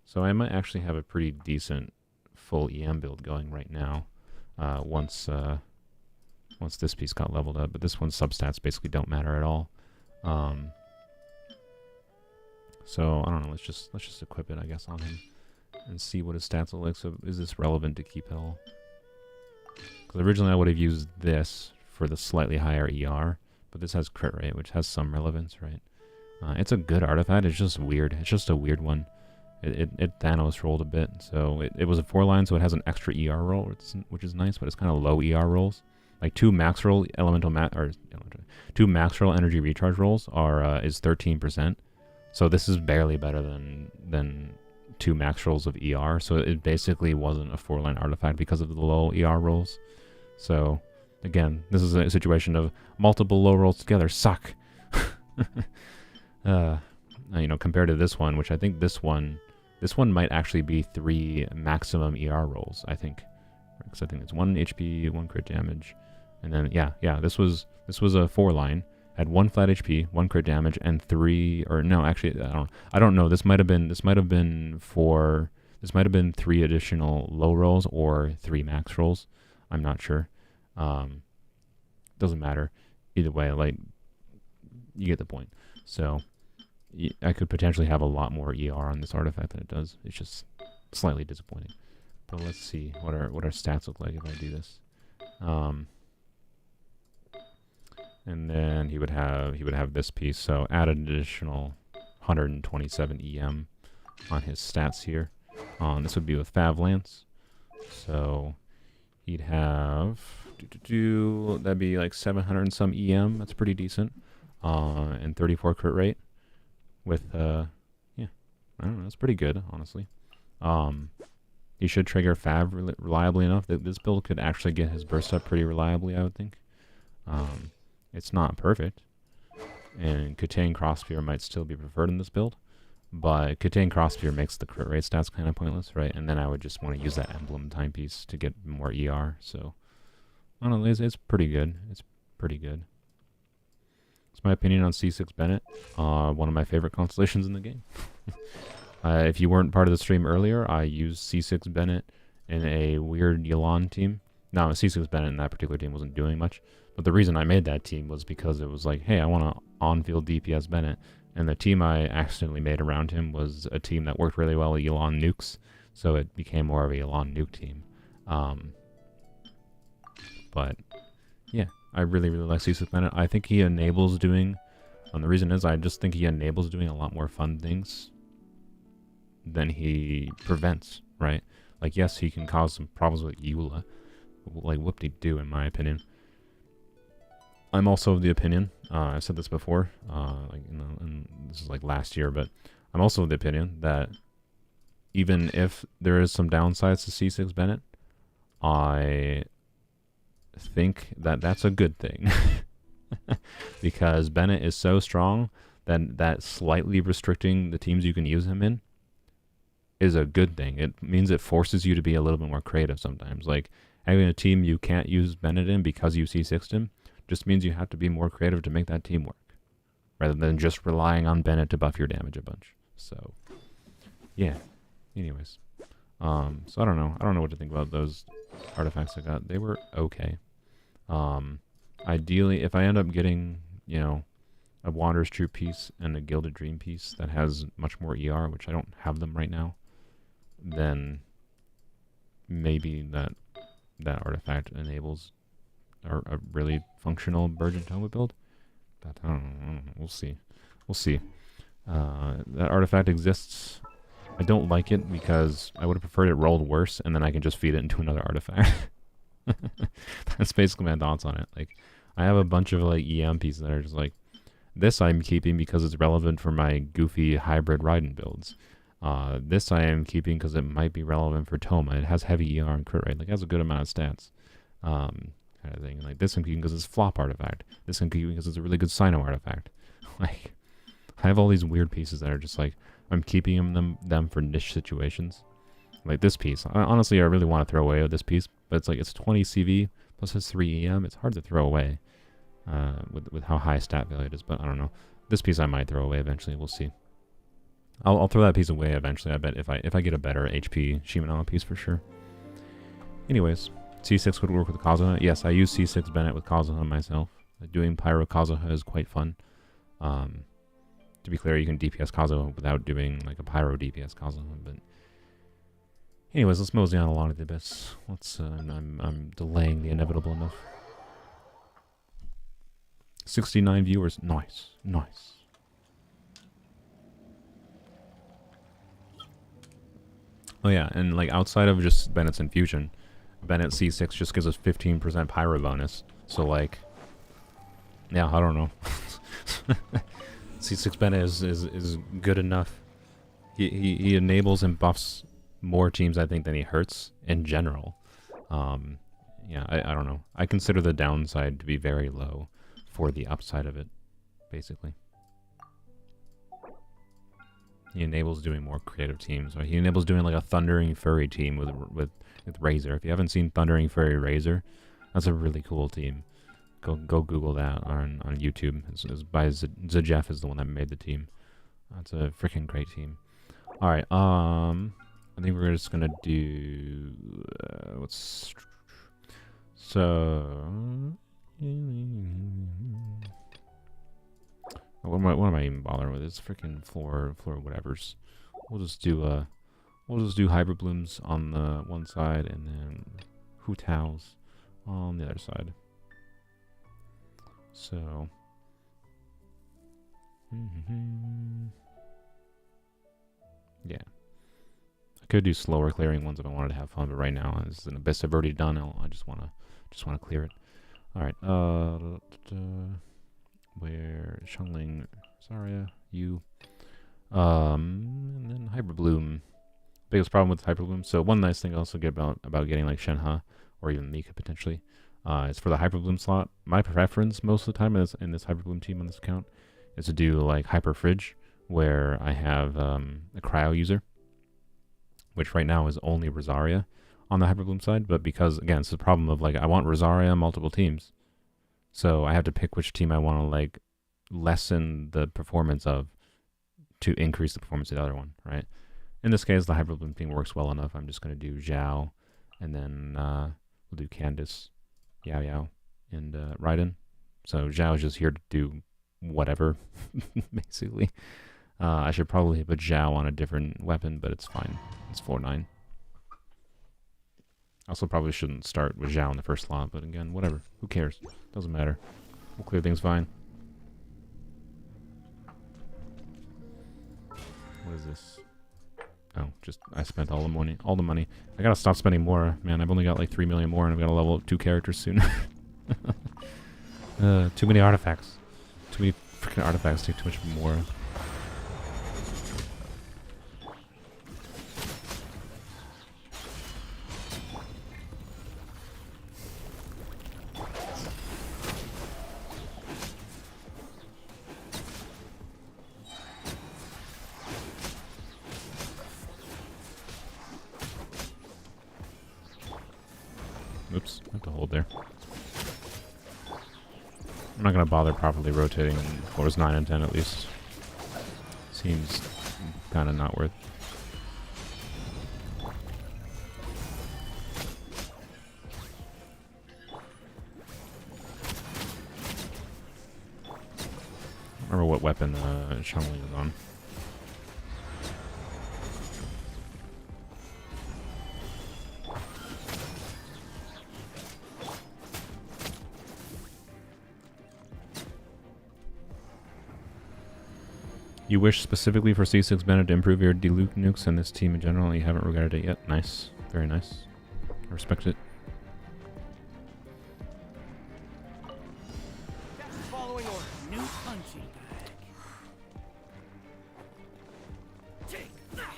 So I might actually have a pretty decent full EM build going right now. Once this piece got leveled up, but this one's substats basically don't matter at all. So I don't know. Let's just equip it, I guess, on him and see what his stats look like. So is this relevant to keep at all? Because originally I would have used this for the slightly higher ER, but this has crit rate, which has some relevance, right? It's a good artifact. It's just weird. It's just a weird one. It Thanos rolled a bit, so it was a 4-line, so it has an extra ER roll, which is nice, but it's kind of low ER rolls. Like 2 max roll two max roll energy recharge rolls is 13%. So this is barely better than 2 max rolls of ER. So it basically wasn't a 4-line artifact because of the low ER rolls. So again, this is a situation of multiple low rolls together suck. Compared to this one, which I think this one might actually be 3 maximum ER rolls, I think. Because I think it's 1 HP, 1 crit damage. And then this was a 4-line, had 1 flat HP, 1 crit damage, and 3, or no, actually I don't know. This might have been 3 additional low rolls or 3 max rolls. I'm not sure. Doesn't matter. Either way, like, you get the point. So I could potentially have a lot more ER on this artifact than it does. It's just slightly disappointing. But let's see what our stats look like if I do this. And then he would have this piece. So add an additional 127 EM on his stats here. This would be with Fav Lance. So he'd have that'd be like 700 and some EM. That's pretty decent. And 34 crit rate. With I don't know, that's pretty good, honestly. He should trigger Fav reliably enough that this build could actually get his burst up pretty reliably, I would think. It's not perfect, and Katane Crossspear might still be preferred in this build, but Katane Crossspear makes the crit rate stats kind of pointless, right? And then I would just want to use that emblem timepiece to get more ER. So I don't know, it's pretty good. It's pretty good. It's my opinion on C6 Bennett. One of my favorite constellations in the game. If you weren't part of the stream earlier, I used C6 Bennett in a weird Yelan team. Now, C6 Bennett in that particular team wasn't doing much, but the reason I made that team was because it was like, hey, I want an on-field DPS Bennett, and the team I accidentally made around him was a team that worked really well with Yelan nukes, so it became more of a Yelan nuke team. But yeah, I really, really like C6 Bennett. I think he enables doing, the reason is I just think he enables doing a lot more fun things than he prevents, right? Like, yes, he can cause some problems with Eula, like whoop-de-doo, in my opinion. I'm also of the opinion, I've said this before, and this is like last year, but I'm also of the opinion that even if there is some downsides to C6 Bennett, I think that that's a good thing. Because Bennett is so strong that slightly restricting the teams you can use him in is a good thing. It means it forces you to be a little bit more creative sometimes. Like, having a team you can't use Bennett in because you C6'd him just means you have to be more creative to make that team work, rather than just relying on Bennett to buff your damage a bunch. So, yeah. Anyways. So I don't know. I don't know what to think about those artifacts I got. They were okay. Ideally, if I end up getting, a Wanderer's Troop piece and a Gilded Dream piece that has much more ER, which I don't have them right now, then maybe that artifact enables a really functional Burgeon Toma build. But I don't know. We'll see. We'll see. That artifact exists. I don't like it because I would have preferred it rolled worse, and then I can just feed it into another artifact. That's basically my thoughts on it. Like, I have a bunch of like EM pieces that are just like, this I'm keeping because it's relevant for my goofy hybrid Raiden builds. This I am keeping because it might be relevant for Toma. It has heavy ER and crit rate. Like, it has a good amount of stats. Kind of thing. Like, this I'm keeping because it's flop artifact. This I'm keeping because it's a really good Sino artifact. Like, I have all these weird pieces that are just like, I'm keeping them for niche situations. Like this piece. Honestly, I really want to throw away this piece, but it's like it's 20 CV plus it's 3 EM. It's hard to throw away with how high stat value it is, but I don't know. This piece I might throw away eventually. We'll see. I'll throw that piece away eventually. I bet if I get a better HP Shimanama piece for sure. Anyways, C6 would work with Kazuha. Yes, I use C6 Bennett with Kazuha myself. Doing Pyro Kazuha is quite fun. To be clear, you can DPS Kazuha without doing like a Pyro DPS Kazuha. But anyways, let's mosey on along to the abyss. Let's. I'm delaying the inevitable enough. 69 viewers. Nice, nice. Oh yeah, and like outside of just Bennett's Infusion, Bennett C6 just gives us 15% Pyro bonus. So like, yeah, I don't know. C6 Bennett is good enough. He enables and buffs more teams, I think, than he hurts in general. Yeah, I don't know. I consider the downside to be very low for the upside of it, basically. He enables doing more creative teams. Right? He enables doing like a Thundering Furry team with Razor. If you haven't seen Thundering Furry Razor, that's a really cool team. Go Google that on YouTube. It's by Zajeff is the one that made the team. That's a freaking great team. All right. I think we're just gonna do what am I even bothering with? It's freaking floor whatevers. We'll just do Hyper Blooms on the one side and then Hu Tao's on the other side. So yeah, I could do slower clearing ones if I wanted to have fun, but right now as an abyss I've already done. I just wanna clear it. All right. Where Shungling, Zarya, you, and then Hyper Bloom. Biggest problem with Hyper Bloom. So one nice thing I also get about getting like Shenhe or even Mika potentially. Is for the Hyper Bloom slot. My preference most of the time in this Hyper Bloom team on this account is to do like Hyper Fridge, where I have a Cryo user, which right now is only Rosaria on the Hyper Bloom side. But because again, it's the problem of like I want Rosaria on multiple teams, so I have to pick which team I want to like lessen the performance of to increase the performance of the other one, right? In this case, the Hyper Bloom thing works well enough. I'm just going to do Zhao, and then we'll do Candace, Yao Yao, and Raiden. So Zhao is just here to do whatever, basically. I should probably put Zhao on a different weapon, but it's fine. It's 4-9. Also probably shouldn't start with Zhao in the first slot, but again, whatever. Who cares? Doesn't matter. We'll clear things fine. What is this? Oh, just I spent all the money. I gotta stop spending more, man. I've only got like 3 million more, and I've got to level up 2 characters soon. Too many artifacts. Too many freaking artifacts take too much more. Oops, I have to hold there. I'm not going to bother properly rotating floors 9 and 10 at least. Seems kind of not worth. I don't remember what weapon Chun-Li was on. You wish specifically for C6 Bennett to improve your Diluc nukes and this team in general. You haven't regarded it yet. Nice. Very nice. I respect it. Following order. New punching bag. Take that.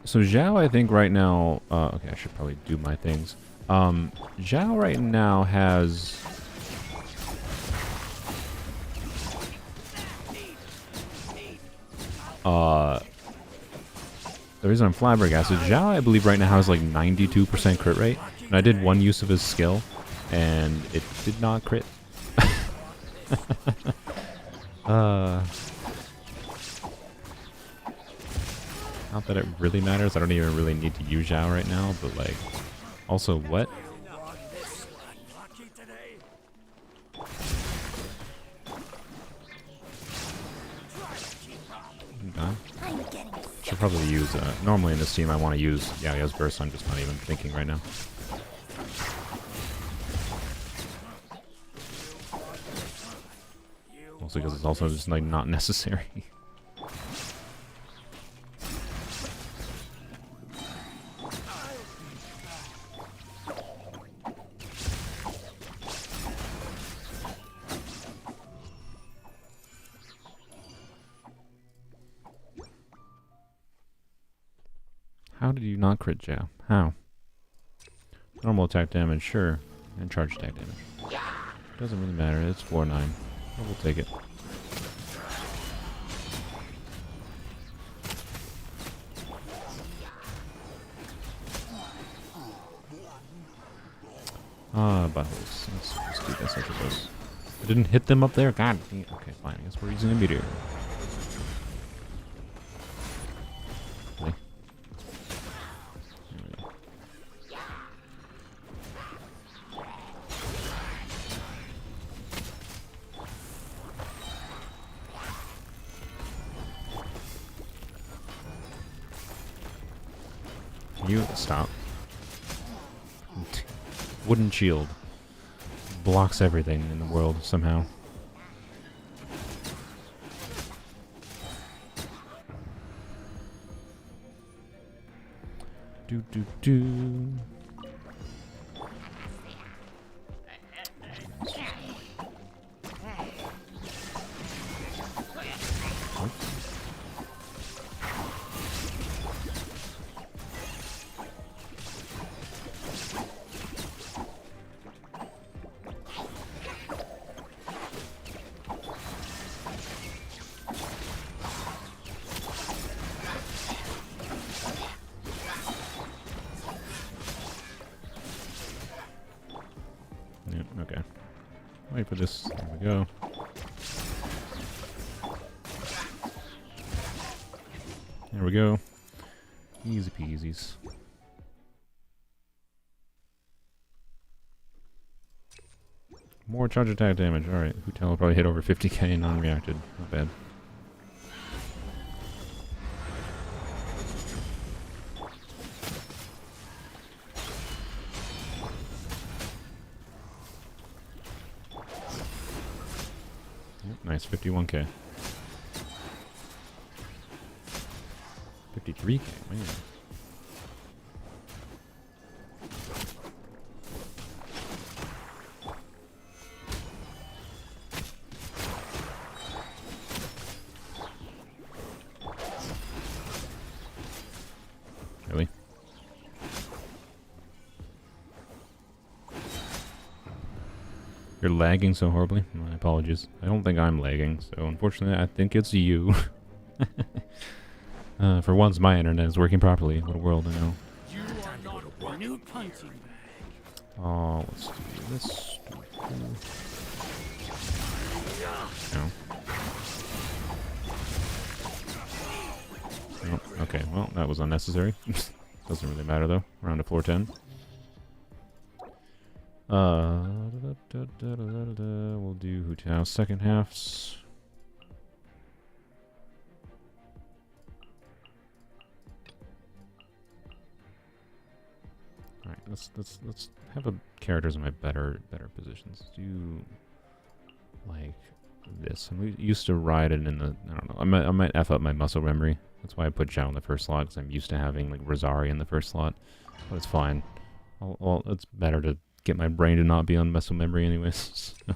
So Zhao, I think right now... okay, I should probably do my things. Zhao right now has... The reason I'm flabbergasted, Zhao, I believe right now has like 92% crit rate, and I did one use of his skill, and it did not crit. Not that it really matters. I don't even really need to use Zhao right now, but like, also what? Done. Should probably use, normally in this team I want to use Yaoya's burst, I'm just not even thinking right now. Mostly because it's also just like not necessary. How did you not crit Zhao? How? Normal attack damage, sure. And charge attack damage. Doesn't really matter, it's 4-9. We'll take it. Ah, buttholes. Let's do this, I suppose. I didn't hit them up there? God. Okay, fine. I guess we're using a meteor. Okay. There we go. Can you stop? Wooden shield. Blocks everything in the world somehow. Do do do. Okay. Wait for this. There we go. There we go. Easy peasies. More charge attack damage. Alright. Hutel will probably hit over 50k non-reacted. Not bad. Nice, 51k. 53k, man. Really? You're lagging so horribly? My apologies. I don't think I'm lagging, so unfortunately I think it's you. For once my internet is working properly. What a world, I know. You are not a new punching bag. Oh, let's do this. No. Oh, okay, well, that was unnecessary. Doesn't really matter though. Around to floor 10. We'll do Hutao second halves. Alright, let's have a characters in my better positions. Do like this. And we used to ride it in the I don't know. I might F up my muscle memory. That's why I put Zhao in the first slot, because I'm used to having like Rosari in the first slot. But it's fine. Well, it's better to get my brain to not be on muscle memory anyways. So.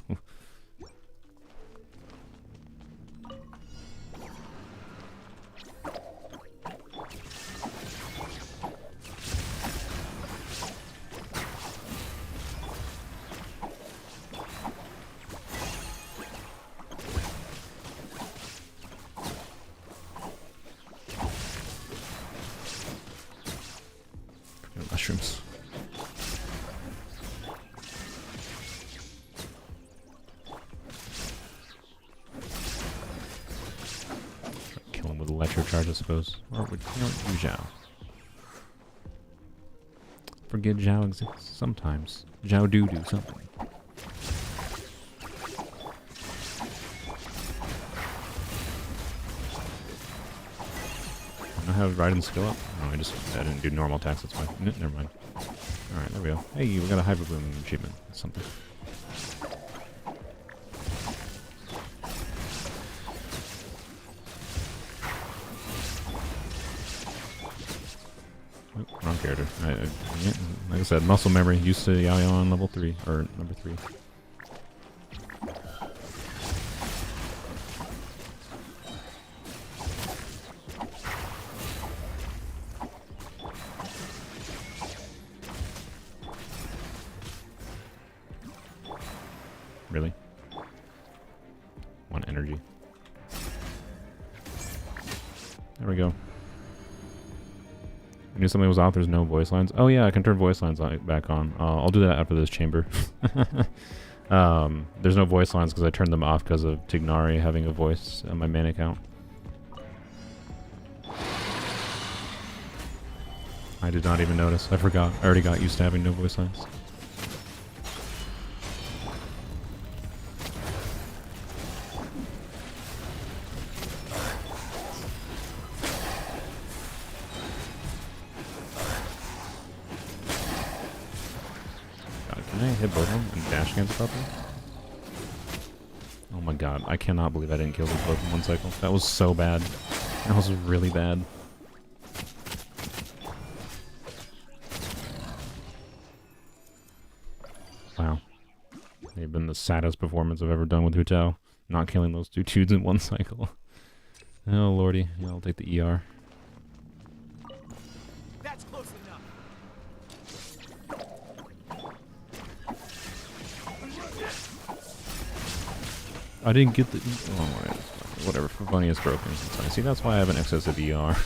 mushrooms. Kill him with electro charge, I suppose. Or would you know, do Zhao. Forget Zhao exists sometimes. Zhao do something. I have riding skill up. Oh, I didn't do normal attacks. That's why. Never mind. All right, there we go. Hey, we got a hyper bloom achievement. That's something. Oh, wrong character. Yeah, like I said, muscle memory. Used to Yaya on level 3 or number 3. Really? One energy. There we go. I knew something was off. There's no voice lines. Oh yeah, I can turn voice lines back on. I'll do that after this chamber. There's no voice lines because I turned them off because of Tignari having a voice on my main account. I did not even notice. I forgot. I already got used to having no voice lines. Can I hit both of them and dash against properly? Oh my god, I cannot believe I didn't kill these both in one cycle. That was so bad. That was really bad. Wow. They've been the saddest performance I've ever done with Hu Tao. Not killing those two dudes in one cycle. Oh lordy, yeah, I'll take the ER. That's close enough. I didn't get the... Oh, whatever. Funny is broken. See, that's why I have an excessive ER. What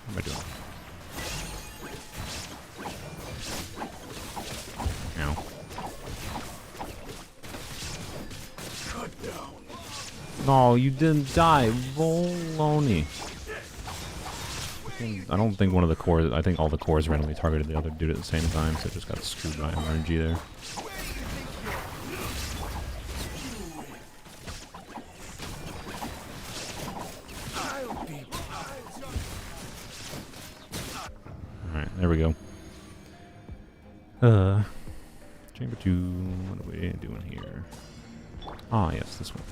am I doing? Ow. No, you didn't die. Baloney. I don't think one of the cores... I think all the cores randomly targeted the other dude at the same time, so it just got screwed by RNG there. There we go. Chamber 2, what are we doing here? Ah, yes, this one.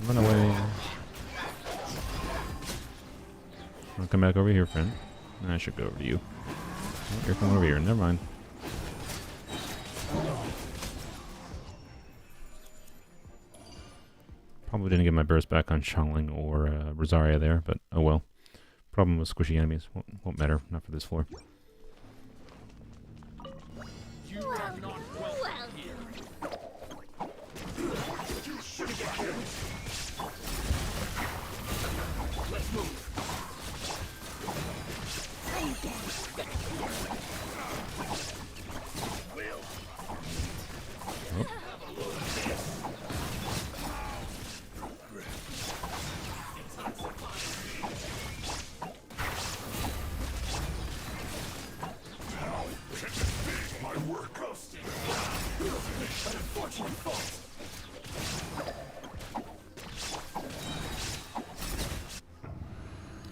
Run away. I'll come back over here, friend. I should go over to you. Oh, you're coming over here. Never mind. Probably didn't get my burst back on Xiangling or Rosaria there, but oh well. Problem with squishy enemies. Won't matter. Not for this floor. You are not welcome here. Let's move.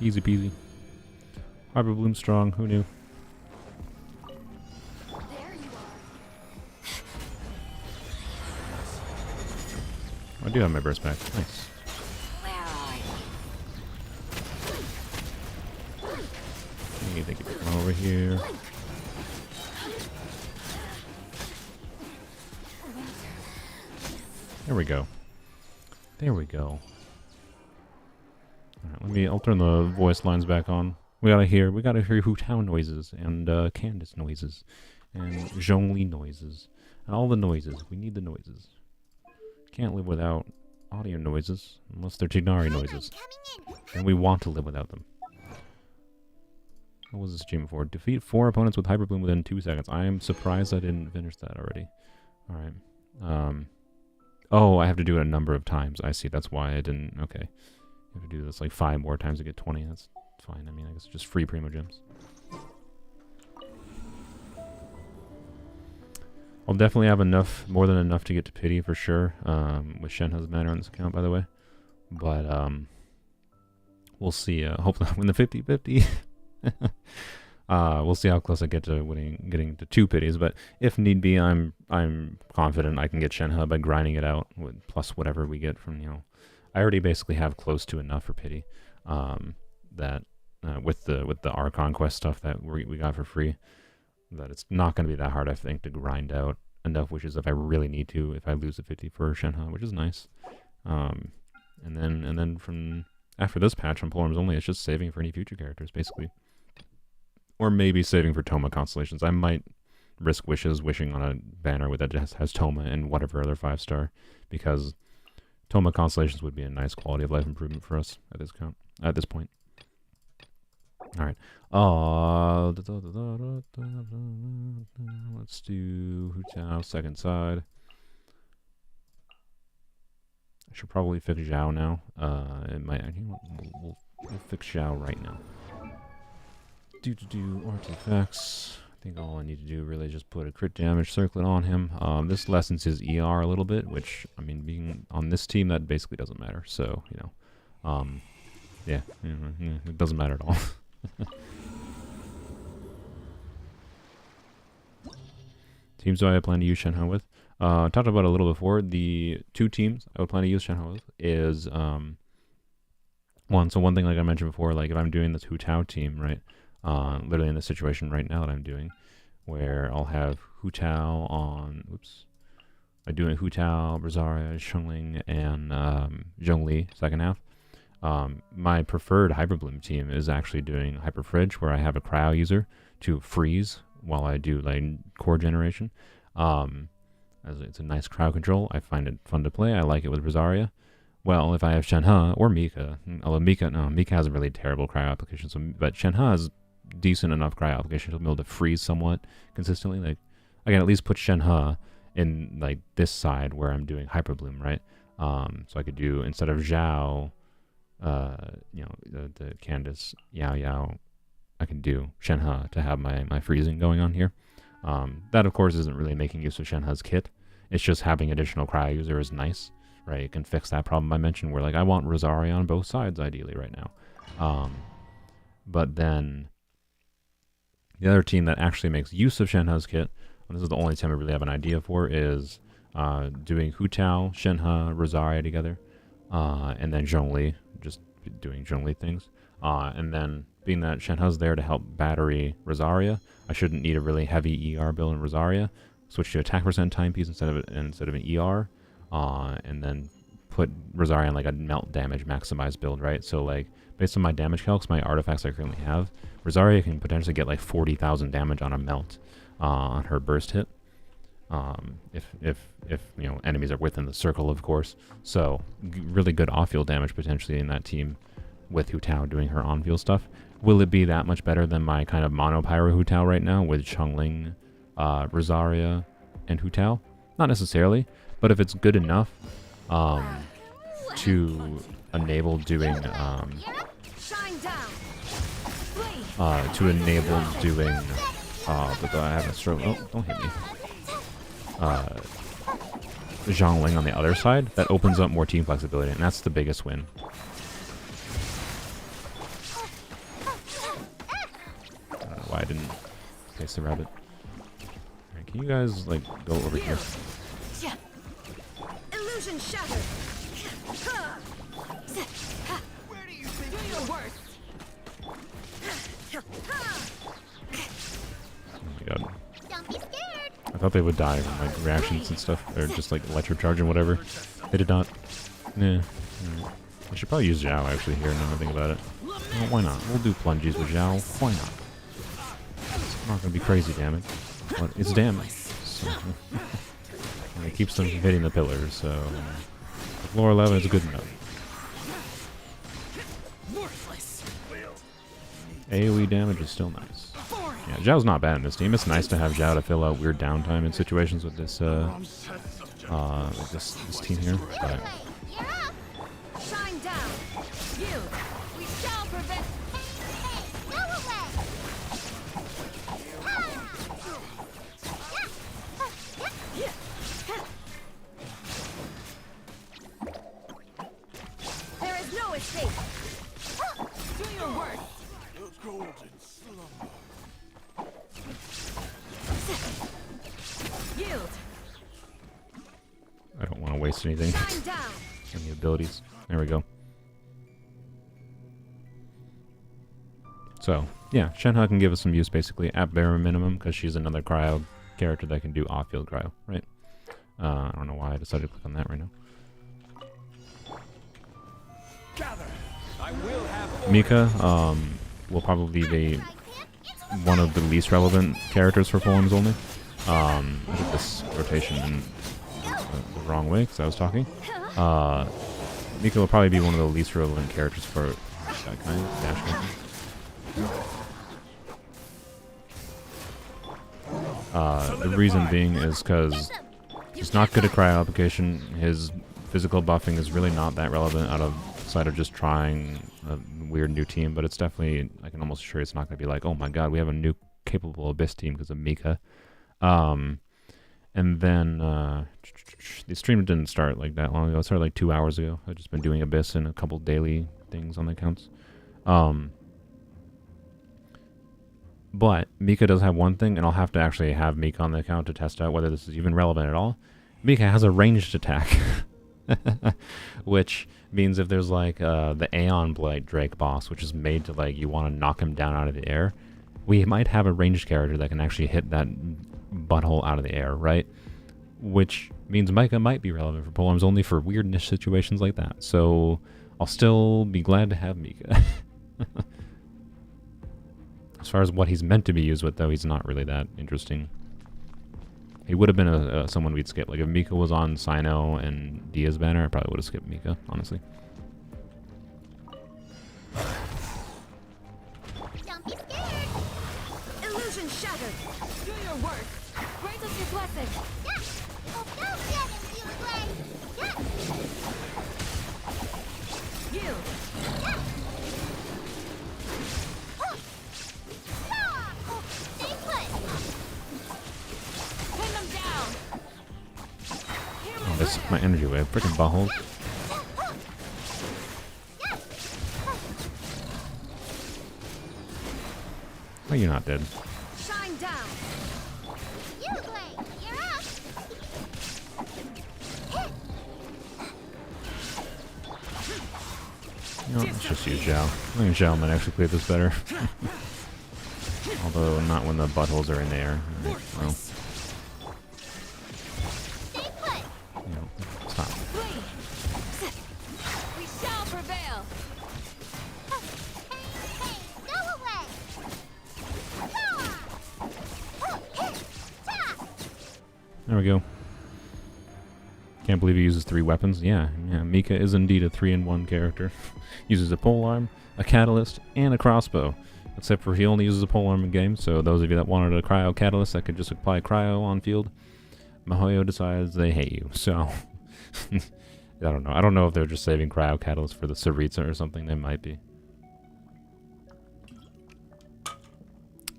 Easy peasy. Hyper Bloom strong, who knew? I do have my burst back. Nice. Hey, thank you for coming over here. There we go. There we go. Alright, I'll turn the voice lines back on. We gotta hear Hu Tao noises, and Candace noises, and Zhongli noises, and all the noises. We need the noises. Can't live without audio noises, unless they're Tignari noises. And we want to live without them. What was this achievement for? Defeat 4 opponents with Hyper Bloom within 2 seconds. I am surprised I didn't finish that already. Alright. Oh, I have to do it a number of times. I see, that's why I didn't... Okay. I have to do this like 5 more times to get 20. That's fine. I mean, I guess it's just free Primo Gems. I'll definitely have enough, more than enough to get to Pity for sure, with Shenhe's mana on this account, by the way. But, we'll see. Hopefully I win the 50-50. We'll see how close I get to getting to 2 Pities, but if need be, I'm confident I can get Shenhe by grinding it out, plus whatever we get from, you know... I already basically have close to enough for Pity, that, with the Archon Quest stuff that we got for free, that it's not going to be that hard, I think, to grind out enough wishes if I really need to, if I lose a 50 for Shenhe, which is nice. And then from after this patch on Polearms Only, it's just saving for any future characters, basically. Or maybe saving for Toma Constellations. I might risk wishing on a banner with that has Toma and whatever other 5-star, because Toma Constellations would be a nice quality of life improvement for us at this point. Alright. Let's do Hu Tao, second side. I should probably fix Zhao now. We'll fix Zhao right now. Do artifacts. I think all I need to do really is just put a crit damage circlet on him. This lessens his ER a little bit, which, I mean, being on this team, that basically doesn't matter. So, you know, yeah, it doesn't matter at all. Teams do I plan to use Shenhe with? Talked about it a little before. The 2 teams I would plan to use Shenhe with is one thing like I mentioned before, like if I'm doing this Hu Tao team, right? Literally in the situation right now that I'm doing, where I'll have Hu Tao on, I'm doing Hu Tao, Rosaria, Xiangling, and Zhongli second half. My preferred Hyperbloom team is actually doing Hyper Fridge, where I have a cryo user to freeze while I do like core generation. As it's a nice crowd control. I find it fun to play. I like it with Rosaria. Well, if I have Shenhe or Mika, although Mika has a really terrible cryo application, but Shenhe has decent enough cryo application to be able to freeze somewhat consistently. Like I can at least put Shenhe in like this side where I'm doing Hyperbloom, right? So I could do, instead of Zhao, the Candace Yao, I can do Shenhe to have my freezing going on here. That of course isn't really making use of Shenhe's kit. It's just having additional cryo user is nice, right? It can fix that problem I mentioned where like I want Rosaria on both sides ideally right now. But then the other team that actually makes use of Shenhe's kit, and this is the only team I really have an idea for, is doing Hu Tao, Shenhe, Rosaria together, and then Zhongli, just doing Zhongli things. And then being that Shenhe's there to help battery Rosaria, I shouldn't need a really heavy ER build in Rosaria. Switch to attack percent timepiece instead of an ER, and then put Rosaria in like a melt damage maximized build, right? So like based on my damage calcs, my artifacts I currently have, Rosaria can potentially get like 40,000 damage on a melt on her burst hit. If you know enemies are within the circle, of course. So really good off-field damage potentially in that team with Hu Tao doing her on-field stuff. Will it be that much better than my kind of mono pyro Hu Tao right now with Xiangling, Rosaria, and Hu Tao? Not necessarily, but if it's good enough to enable doing I have a stroke. Oh, don't hit me. Xiangling on the other side, that opens up more team flexibility, and that's the biggest win. I don't know why I didn't face the rabbit. Alright, can you guys like go over here? Illusion shattered. Where do you think Do your worst. Oh my god. Don't be scared. I thought they would die from like reactions and stuff, or just like electrocharge and whatever. They did not. Nah. I should probably use Zhao actually here, now I think about it. Well, why not? We'll do plunges with Zhao. Why not? It's not gonna be crazy damage. But it's damage. So like, keeps them from hitting the pillars, so floor 11 is good enough. Worthless. AoE damage is still nice. Yeah, Zhao's not bad in this team. It's nice to have Zhao to fill out weird downtime in situations with this this team here. But Shine down. You. We shall prevent. Go away! There is no escape. Do your worst. The golden slumber. Yield. I don't want to waste anything. Shine down. Any abilities. There we go. So, yeah, Shenhe can give us some use basically at bare minimum because she's another cryo character that can do off-field cryo, right? I don't know why I decided to click on that right now. Gather. I will have Mika will probably be one of the least relevant characters for Polearms Only. I did this rotation in the wrong way because I was talking. Mika will probably be one of the least relevant characters for that kind of dash camping. The reason being is because he's not good at cryo application. His physical buffing is really not that relevant outside of just trying a weird new team, but it's definitely, I can almost assure it's not going to be like, oh my god, we have a new capable Abyss team because of Mika. And then the stream didn't start like that long ago. It started like 2 hours ago. I've just been doing Abyss and a couple daily things on the accounts. But Mika does have one thing, and I'll have to actually have Mika on the account to test out whether this is even relevant at all. Mika has a ranged attack. Which means if there's like the Aeon Blight Drake boss, which is made to like you want to knock him down out of the air, we might have a ranged character that can actually hit that butthole out of the air, right? Which means Mika might be relevant for Polearms Only for weird niche situations like that. So I'll still be glad to have Mika. As far as what he's meant to be used with, though, he's not really that interesting. He would have been someone we'd skip. Like if Mika was on Sino and Dia's banner, I probably would have skipped Mika, honestly. Don't be scared! Illusion shattered. Do your worst. Grant us your blessing. Yeah! Oh, go get him, you away! Yeah! Yield. Yeah! Oh! Ah! Oh, stay put! Pin them down. Hear Oh, this is my energy wave. Freaking buttholes. Why are you not dead? Shine down. You away! You're up! You know, let's just use Zhao. I think Zhao might actually play this better. Although not when the buttholes are in the air. Right, well, Stay put! you know, stop. Flee. We shall prevail. Hey, go away! Ah! Oh, ta! There we go. Can't believe he uses 3 weapons. Yeah, Mika is indeed a 3-in-1 character. Uses a polearm, a catalyst, and a crossbow. Except for he only uses a polearm in game, so those of you that wanted a cryo catalyst that could just apply cryo on field, Mihoyo decides they hate you, so... I don't know. I don't know if they're just saving cryo catalyst for the Saritsa or something. They might be.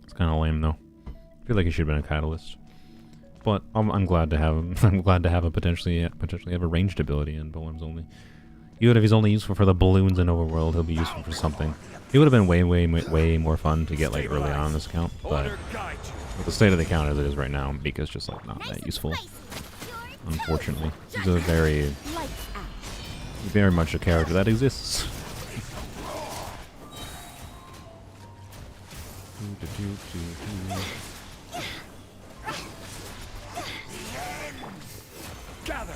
It's kind of lame, though. I feel like he should have been a catalyst. But I'm glad to have him. I'm glad to have him potentially have a ranged ability in Polearms Only. Even if he's only useful for the balloons in Overworld, he'll be useful for something. He would have been way more fun to get like early on this account, but with the state of the account as it is right now, Mika's just like not that useful. Unfortunately, he's a very much a character that exists. Gather.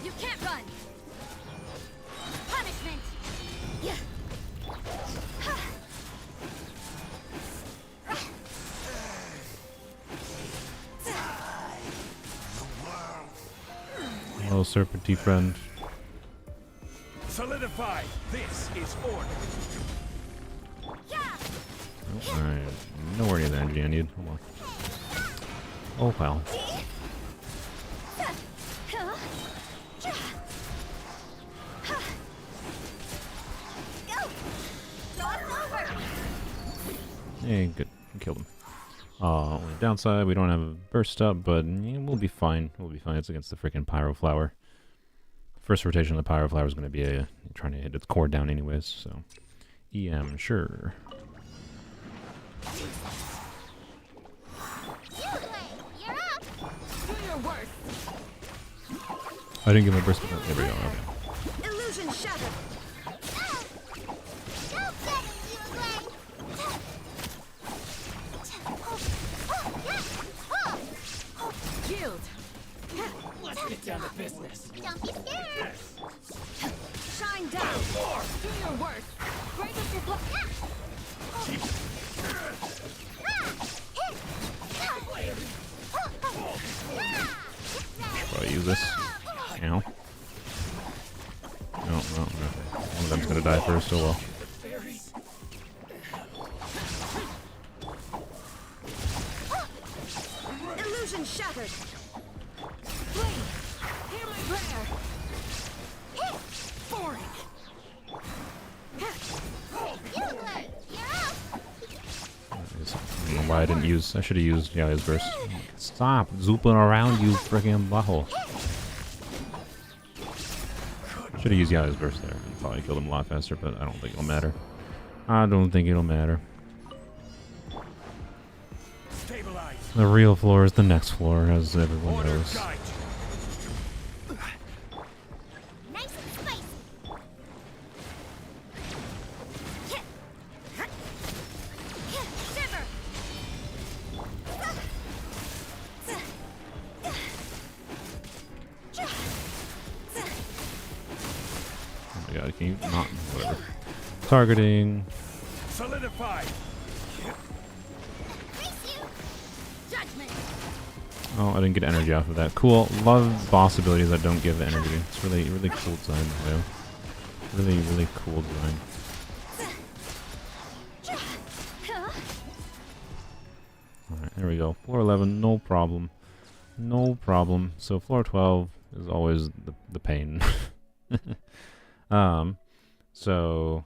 You can't run. Punishment. Yeah. Oh, Serpenty friend. Solidify. This is order. Oh, alright. Nowhere near the energy I need. Hold on. Oh well. Hey, good. Killed him. Only downside, we don't have a burst up, but yeah, we'll be fine. We'll be fine. It's against the freaking Pyro Flower. First rotation of the Pyro Flower is going to be trying to hit its core down anyways, so... EM, sure. I didn't give my burst. There we go. Okay. Illusion shattered. Yield. Let's get down to business. Don't be scared. Shine down. Do your worst. Great as your Probably use this. Ow. No, no, no. One of them's gonna die first, oh well. illusion shattered. Please, hear my prayer. Boring. I don't know why I didn't use. I should have used his burst. Stop zooping around, you freaking butthole. Should have used Yaya's burst there. Probably killed him a lot faster, but I don't think it'll matter. I don't think it'll matter. Stabilize. The real floor is the next floor, as everyone Order knows. guide. Nice and spicy. Shiver. Oh my god, can you not? Whatever. Targeting. Solidify. Judgment. Oh, I didn't get energy off of that. Cool. Love boss abilities that don't give energy. It's really, really cool design, though. Really, really cool design. Alright, there we go. Floor 11, no problem. No problem. So floor 12 is always the pain. So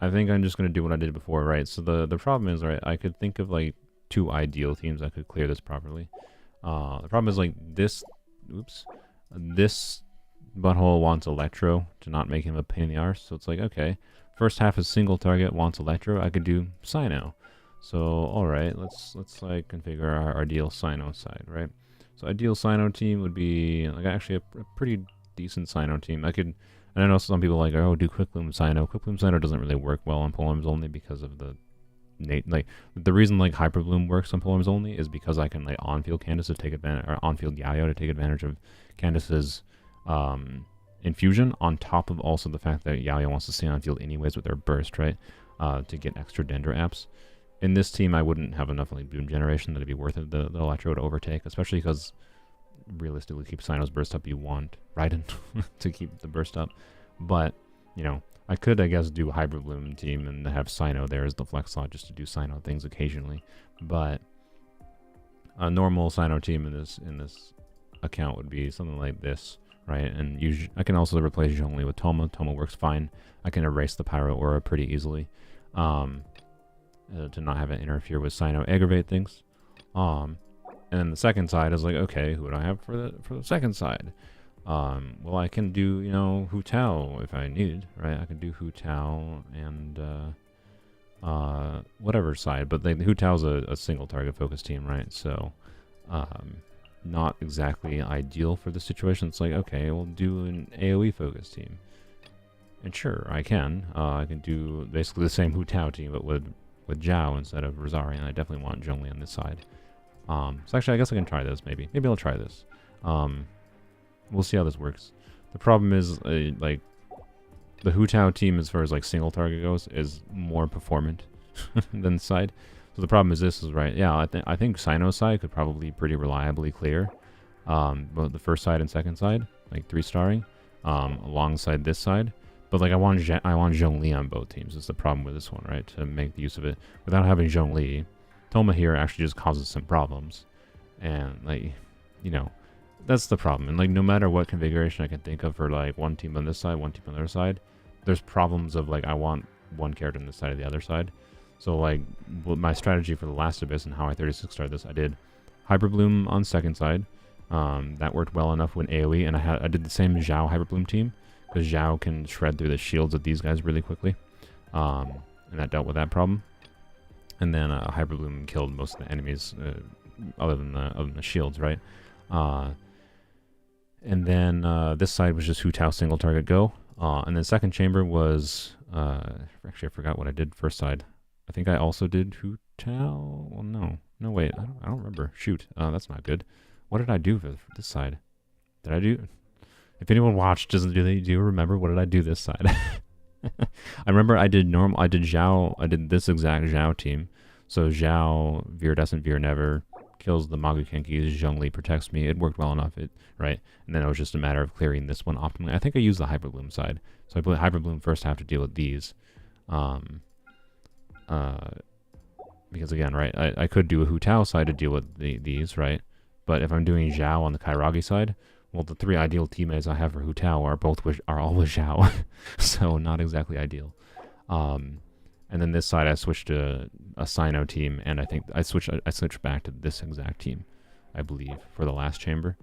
I think I'm just gonna do what I did before, right? So the problem is, right, I could think of like 2 ideal teams that could clear this properly. The problem is like this butthole wants Electro to not make him a pain in the arse. So it's like, okay, first half is single target wants Electro. I could do Cyno. So all right, let's like configure our ideal Cyno side, right? So ideal Cyno team would be like actually a pretty decent Cyno team. And I know some people are like, oh, do Quick Bloom Cyno. Quick Bloom Cyno doesn't really work well on Polearms Only because of the the reason like Hyper Bloom works on Polearms Only is because I can like on-field Candace to take advantage, or on-field Yayo to take advantage of Candace's infusion, on top of also the fact that Yayo wants to stay on field anyways with their burst, right? To get extra Dendro apps. In this team, I wouldn't have enough like Bloom generation that'd be worth it, the Electro to overtake, especially because realistically keep Cyno's burst up, you want Raiden to keep the burst up. But, you know, I could, I guess, do a Hybrid Bloom team and have Cyno there as the flex slot just to do Cyno things occasionally. But a normal Cyno team in this account would be something like this, right? And usually I can also replace Zhongli with Toma. Toma works fine. I can erase the Pyro Aura pretty easily to not have it interfere with Cyno, aggravate things. And then the second side is like, okay, who do I have for the second side? Well, I can do, you know, Hu Tao if I needed, right? I can do Hu Tao and whatever side, but Hu Tao's a single target focus team, right? So not exactly ideal for the situation. It's like, okay, we'll do an AoE focus team. And sure, I can do basically the same Hu Tao team, but with Zhao instead of Rosario, and I definitely want Zhongli on this side. So actually, I guess I can try this, maybe. Maybe I'll try this. We'll see how this works. The problem is, like, the Hu Tao team, as far as, like, single target goes, is more performant than the side. So the problem is this is, right, yeah, I think Cyno's side could probably pretty reliably clear. both the first side and second side, like 3-starring, alongside this side. But like I want Zhongli on both teams. That's the problem with this one, right? To make the use of it without having Zhongli, Toma here actually just causes some problems, and like, you know, that's the problem. And like no matter what configuration I can think of for like one team on this side, one team on the other side, there's problems of like I want one character on this side or the other side. So like my strategy for the last Abyss and how I 36 started this, I did Hyperbloom on second side. That worked well enough when AoE, and I did the same Zhao Hyperbloom team because Zhao can shred through the shields of these guys really quickly, and that dealt with that problem. And then Hyperbloom killed most of the enemies, other than the shields, right? And then this side was just Hu Tao single target go. And then second chamber was actually I forgot what I did first side. I think I also did Hu Tao. Well, no, wait, I don't remember. Shoot, that's not good. What did I do for this side? Did I do? If anyone watched, do you remember what did I do this side? I remember I did Zhao. I did this exact Zhao team. So Zhao, Viridescent Veer Never kills the Magu Kenkis. Zhongli protects me. It worked well enough. Right, and then it was just a matter of clearing this one optimally. I think I used the Hyperbloom side. So I put Hyperbloom first. Have to deal with these. Because again, right, I could do a Hu Tao side to deal with these, right? But if I'm doing Zhao on the Kairagi side, well, the 3 ideal teammates I have for Hu Tao are all with Zhao, so not exactly ideal. And then this side I switched to a Sino team, and I think I switched back to this exact team, I believe, for the last chamber.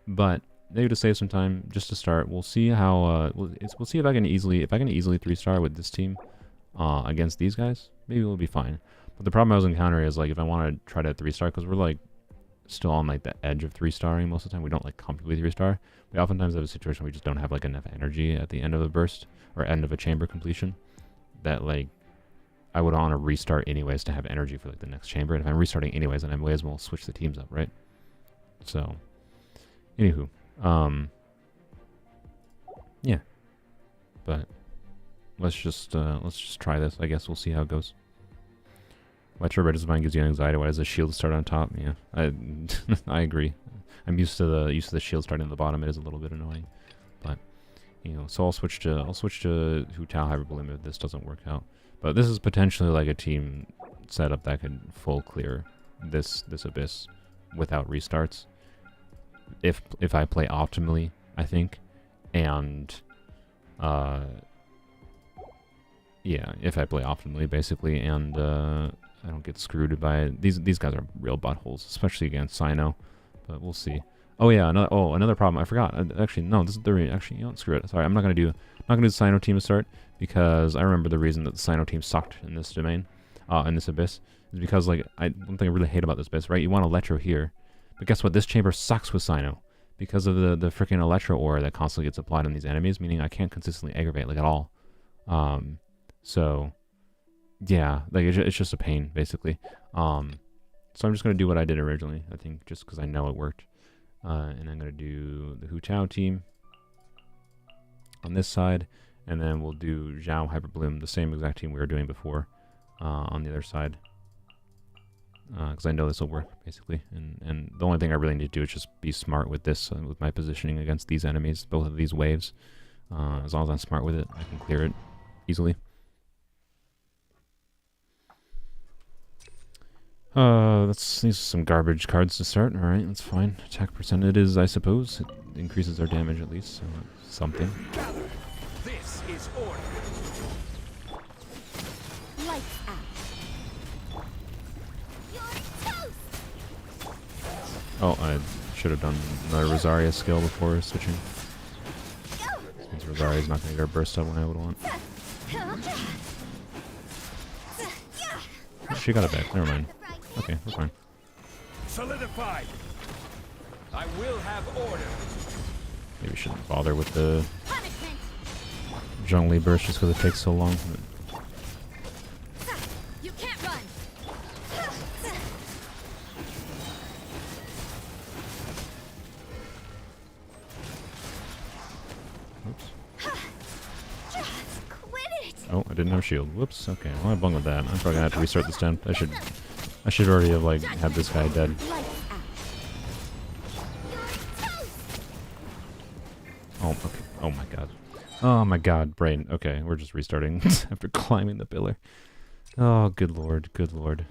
But maybe to save some time, just to start, we'll see how we'll see if I can easily 3-star with this team against these guys. Maybe we'll be fine. But the problem I was encountering is like if I want to try to 3-star, because we're like still on like the edge of 3-starring most of the time. We don't like comfortably 3-star. We oftentimes have a situation where we just don't have like enough energy at the end of a burst or end of a chamber completion that like I would want to restart anyways to have energy for like the next chamber. And if I'm restarting anyways, then I may as well switch the teams up, right? So, anywho, yeah. But let's just try this. I guess we'll see how it goes. Electro Red Design gives you anxiety. Why does the shield start on top? Yeah, I agree. I'm used to the shield starting at the bottom. It is a little bit annoying, but you know. So I'll switch to Hu Tao Hyperbloom if this doesn't work out. But this is potentially like a team setup that could full clear this Abyss without restarts. If I play optimally, I think, and yeah, if I play optimally, basically, and I don't get screwed by these guys are real buttholes, especially against Sino, but we'll see. Oh yeah, another problem. I forgot. Actually, no, this is actually, you know, screw it. Sorry, I'm not gonna do the Sino team to start because I remember the reason that the Sino team sucked in this domain, in this Abyss, is because like one thing I really hate about this Abyss, right? You want Electro here, but guess what? This chamber sucks with Sino because of the freaking Electro aura that constantly gets applied on these enemies, meaning I can't consistently aggravate like at all. So yeah, like it's just a pain basically. So I'm just gonna do what I did originally, I think, just because I know it worked. And I'm gonna do the Hu Tao team on this side, and then we'll do Zhao Hyperbloom, the same exact team we were doing before, on the other side. Because I know this will work basically, and the only thing I really need to do is just be smart with this, with my positioning against these enemies, both of these waves. As long as I'm smart with it, I can clear it easily. These are some garbage cards to start. Alright, that's fine. Attack percentage is, I suppose. It increases our damage at least, so something. This is order. Lights out. You're toast. Oh, I should have done another Rosaria skill before switching. Since Rosaria's not going to get her burst up when I would want. Oh, she got it back. Never mind. Okay, we're fine. Solidified. I will have order. Maybe we shouldn't bother with the Punishment. Zhongli burst just because it takes so long. You can't run. Oops. Just quit it. Oh, I didn't have shield. Whoops. Okay, well I bungled that. I'm probably gonna have to restart this down. I should already have like had this guy dead. Lights out. You're Oh my god. Oh my god, brain. Okay, we're just restarting after climbing the pillar. Oh, good lord, good lord.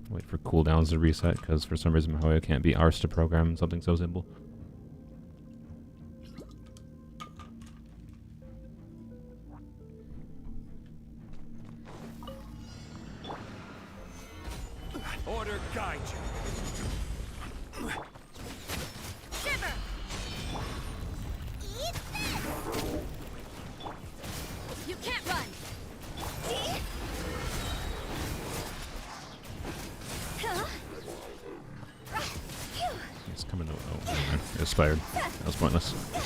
Wait for cooldowns to reset, because for some reason Mahoya can't be arsed to program something so simple. Order guide you. Shiver. Eat this. You can't run. See? Huh? It's coming to... Oh, man. It expired. That was pointless. Go.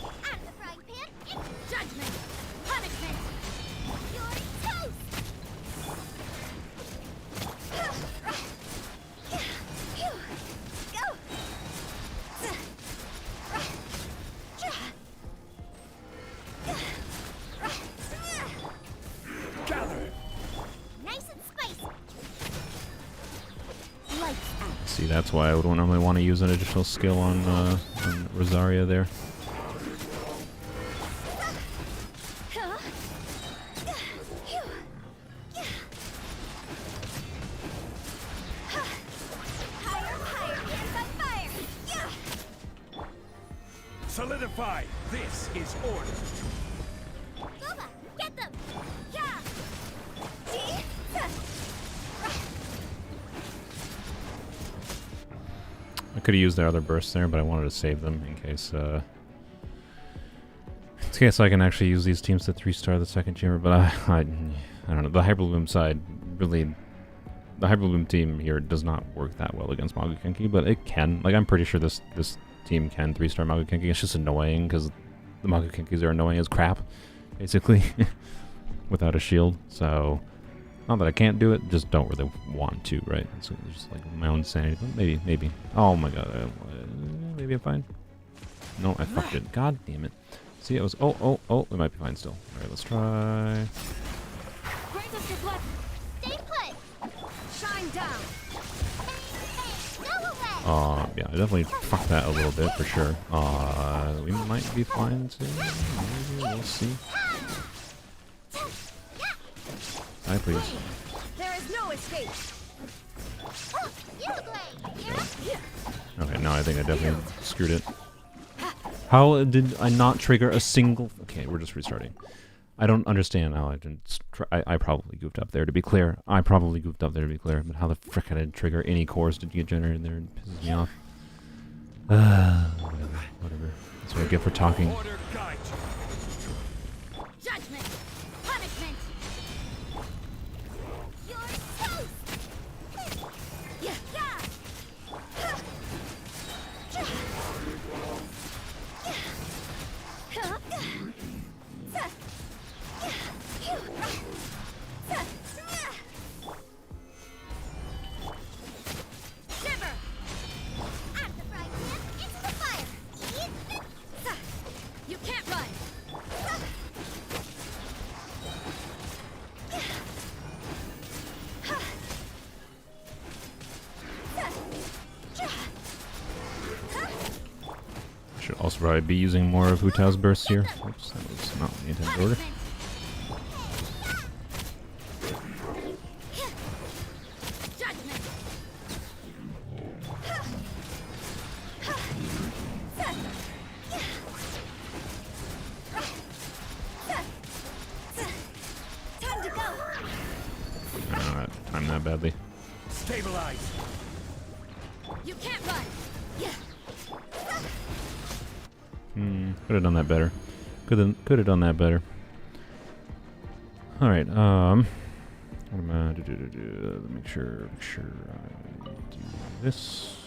Out of the frying pan into judgment. Punishment. You're toast. Go. Gather. Nice and spicy. Lights out. See, that's why I would normally want to use an additional skill on Rosaria there. Huh? Higher, higher, hands on fire. Solidify. This is order. Booba, get them. Yeah. See? I could have used their other bursts there, but I wanted to save them in case I can actually use these teams to 3-star the second chamber, but I don't know. The Hyperbloom side, really, the Hyperbloom team here does not work that well against Magokenki, but it can. Like, I'm pretty sure this team can 3-star Magokenki. It's just annoying, because the Magokenkis are annoying as crap, basically, without a shield, so... Not that I can't do it, just don't really want to, right? So it's just like my own sanity. Maybe. Oh my god. Maybe I'm fine. No, I fucked it. God damn it. See, it was... Oh, we might be fine still. Alright, let's try... Grant us your blessing. Stay put. Shine down. Go away. Yeah, I definitely fucked that a little bit, for sure. We might be fine too. Maybe, we'll see. Die, please. There is no escape. Okay, now I think I definitely screwed it. How did I not trigger a single... Okay, we're just restarting. I don't understand how I didn't... I probably goofed up there, to be clear. But how the frick I didn't trigger any cores to get generated there? It pisses me off. Whatever. That's what I get for talking. Order guide you. Judgment. Punishment. You're toast. Yeah. Shiver. Out of the frying pan into the fire. You can't run. Should also probably be using more of Hutao's bursts here. Oops, that was not the intended order. Judgment. Time to go. I don't know, I timed that badly. Stabilize. You can't run. Yeah. Could have done that better. Could have done that better. All right. What am I do? Make sure I do this.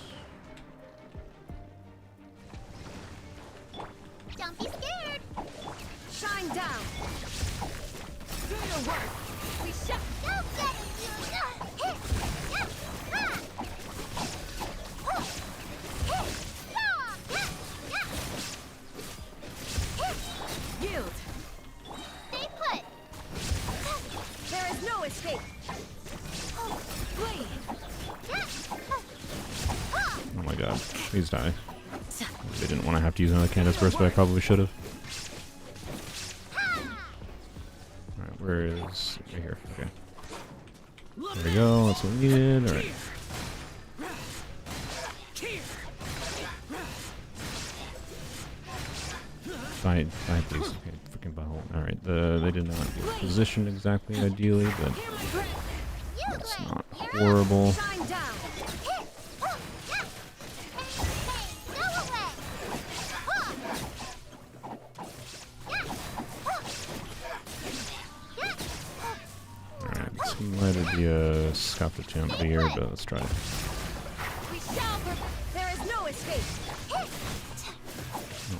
Don't be scared. Shine down. Do your work. We shall go get it, you. Yield. Stay put. There is no escape. Bleed. Oh my god. Please die. They didn't want to have to use another Candace burst, but I probably should have. Alright, where is... right here, okay. There we go, that's what we needed, alright. Die, please. Okay, freaking butthole. Alright, they did not get positioned exactly ideally, but it's not horrible. Shine down. Alright, this might be a scuffed attempt here, but let's try it. We shall there is no escape. Oh,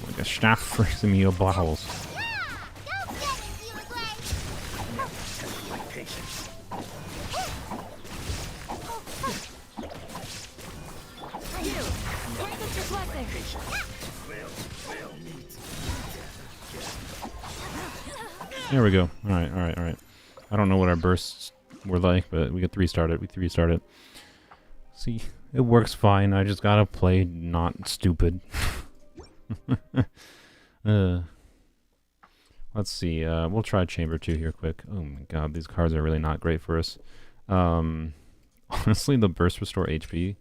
like a staff for some of your bottles. Testing my patience. There we go. Alright, alright, alright. I don't know what our bursts were like, but we get 3-starred it. We 3-starred it. See, it works fine. I just gotta play not stupid. Let's see. We'll try Chamber 2 here quick. Oh my god, these cards are really not great for us. Honestly, the Burst Restore HP,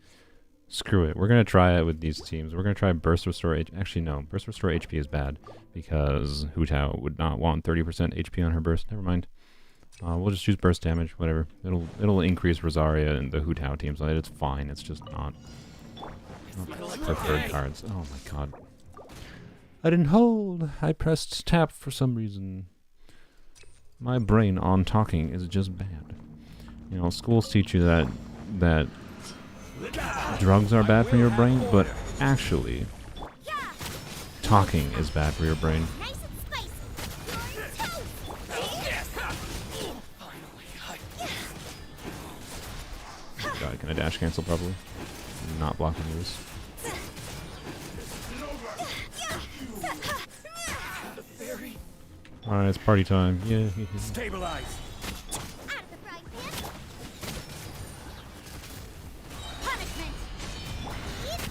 screw it. We're going to try it with these teams. We're going to try Burst Restore HP. Actually, no. Burst Restore HP is bad because Hu Tao would not want 30% HP on her burst. Never mind. We'll just use burst damage, whatever. It'll increase Rosaria and the Hu Tao teams. It's fine. It's just not preferred cards. Oh my god. I didn't hold. I pressed tap for some reason. My brain on talking is just bad. You know, schools teach you that drugs are bad for your brain, but actually, talking is bad for your brain. God, can I dash cancel properly? Not blocking this. Alright, it's party time. Yeah. Stabilize. Out of the frying pan. Punishment. Eat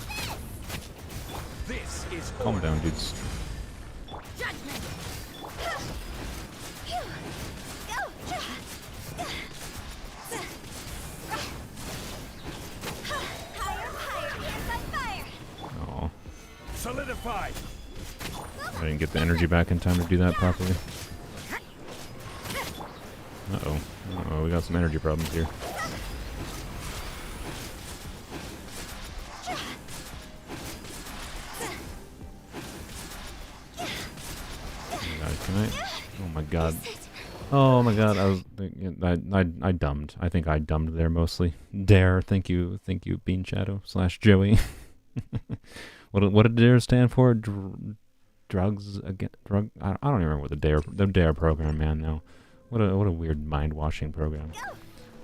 this. This is Calm order. down, dudes. Judgment. Higher, hands on fire. Oh, Solidified. I didn't get the energy back in time to do that properly. Uh-oh. Uh-oh, we got some energy problems here. Can I? Oh my god. Oh my god, I was I dumbed. I think I dumbed there mostly. Dare, thank you, Bean Shadow / Joey. What did Dare stand for? Drugs again? Drug? I don't even remember what the Dare program, man. Now, what a weird mind washing program.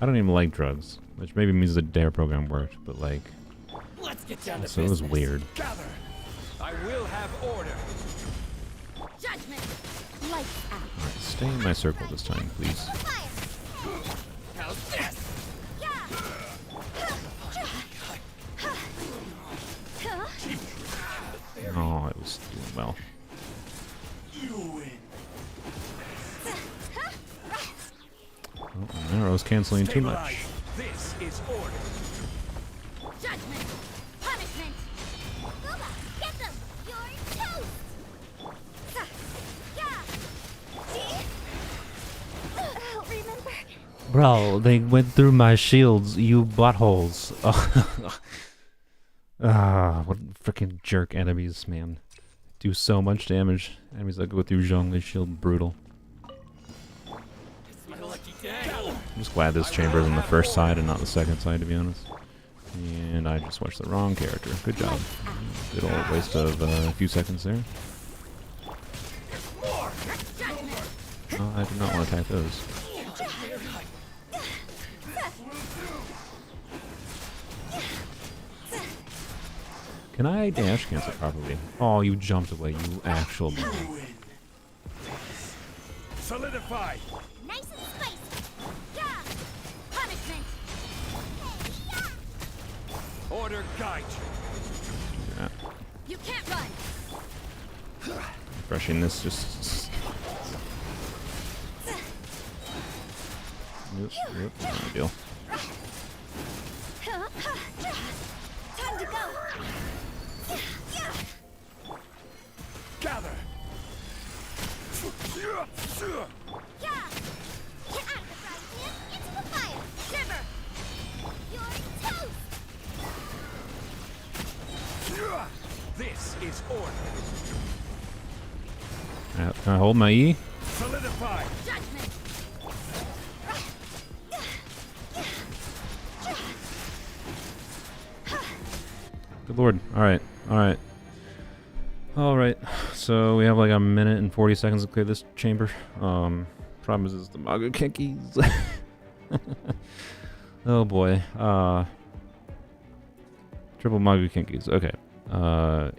I don't even like drugs, which maybe means the Dare program worked, but like, Let's get down to so it was business. weird. Gather. I will have order. Judgment. Lights out. Alright, stay in my circle this time, please. Fire. How's this? Oh, it was doing well. You win. Oh, arrows canceling too much. Stabilize. This is order. Judgment. Punishment. Booba, get them. You're toast. Remember? Bro, they went through my shields, you buttholes. Ah, what freaking jerk enemies, man. Do so much damage. Enemies that go through Zhongli's shield, brutal. It's my lucky day. I'm just glad this chamber is on the first side and not the second side, to be honest. And I just watched the wrong character. Good job. Good old waste of a few seconds there. Oh, I do not want to attack those. Can I dash cancel properly? Oh, you jumped away, you actual... Solidified. Nice and spicy. Yeah. Punishment. Order guide you. You can't run. Brushing this just. Yep, no big deal. Time to go. Gather. Yeah. Get out of the frying pan into the fire. Shiver. You're toast. This is order. Can I hold my E? Solidify. Judgment. Good lord. Alright, alright. Alright, so we have like a minute and 40 seconds to clear this chamber. Problem is the Magu Kenkis. Oh boy. Triple Magu Kenkis. Okay.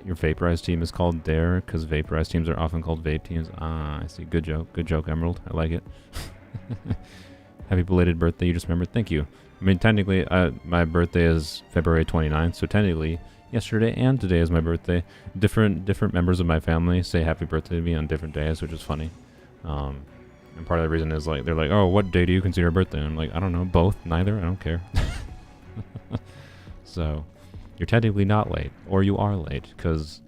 Your vaporized team is called Dare because vaporized teams are often called vape teams. Ah, I see. Good joke. Good joke, Emerald. I like it. Happy belated birthday. You just remembered. Thank you. I mean, technically, my birthday is February 29th, so technically, yesterday and today is my birthday. Different members of my family say happy birthday to me on different days, which is funny. And part of the reason is like they're like, "Oh, what day do you consider a birthday?" And I'm like, "I don't know, both, neither. I don't care." So, you're technically not late, or you are late because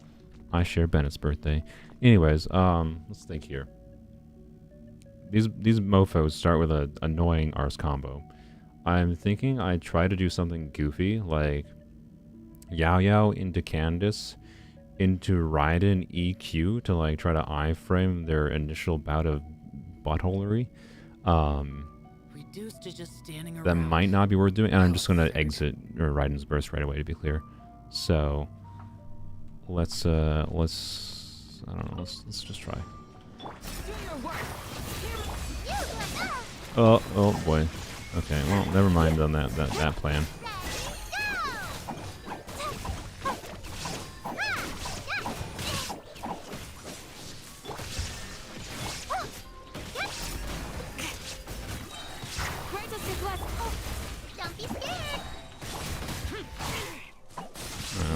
I share Bennett's birthday. Anyways, let's think here. These mofos start with a annoying arse combo. I'm thinking I try to do something goofy like Yao Yao into Candace into Raiden EQ to like try to iframe their initial bout of buttholery. Reduced to just standing around. That might not be worth doing, and I'm just gonna exit Raiden's burst right away to be clear. So let's I don't know, let's just try. Oh boy. Okay, well, never mind on that plan.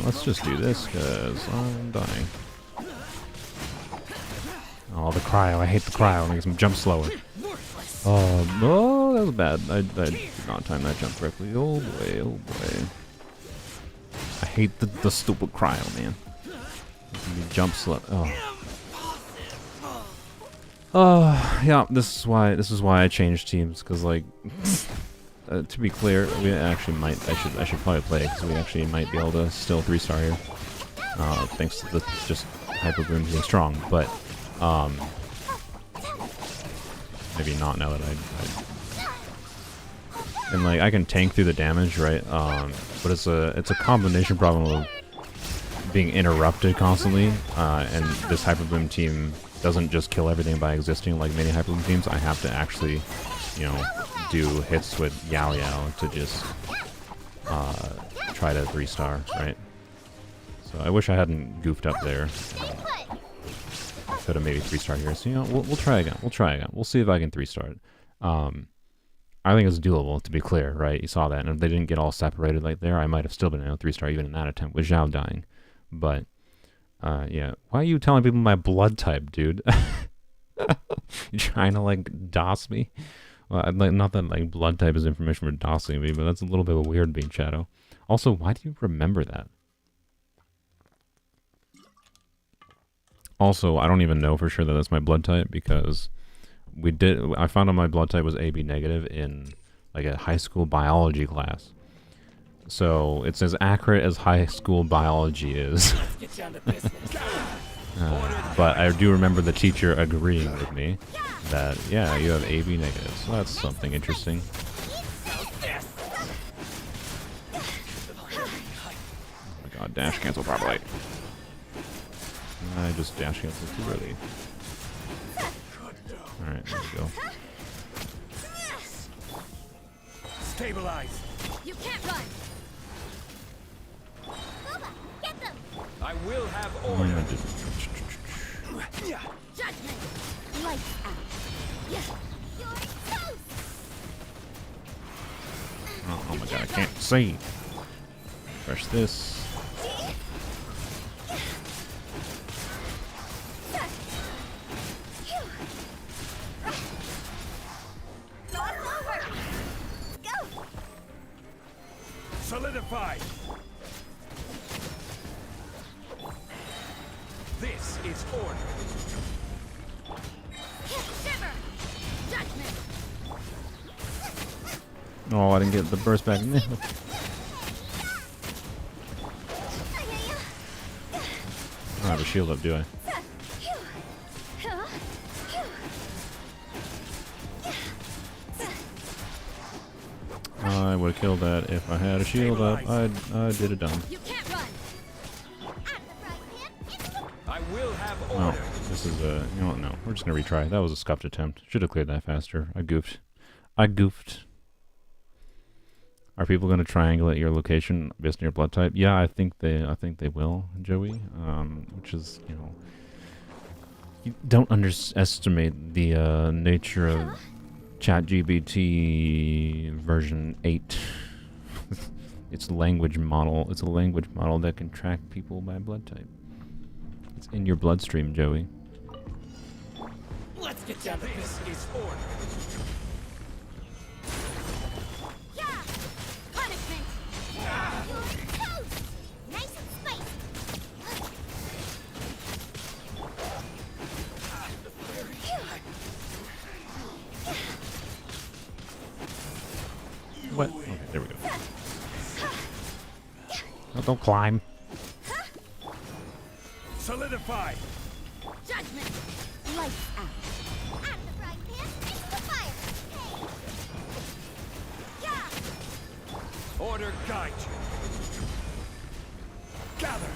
Let's just do this, because I'm dying. Oh, the cryo. I hate the cryo. It makes him jump slower. Oh, that was bad. I did not time that jump correctly. Oh boy, oh boy. I hate the stupid cryo, man. You jump slow. Oh, yeah. This is why I changed teams, because like, to be clear, we actually might. I should probably play because we actually might be able to still 3-star here, thanks to the just Hyper Boom being strong. But maybe not now that and like I can tank through the damage, right? But it's a combination problem of being interrupted constantly, and this Hyper Boom team doesn't just kill everything by existing like many Hyper Boom teams. I have to actually, you know, do hits with Yao Yao to just try to 3-star, right? So I wish I hadn't goofed up there. Could have maybe 3-star here. So, you know, we'll try again. We'll try again. We'll see if I can 3-star it. I think it's doable, to be clear, right? You saw that. And if they didn't get all separated like there, I might have still been able to 3-star even in that attempt with Zhao dying. But, yeah. Why are you telling people my blood type, dude? You trying to, like, DOS me? Well, not that, like, blood type is information for DOSing me, but that's a little bit of weird being Shadow. Also, why do you remember that? Also, I don't even know for sure that that's my blood type because I found out my blood type was AB negative in like a high school biology class. So it's as accurate as high school biology is. Get down to business. But I do remember the teacher agreeing with me that, yeah, you have AB negative. So that's something interesting. Oh my god, dash cancel properly. I just dash cancel too early. Alright, there we go. Stabilize. You can't run. Booba, get them. I will have order. Judgment. Lights out. Yeah. You're toast. Oh my god, I can't see. Fresh this. Solidified. This is order. Shiver! Judgment! Oh, I didn't get the burst back. I hear you. I don't have a shield up, do I? I would have killed that if I had a shield up. I did it dumb. You can't run. At the frying pan, it's the I will have Oh, order. this is a... You know what? No. We're just going to retry. That was a scuffed attempt. Should have cleared that faster. I goofed. I goofed. Are people going to triangulate your location based on your blood type? Yeah, I think they will, Joey. Which is, you know... You don't underestimate the nature of ChatGPT version 8. It's a language model. It's a language model that can track people by blood type. It's in your bloodstream, Joey. Let's get down to this. Is order. yeah! Punishment! You're toast! Nice and spicy! What? Okay, there we go. Oh, don't climb. Solidified. Judgment! Lights out! At the frying pan, into the fire! Hey! Yeah! Order guide you. Gather.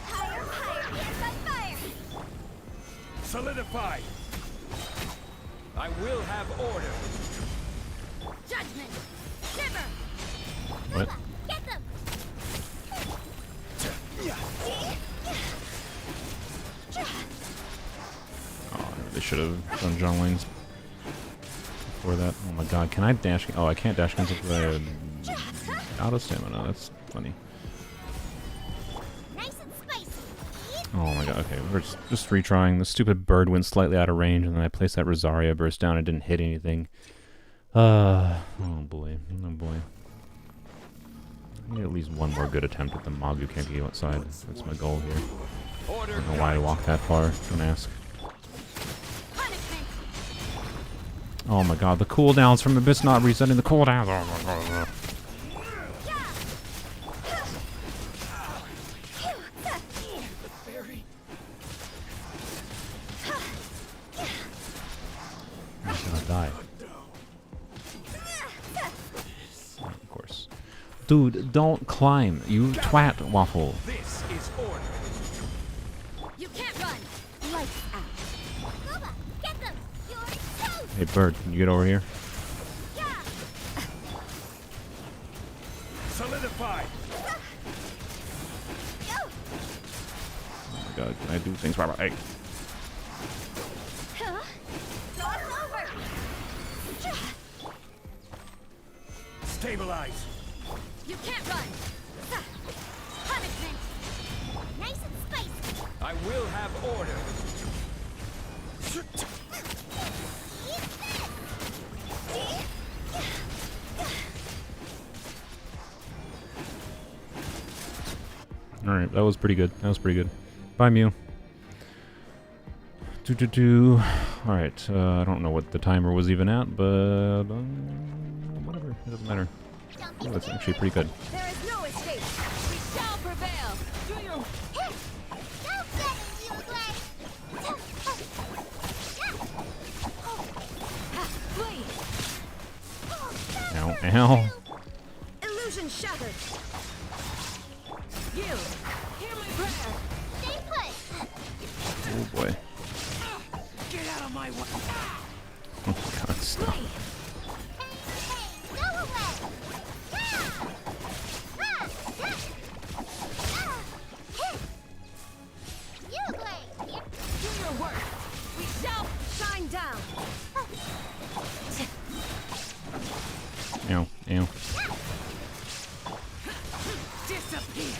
Higher, higher, hit by fire! Solidified. I will have order. Judgment! Shiver! What? Get them! Oh, I really should have done John Wayne's before that. Oh my god, can I dash? Oh, I can't dash because I'm out of stamina. That's funny. Nice and spicy! Oh my god, okay, we're just retrying. The stupid bird went slightly out of range, and then I placed that Rosaria burst down and didn't hit anything. Oh boy, oh boy. I need at least one more good attempt at the Magu Kenki outside. That's my goal here. I Order don't know why I guide walked that far, don't ask. Punishment! Oh my god, the cooldowns from Abyss not resetting the cooldowns. Oh my god. Very. I'm just gonna die. Of course. Dude, don't climb, you twat, Waffle. This is order. You can't run! Lights out! Boba, get them! You're toast! Hey, bird, can you get over here? Yeah! Solidified. Go! Oh my god, can I do things right? Hey. Huh? Cross over! Stabilize. You can't run! Punishment! Nice and spicy! I will have order. Alright, that was pretty good. That was pretty good. Bye, Mew. Alright, I don't know what the timer was even at, but whatever, it doesn't matter. Oh, that's actually pretty good. There is no escape! We shall prevail! Do your... Don't get it, you glad! Flee! Ow, ow. Illusion shattered! You! Hear my prayer! Stay put! Oh boy. Get out of my way. Oh my god, stop. Flee! Hey, go away! You play! Do your work! We shall shine down! Ow, ow. Disappear.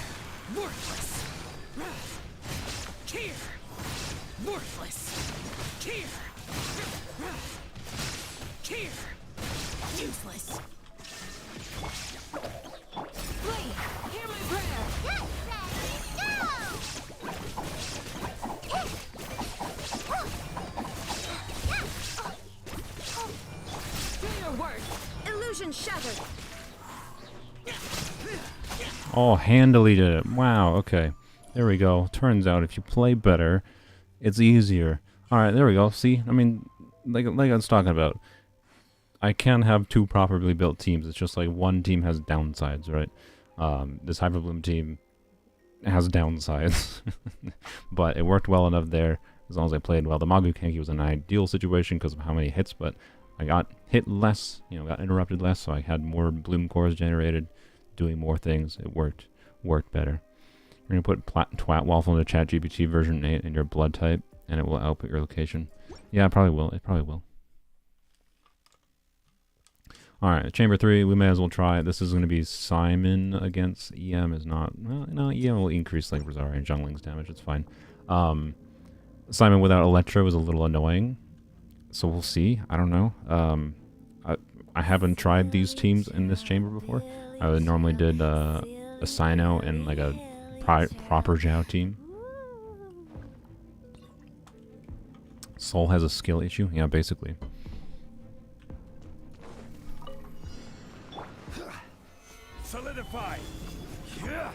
Worthless. Here. Worthless. Here. Useless. Please, hear my prayer. Get ready, Do your work. go! Illusion shattered. Oh, handily did it. Wow, okay. There we go. Turns out if you play better, it's easier. Alright, there we go. See? I mean, like I was talking about, I can have two properly built teams. It's just like one team has downsides, right? This Hyperbloom team has downsides. But it worked well enough there, as long as I played well. The Magu Kenki was an ideal situation because of how many hits, but I got hit less, you know, got interrupted less, so I had more bloom cores generated, doing more things. It worked better. You're going to put twat waffle into ChatGPT version 8 in your blood type, and it will output your location. Yeah, it probably will. It probably will. Alright, Chamber 3, we may as well try it. This is going to be Simon against EM is not... Well, no, EM will increase like Rosaria and Jungling's damage. It's fine. Simon without Electro is a little annoying. So we'll see. I don't know. I haven't tried these teams in this chamber before. I normally did a Sino and like a proper Zhao team. Soul has a skill issue? Yeah, basically. Solidify. I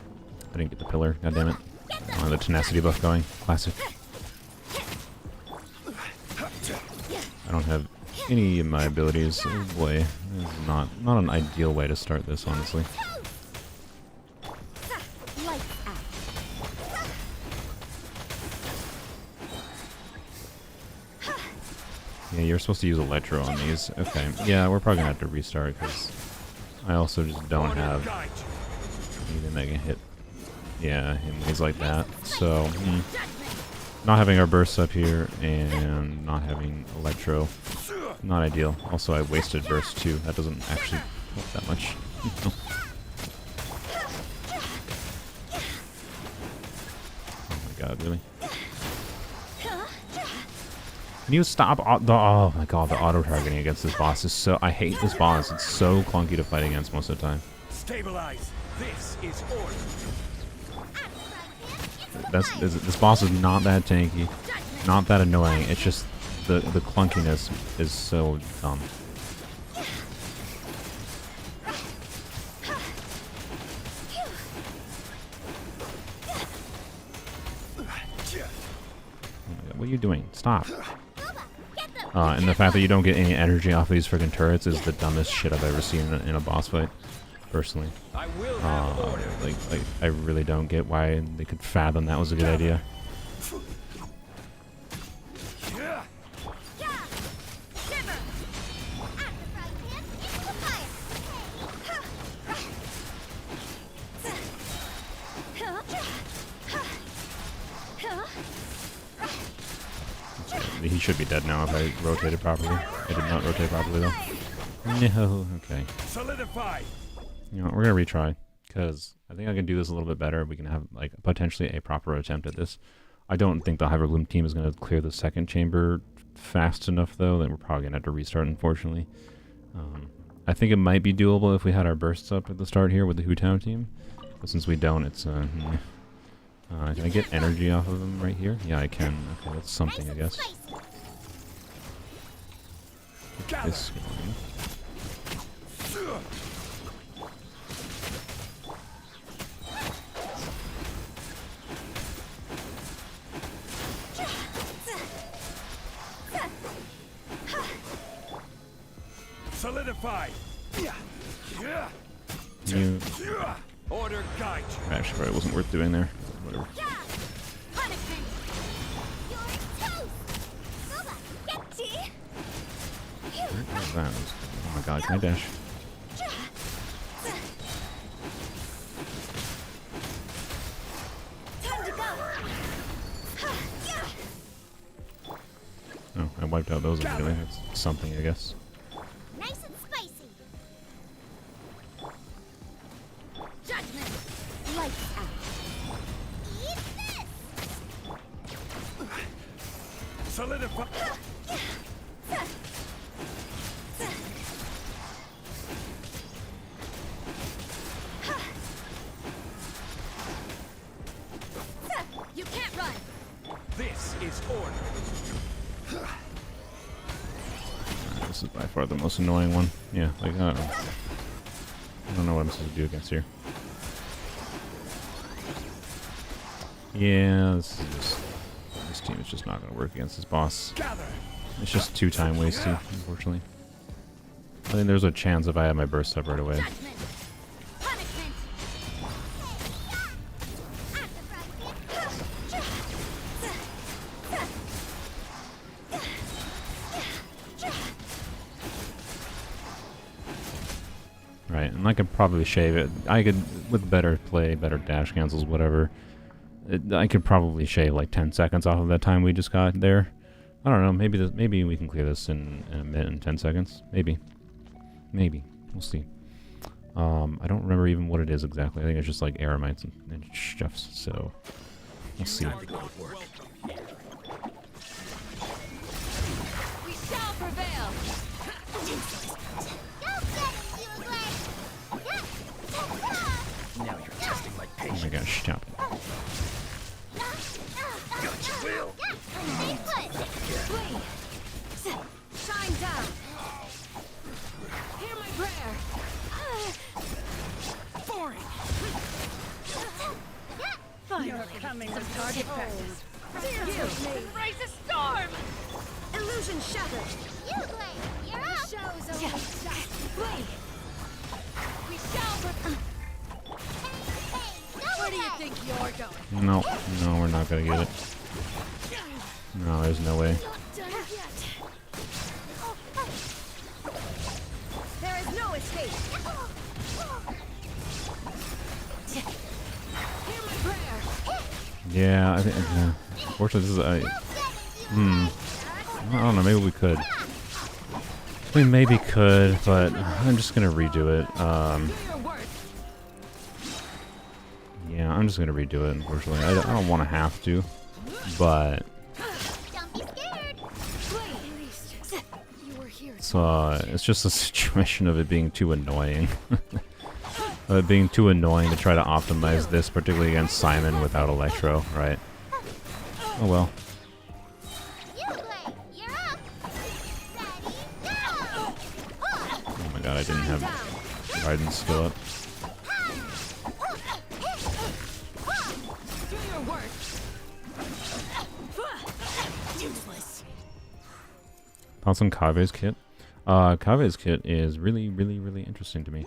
didn't get the pillar, god damn it. Oh, the tenacity buff going. Classic. I don't have any of my abilities. Oh boy. This is not an ideal way to start this, honestly. Yeah, you're supposed to use Electro on these. Okay. Yeah, we're probably gonna have to restart because I also just don't have anything that can hit. Yeah, in ways like that. So, not having our bursts up here and not having Electro, not ideal. Also, I wasted burst too. That doesn't actually help that much. Oh my god, really? Can you stop? Oh my god, the auto targeting against this boss is so. I hate this boss. It's so clunky to fight against most of the time. Stabilize. This is order. This boss is not that tanky, not that annoying. It's just the clunkiness is so dumb. What are you doing? Stop. And the fact that you don't get any energy off of these freaking turrets is the dumbest shit I've ever seen in a boss fight, personally. I will have order. Like, I really don't get why they could fathom that was a good idea. He should be dead now if I rotated properly. I did not rotate properly though. No, okay. Solidify. You know what, we're gonna retry because I think I can do this a little bit better. We can have like potentially a proper attempt at this. I don't think the Hyperbloom team is gonna clear the second chamber fast enough though. That we're probably gonna have to restart, unfortunately. I think it might be doable if we had our bursts up at the start here with the Hutown team, but since we don't, it's can I get energy off of them right here? Yeah, I can. Okay, that's something, I guess. Get this going. Solidify. You Order guide you. actually probably wasn't worth doing there. Whatever. What was that? Oh my god, can I dash? Oh, I wiped out those immediately. That's something, I guess. Nice and spicy. Judgment. Lights out. Eat this. Solidify. are the most annoying one. Yeah, like, I don't know what I'm supposed to do against here. Yeah, this team is just not going to work against this boss. It's just too time wasting, unfortunately. I think there's a chance if I had my burst up right away. Judgment. Punishment. Right, and I could probably shave it. I could, with better play, better dash cancels, whatever, I could probably shave like 10 seconds off of that time we just got there. I don't know, maybe we can clear this in a minute and 10 seconds. Maybe. We'll see. I don't remember even what it is exactly. I think it's just like aramites and stuff, so we'll see. Time to go to work. We shall prevail. Go get it, you blade. Now you're testing my Oh my patience. gosh, stop. Got your will. Stay put. Please. Shine down. Hear my prayer. Boring. Finally. Coming with target practice. Raise a storm. Illusion shattered. You blade. You're up. The show's over. Blade. We shall. Where do you think you're going? No, we're not gonna get it. No, there's no way. Not done yet. There is no escape. Hear my prayer. Yeah, I think. Unfortunately, this is I don't know. Maybe we could. We maybe could, but I'm just gonna redo it. Do your work. Yeah, I'm just gonna redo it. Unfortunately, I don't want to have to, but Don't be scared. Please. You were here. it's just a situation of it being too annoying. Of it being too annoying to try to optimize this, particularly against Simon without Electro, right? Oh well. You blade. You're up. Ready, go. Oh my god, I didn't have Raiden skill up. Do your work. Useless. Thoughts on Kave's kit? Kave's kit is really interesting to me.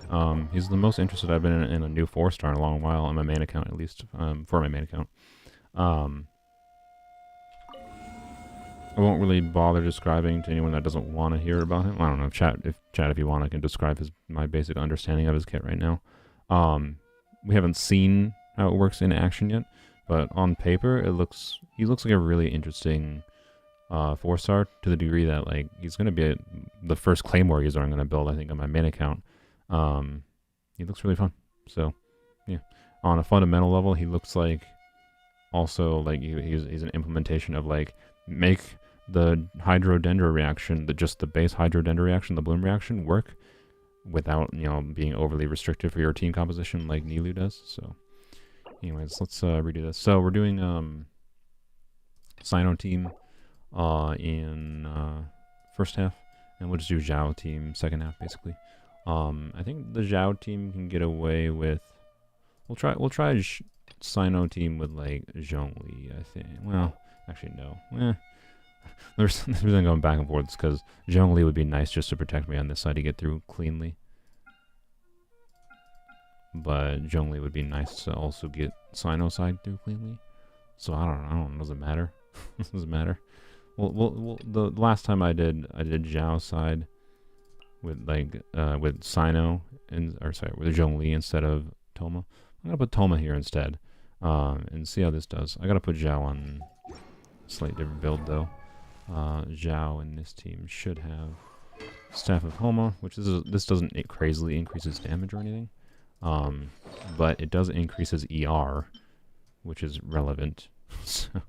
He's the most interested I've been in a new 4-star in a long while on my main account, at least, for my main account. I won't really bother describing to anyone that doesn't want to hear about him. I don't know, if you want, I can describe my basic understanding of his kit right now. We haven't seen how it works in action yet, but on paper, he looks like a really interesting 4-star, to the degree that like he's going to be the first Claymore user I'm going to build, I think, on my main account. He looks really fun. So yeah, on a fundamental level, he looks like also like he's an implementation of like make the Hydrodendra reaction, just the base Hydrodendra reaction, the Bloom reaction, work without, being overly restrictive for your team composition like Nilu does. So anyways, let's redo this. So we're doing Sino team in first half, and we'll just do Zhao team second half, basically. I think the Zhao team can get away with. We'll try Sino team with like Zhongli, I think. Well, actually no. There's been going back and forth because Zhongli would be nice just to protect me on this side to get through cleanly. But Zhongli would be nice to also get Sino side through cleanly. So I don't know. Doesn't matter. Doesn't matter. Well, the last time I did Zhao side with with Sino with Zhongli instead of Toma. I'm gonna put Toma here instead, and see how this does. I gotta put Zhao on a slightly different build though. Zhao in this team should have Staff of Homa, which this doesn't crazily increase his damage or anything, but it does increase his ER, which is relevant. So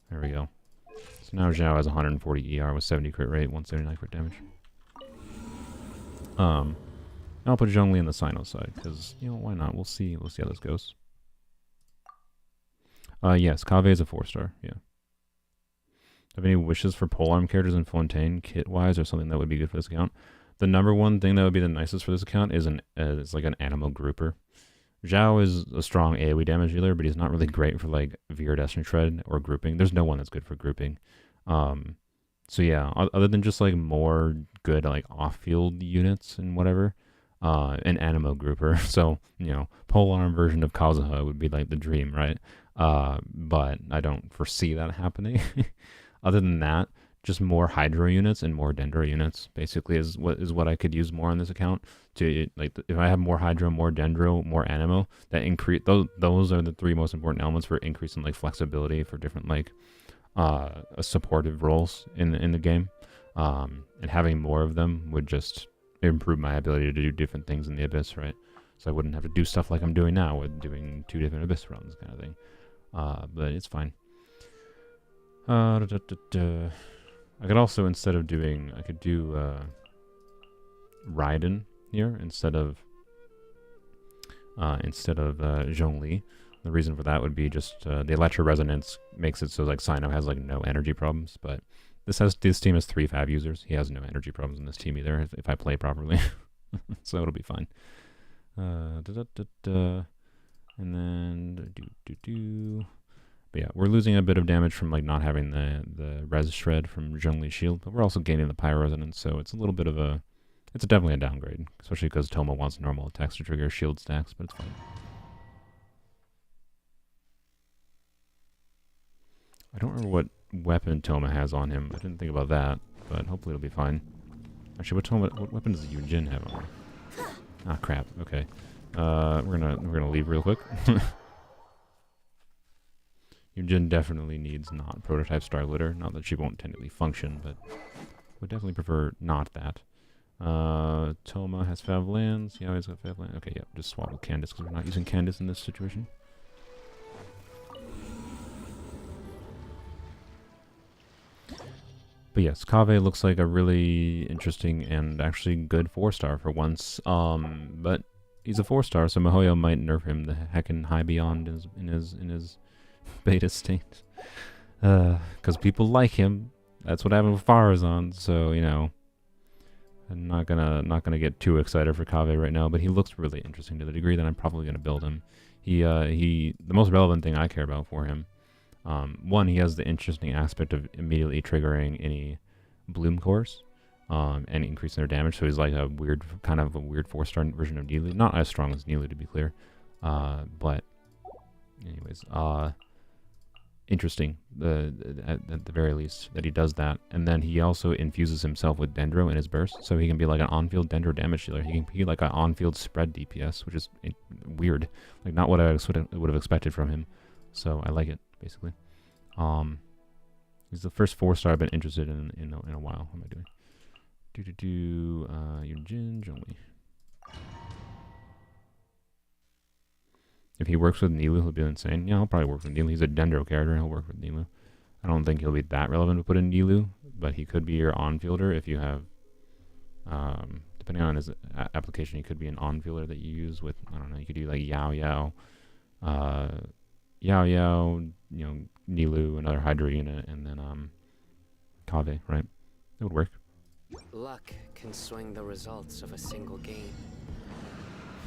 there we go. So now Zhao has 140 ER with 70 crit rate, 179 crit damage. I'll put Zhongli in the Sino side because why not? We'll see how this goes. Yes, Kaveh is a 4-star. Yeah. Have any wishes for polearm characters in Fontaine kit-wise, or something that would be good for this account? The number one thing that would be the nicest for this account is like an animal grouper. Zhao is a strong AoE damage dealer, but he's not really great for like Viridescent Shred or grouping. There's no one that's good for grouping. So yeah, other than just like more good like off-field units and whatever, an Animo grouper. So, you know, polearm version of Kazuha would be like the dream, right? But I don't foresee that happening. Other than that, just more Hydro units and more Dendro units basically is what I could use more on this account. To like, if I have more Hydro, more Dendro, more Animo, that increase those are the three most important elements for increasing like flexibility for different like supportive roles in the game. And having more of them would just improve my ability to do different things in the Abyss, right? So I wouldn't have to do stuff like I'm doing now with doing 2 different Abyss runs kind of thing. But it's fine. I could also, instead of doing, I could do Raiden here instead of Zhongli. The reason for that would be just the Electro Resonance makes it so like Sino has like no energy problems, but this team has 3 Fab users. He has no energy problems in this team either if I play properly. So it'll be fine. And then But yeah, we're losing a bit of damage from like not having the res shred from Zhongli's shield, but we're also gaining the pyro resonance, so it's a little bit of it's definitely a downgrade, especially because Toma wants normal attacks to trigger shield stacks, but it's fine. I don't remember what weapon Toma has on him. I didn't think about that, but hopefully it'll be fine. Actually, what weapon does Yunjin have on? Ah, crap. Okay. We're gonna leave real quick. Yunjin definitely needs not prototype Star Glitter. Not that she won't technically function, but would definitely prefer not that. Toma has Fav Lands. Yeah, he's got Fav Lands. Okay, yeah, just swap with Candace because we're not using Candace in this situation. But yes, Kaveh looks like a really interesting and actually good 4-star for once. But he's a 4-star, so Mihoyo might nerf him the heckin' high beyond in his beta state. Because people like him. That's what happened with Farazan. So you know, I'm not gonna get too excited for Kaveh right now. But he looks really interesting to the degree that I'm probably gonna build him. The most relevant thing I care about for him. One, he has the interesting aspect of immediately triggering any Bloom cores and increasing their damage. So he's like a weird 4-star version of Nilu. Not as strong as Nilu, to be clear. But anyways, interesting at the very least that he does that. And then he also infuses himself with Dendro in his burst, so he can be like an on-field Dendro damage dealer. He can be like an on-field spread DPS, which is weird. Like not what I would have expected from him. So I like it. Basically, he's the first 4-star I've been interested in a while. What am I doing? Yunjin, Zhongli. If he works with Nilu, he'll be insane. Yeah, he'll probably work with Nilu. He's a Dendro character, and he'll work with Nilu. I don't think he'll be that relevant to put in Nilu, but he could be your on-fielder if you have, depending on his application, he could be an on-fielder that you use with, I don't know, you could do like Yao Yao, you know, Nilu, another Hydro unit, and then Kaveh, right? It would work. Luck can swing the results of a single game.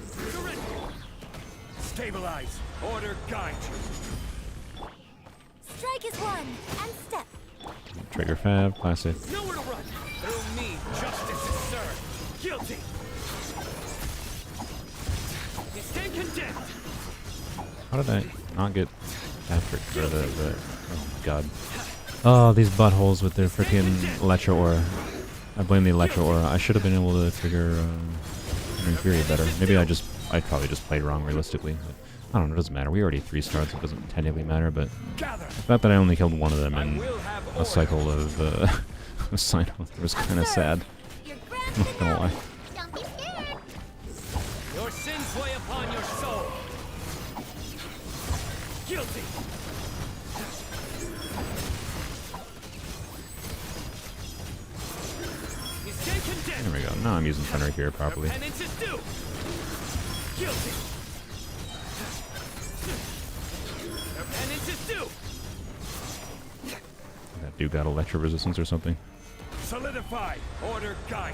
Surrender! Stabilize! Order guide you! Strike is one, and step. Trigger Fab, classic. Nowhere to run! Through me, justice is served! Guilty! You stand condemned! How did I not get Patrick for the oh god. Oh, these buttholes with their freaking Electro Aura. I blame the Electro Aura. I should have been able to trigger Fury better. Maybe I probably just played wrong realistically. But I don't know, it doesn't matter. We already 3-starred, so it doesn't technically matter, but the fact that I only killed one of them in a cycle of Sino was kind of sad. Not gonna lie. Don't be scared. Your sins weigh upon your soul! Guilty! You stand condemned! There we go. Now I'm using Thunder here properly. Penance is due! Guilty! Their penance is due! That Duke got electro resistance or something. Solidify. Order guide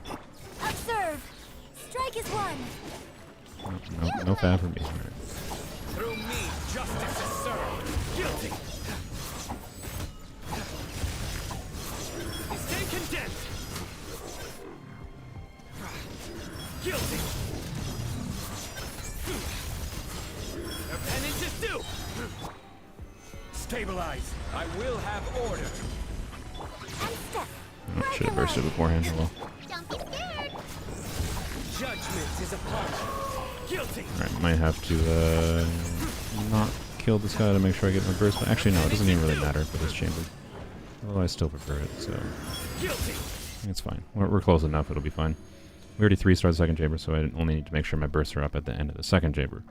you. Observe. Strike is one. No fab for me. All right. Through me, justice is served. Guilty. Stay condemned. Guilty. Your penance is due. Stabilize. I will have order. And step. Oh, should have bursted beforehand. Well. Don't be scared. Judgment is upon you. Guilty. Alright, might have to not kill this guy to make sure I get my burst. But actually, no, it doesn't even really matter for this chamber. Although I still prefer it, so Guilty. it's fine. We're close enough, it'll be fine. We already 3-starred the second chamber, so I only need to make sure my bursts are up at the end of the second chamber.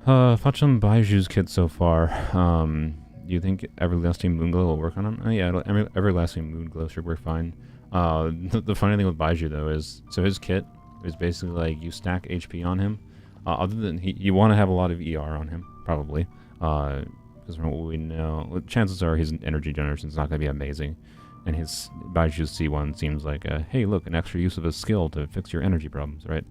Fought some Baiju's kit so far. Do you think Everlasting Moonglow will work on him? Oh yeah, Everlasting Moonglow should work fine. The funny thing with Baiju though is, so his kit is basically like you stack HP on him. Other than you want to have a lot of ER on him, probably. Because from what we know, chances are his energy generation is not going to be amazing. And his Baiju's C1 seems like hey look, an extra use of a skill to fix your energy problems, right?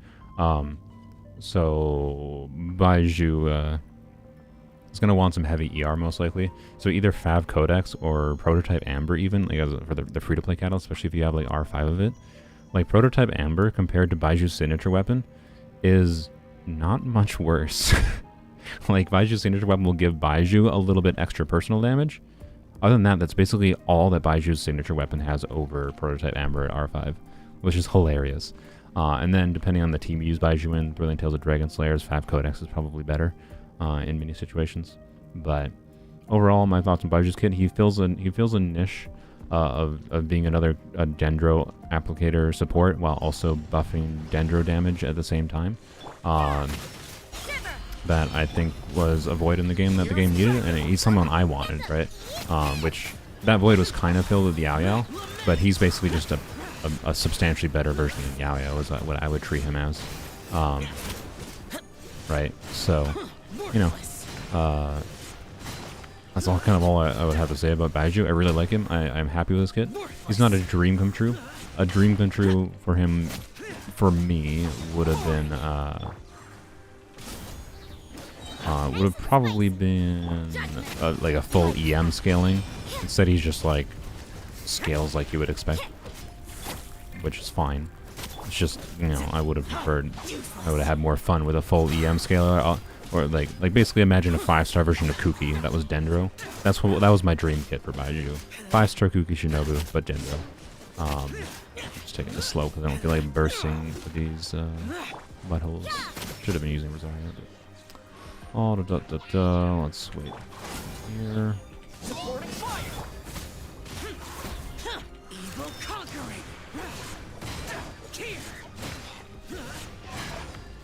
So Baiju is going to want some heavy ER most likely. So either Fav Codex or Prototype Amber even, like for the free-to-play catalyst, especially if you have like R5 of it. Like Prototype Amber compared to Baiju's signature weapon is not much worse. Like Baiju's signature weapon will give Baiju a little bit extra personal damage. Other than that, that's basically all that Baiju's signature weapon has over Prototype Amber at R5, which is hilarious. And then depending on the team you use Baiju in, Brilliant Tales of Dragon Slayers, Fav Codex is probably better in many situations. But overall, my thoughts on Baiju's kit, he fills a niche of being another Dendro applicator support while also buffing Dendro damage at the same time. That I think was a void in the game that the game needed, and he's someone I wanted, right? Which that void was kind of filled with Yao Yao, but he's basically just a substantially better version of Yao Yao is what I would treat him as. Right? So, you know, that's all kind of all I would have to say about Baiju. I really like him. I'm happy with his kit. He's not a dream come true. A dream come true for him, for me, would have been would have probably been like a full EM scaling. Instead, he's just like scales like you would expect, which is fine. It's just, you know, I would have preferred, I would have had more fun with a full EM scaler, or like basically imagine a 5-star version of Kuki that was Dendro. That was my dream kit for Baiju. 5-star Kuki Shinobu, but Dendro. Just taking it slow because I don't feel like bursting for these buttholes. Should have been using Rosario. Oh, let's wait here. Supporting fire. Evil conquering. Here.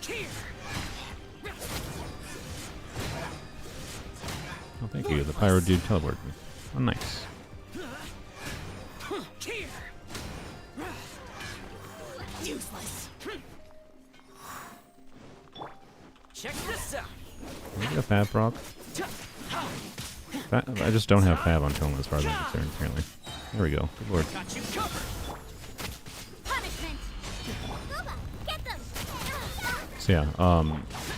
Here. Oh, thank you. The pyro dude teleported me. Oh, nice. Here. Useless. Check this out. Can I get a Fab proc? I just don't have Fab on Toma as far as I'm concerned, apparently. There we go. Good lord. Got you covered. Punishment. Booba, get them. So yeah,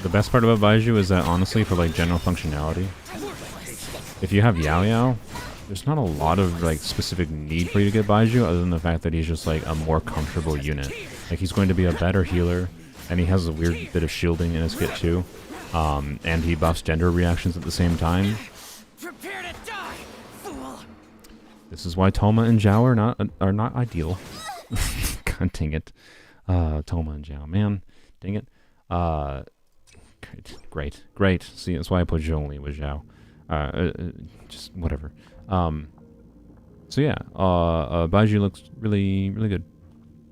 the best part about Baiju is that honestly, for like general functionality, if you have Yao Yao, there's not a lot of like specific need for you to get Baiju other than the fact that he's just like a more comfortable unit. Like he's going to be a better healer, and he has a weird bit of shielding in his kit too. And he buffs gender reactions at the same time. Prepare to die, fool. This is why Toma and Zhao are not ideal. God dang it. Toma and Zhao, man. Dang it. Great. See, that's why I put Zhongli with Zhao. Just whatever. So yeah, Baiju looks really good.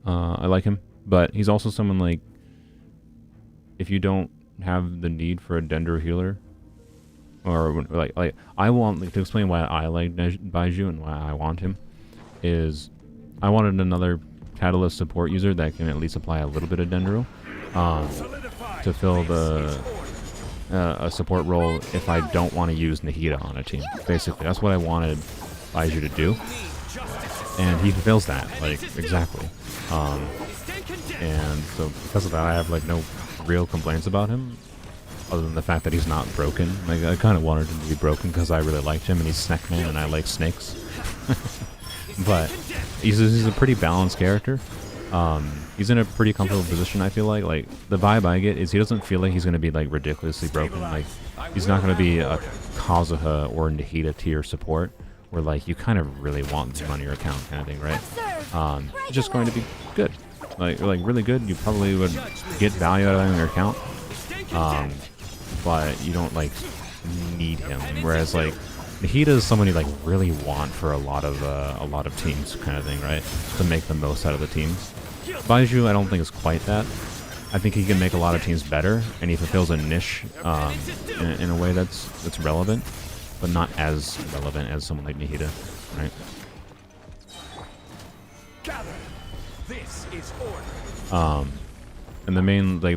I like him, but he's also someone like, if you don't have the need for a Dendro healer, or like I want, like, to explain why I like Baiju and why I want him, is I wanted another Catalyst support user that can at least apply a little bit of Dendro, to fill a support role if I don't want to use Nahida on a team. Basically, that's what I wanted Baiju to do, and he fulfills that, like, exactly. And so because of that, I have like no real complaints about him, other than the fact that he's not broken. Like, I kind of wanted him to be broken because I really liked him, and he's Snackman, and I like snakes. But he's a pretty balanced character. He's in a pretty comfortable position, I feel like. Like, the vibe I get is he doesn't feel like he's going to be, like, ridiculously broken. Like, he's not going to be a Kazuha or Nahida tier support, where, like, you kind of really want him on your account kind of thing, right? He's just going to be good. Like really good. You probably would get value out of him on your account. But you don't, like, need him. Whereas, like, Nahida is someone you, like, really want for a lot of teams kind of thing, right? To make the most out of the teams. Baiju, I don't think is quite that. I think he can make a lot of teams better, and he fulfills a niche in a way that's relevant, but not as relevant as someone like Nahida, right? This is order. And the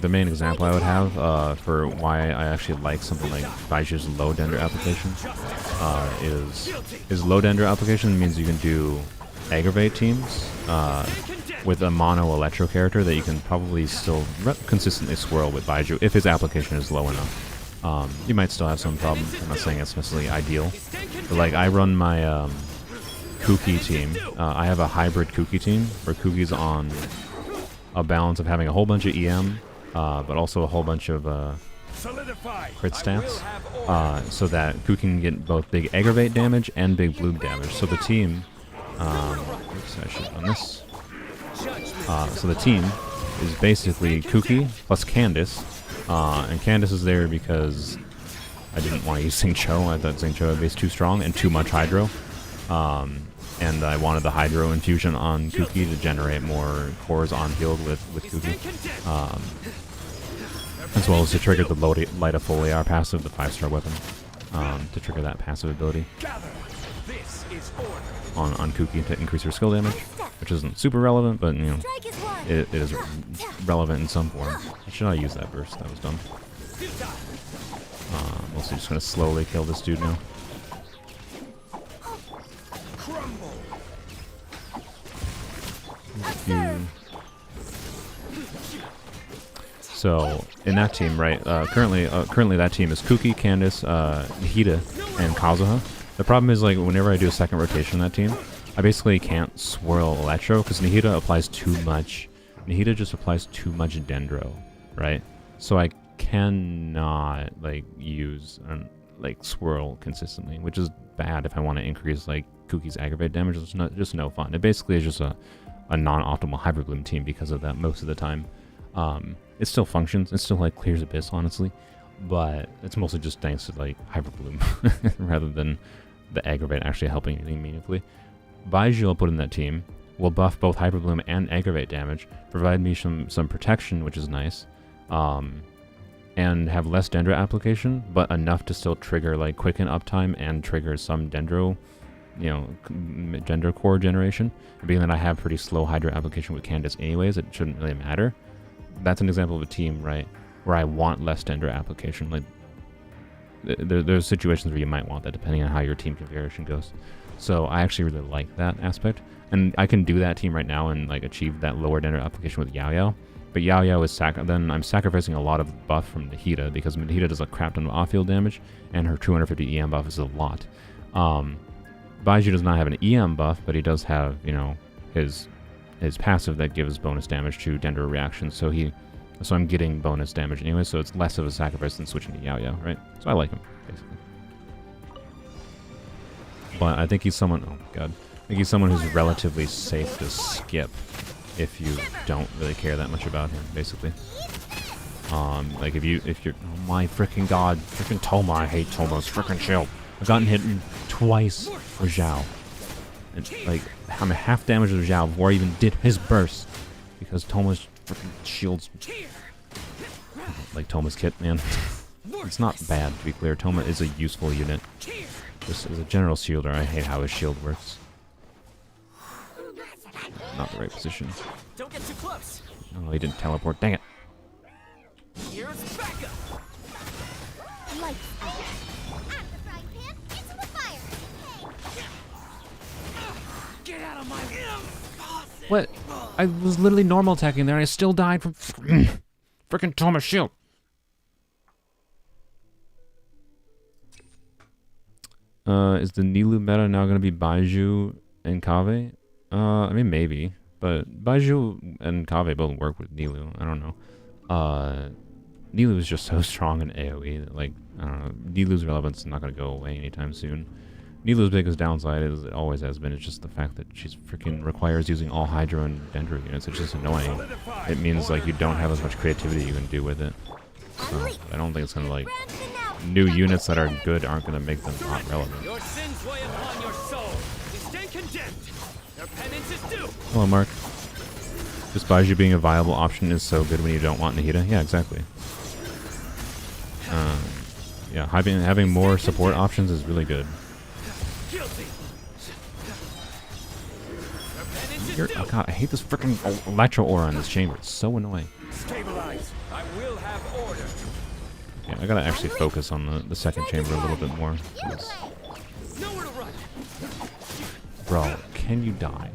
main example I would have for why I actually like something like Baiju's low dender application is low dender application means you can do aggravate teams with a mono electro character that you can probably still consistently swirl with Baiju if his application is low enough. You might still have some problems. I'm not saying it's necessarily ideal, but like I run my Kuki team. I have a hybrid Kuki team where Kuki's on a balance of having a whole bunch of EM, but also a whole bunch of crit stats, so that Kuki can get both big aggravate damage and big bloom damage. So the team, oops, I should run this. So the team is basically Kuki plus Candace, and Candace is there because I didn't want to use Xingqiu. I thought Xingqiu would be too strong and too much Hydro. And I wanted the Hydro infusion on Kuki to generate more cores on healed with Kuki. As well as to trigger the Light of Foliar passive, the 5-star weapon, to trigger that passive ability on Kuki to increase her skill damage, which isn't super relevant, but, you know, it is relevant in some form. Should I use that burst? That was dumb. Mostly just going to slowly kill this dude now. So in that team, right? Currently that team is Kuki, Candace, Nahida, and Kazuha. The problem is, like, whenever I do a second rotation on that team, I basically can't swirl Electro because Nahida applies too much. Nahida just applies too much Dendro, right? So I cannot, like, use like swirl consistently, which is bad if I want to increase, like, Kuki's aggravate damage. It's just no fun. It basically is just a non-optimal Hybrid Bloom team because of that most of the time. It still functions. It still, like, clears Abyss, honestly, but it's mostly just thanks to, like, Hybrid Bloom rather than the aggravate actually helping anything meaningfully. Baiju I'll put in that team will buff both Hybrid Bloom and aggravate damage, provide me some protection, which is nice, and have less Dendro application, but enough to still trigger, like, quicken uptime and trigger some Dendro, you know, Dendro core generation. And being that I have pretty slow Hydro application with Candace anyways, it shouldn't really matter. That's an example of a team, right, where I want less Dendro application. Like, there's situations where you might want that depending on how your team configuration goes. So I actually really like that aspect, and I can do that team right now and, like, achieve that lower Dendro application with Yao Yao. But Yao Yao is then I'm sacrificing a lot of buff from Nahida because Nahida does a crap ton of off-field damage, and her 250 EM buff is a lot. Baiju does not have an EM buff, but he does have, you know, his passive that gives bonus damage to Dendro reactions. So I'm getting bonus damage anyway, so it's less of a sacrifice than switching to Yao Yao, right? So I like him, basically. But I think he's someone, oh my god, I think he's someone who's relatively safe to skip if you don't really care that much about him, basically. Like if you're, oh my freaking god, freaking Toma, I hate Toma's freaking shield. I've gotten hit twice with Zhao. And, like, I'm a half damage with Zhao before I even did his burst because Toma's freaking shields. Like Toma's kit, man. It's not bad, to be clear. Toma is a useful unit. Just as a general shielder, I hate how his shield works. Not the right position. Don't get too close. Oh, he didn't teleport. Dang it. Here's backup. What? I was literally normal attacking there and I still died from freaking Thomas shield. Is the Nilou meta now going to be Baiju and Kave? I mean, maybe. But Baiju and Kave both work with Nilou. I don't know. Nilou is just so strong in AoE that, like, I don't know. Nilou's relevance is not going to go away anytime soon. Nilou's biggest downside is, it always has been, it's just the fact that she's freaking requires using all Hydro and Dendro units. It's just annoying. It means, like, you don't have as much creativity you can do with it. So, I don't think it's going to, like... New units that are good aren't going to make them not relevant. Your sins weigh upon your soul. You stand condemned. Your penance is due. Hello, Mark. Just Baiju being a viable option is so good when you don't want Nahida. Yeah, exactly. Yeah, having more support options is really good. Guilty. Your penance is due. Oh god, I hate this freaking electro aura in this chamber. It's so annoying. Stabilize. I will have order. Yeah, I gotta actually focus on the second chamber a little bit more. Nowhere to run. Bro, can you die?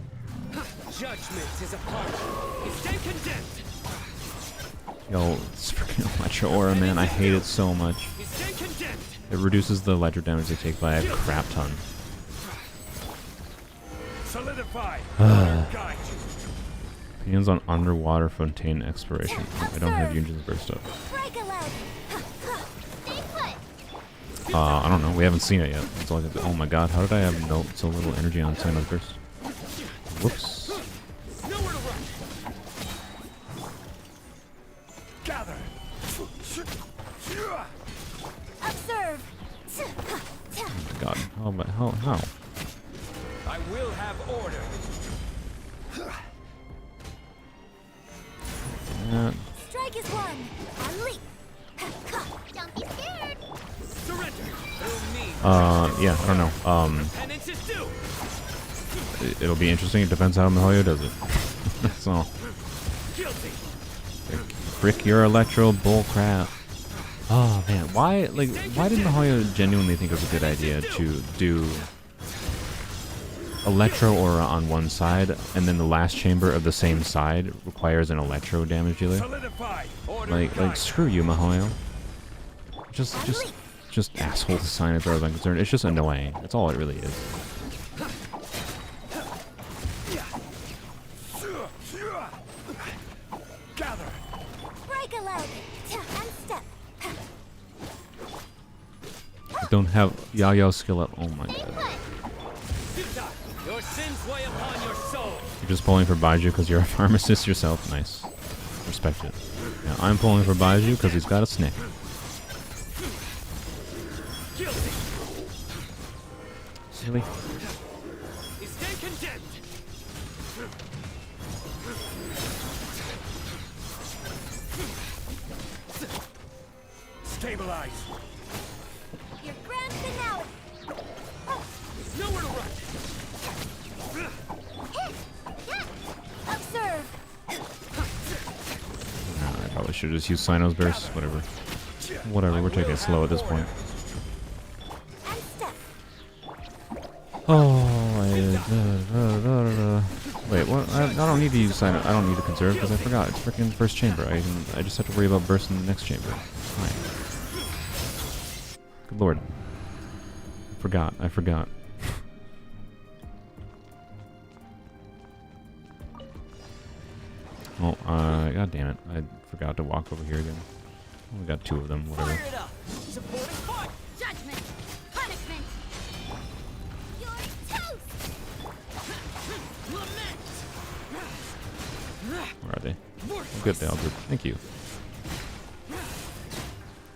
Judgment is upon you. You stand condemned. Yo, this freaking electro aura, man, I hate it so much. You stand condemned. It reduces the electro damage they take by a crap ton. Solidify. Guide you. Opinions on underwater fontaine exploration. I don't have Yunjin's burst up. Break a leg. Stay put. I don't know. We haven't seen it yet. That's all I can. Oh my god, how did I have so little energy on Sino's burst? Whoops. Nowhere to run. Gather. Observe. Oh my god. How? I will have order. Strike is one. Unleash. Don't be scared. Surrender. Through me. Yeah, I don't know. Penance is due. It'll be interesting. It depends how Mihoyo does it. That's all. Guilty. Frick your electro bull crap. Oh man, why did Mihoyo genuinely think it was a good idea to do electro aura on one side, and then the last chamber of the same side requires an electro damage dealer? Solidify. Order. Like screw you, Mihoyo. Just asshole design as far as I'm concerned. It's just annoying. That's all it really is. Gather. Break a leg. And step. Don't have Yayo skill up. Oh my god. Your sins weigh upon your soul. You're just pulling for Baiju because you're a pharmacist yourself. Nice. Respect it. Yeah, I'm pulling for Baiju because he's got a snick. Guilty. Really? You stand condemned. Stabilize. Your grand finale. Nowhere to run. Observe. I probably should just use Sino's burst. Whatever. Whatever, we're taking it slow at this point. And step. Oh, wait, what? I don't need to use Sino. I don't need to conserve because I forgot. It's freaking first chamber. I just have to worry about burst in the next chamber. Fine. Good lord. I forgot. Oh, god damn it. I forgot to walk over here again. We got two of them, whatever. Fire it up. Support is fire. Judgment. Punishment. You're toast. Lament. Where are they? Oh, good, they all good. Thank you.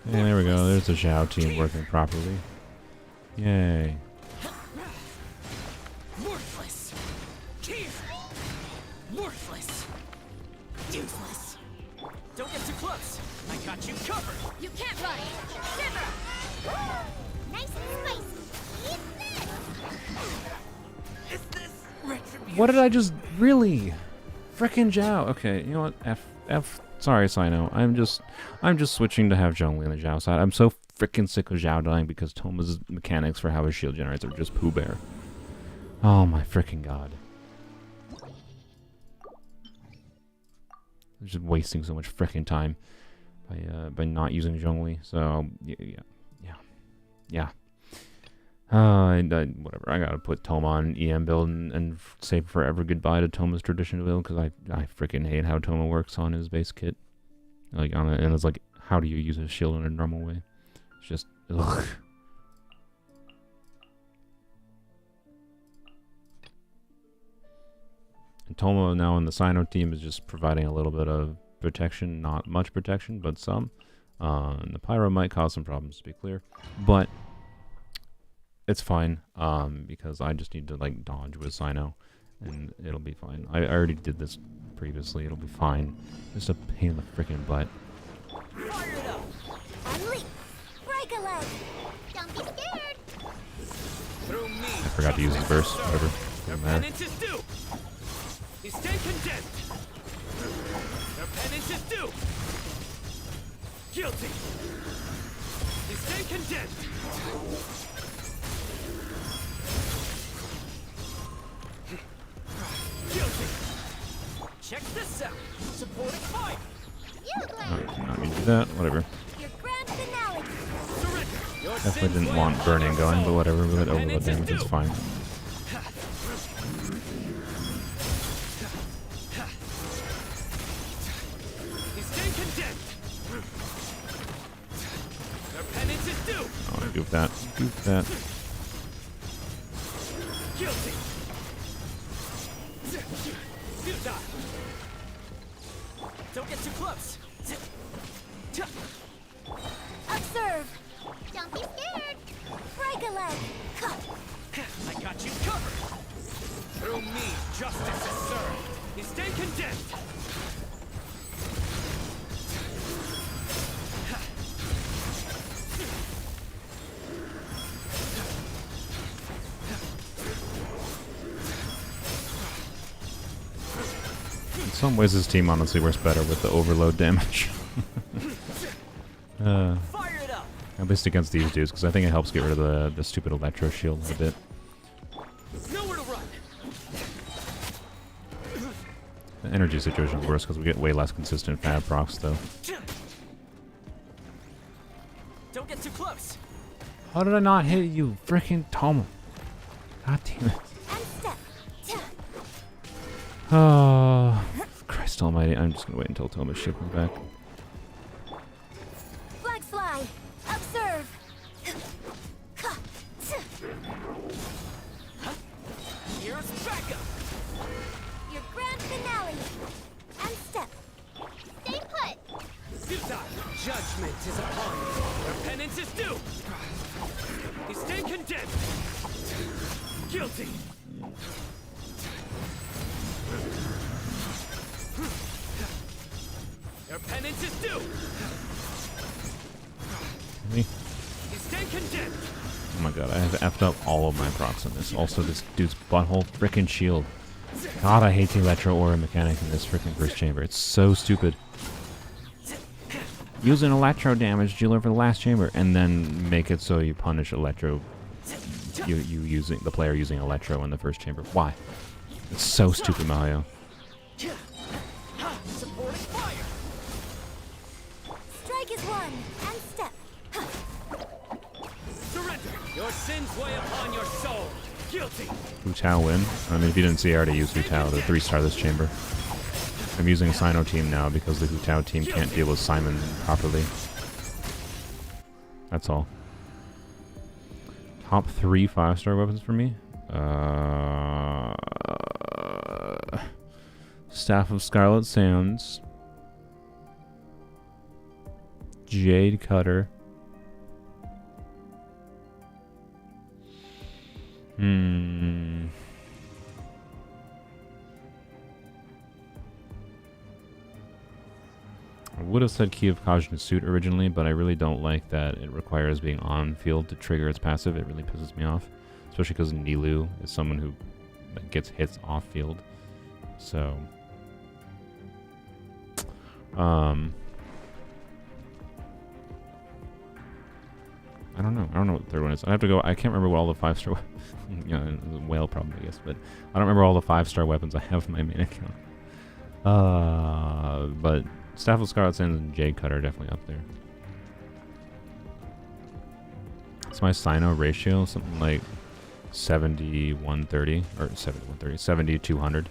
And there we go. There's the Zhao team working properly. Yay. Worthless. Here. Worthless. Useless. Don't get too close. I got you covered. You can't run. Shiver. Nice and spicy. Eat this. Is this retribution? What did I just really? Frickin' Zhao. Okay, you know what? F. Sorry, Sino. I'm just switching to have Zhongli on the Zhao side. I'm so frickin' sick of Zhao dying because Toma's mechanics for how his shield generates are just poo bear. Oh my frickin' god. just wasting so much freaking time by not using Zhongli. So yeah. Whatever. I gotta put Toma on EM build and say forever goodbye to Toma's tradition build, because I freaking hate how Toma works on his base kit. Like and it's like, how do you use a shield in a normal way? It's just ugh. And Toma now in the Sino team is just providing a little bit of protection, not much protection, but some. And the Pyro might cause some problems, to be clear, but it's fine, because I just need to like dodge with Sino, and it'll be fine. I already did this previously. It'll be fine. Just a pain in the freaking butt. Fire it up! Unleash! Break a leg! Don't be scared! Through me. I forgot to use his burst. Whatever. Your Doesn't matter. penance is due. You stay condemned. Your penance is due. Guilty. You stay condemned. Guilty. Check this out. Supporting fire. You glare! Not gonna do that. Whatever. Your grand finale! Surrender. Your Definitely sins didn't lay want upon burning your going, but soul. whatever. With Your overload penance is damage, it's due. fine. You stay condemned. Your penance is due. Oh, goof that. Goof that. Guilty. Futile. Don't get too close. Observe! Don't be scared! Break a leg! I got you covered. Through me, justice is served. You stay condemned. In some ways, this team honestly works better with the overload damage. Fire it up. At least against these dudes, because I think it helps get rid of the stupid electro shield a bit. Nowhere to run. The energy situation is worse because we get way less consistent fab procs, though. Don't get too close. How did I not hit you, freaking Toma? God damn it. And step! Oh, Christ almighty. I'm just going to wait until Toma's ship comes back. Flag fly! Observe! Here's backup. Your grand finale! And step! Stay put! Futile. Judgment is upon you. Your penance is due. You stay condemned. Guilty. Your penance is due. Really? You stay condemned. Oh my god, I have effed up all of my procs on this. Also, this dude's butthole freaking shield. God, I hate the electro aura mechanic in this freaking first chamber. It's so stupid. Use an electro damage dealer for the last chamber, and then make it so you punish electro. You using the player using electro in the first chamber. Why? It's so stupid, Mario. Supporting fire. Strike is one! And step! Surrender. Your sins weigh upon your soul. Guilty. Hu Tao win. I mean, if you didn't see, I already used Hu Tao to 3-star this chamber. I'm using a Sino team now because the Hu Tao team can't deal with Simon properly. That's all. Top 3 5-star weapons for me? Staff of Scarlet Sands. Jade Cutter. I would have said Key of Kajna's suit originally, but I really don't like that it requires being on field to trigger its passive. It really pisses me off, especially because Nilu is someone who like, gets hits off field. So, I don't know. I don't know what the third one is. I have to go. I can't remember what all the 5-star. You know, whale problem, I guess, but I don't remember all the 5-star weapons I have in my main account. But Staff of Scarlet Sands and Jade Cut are definitely up there. It's my Sino ratio, something like 70-130, or 70-130, 70-200.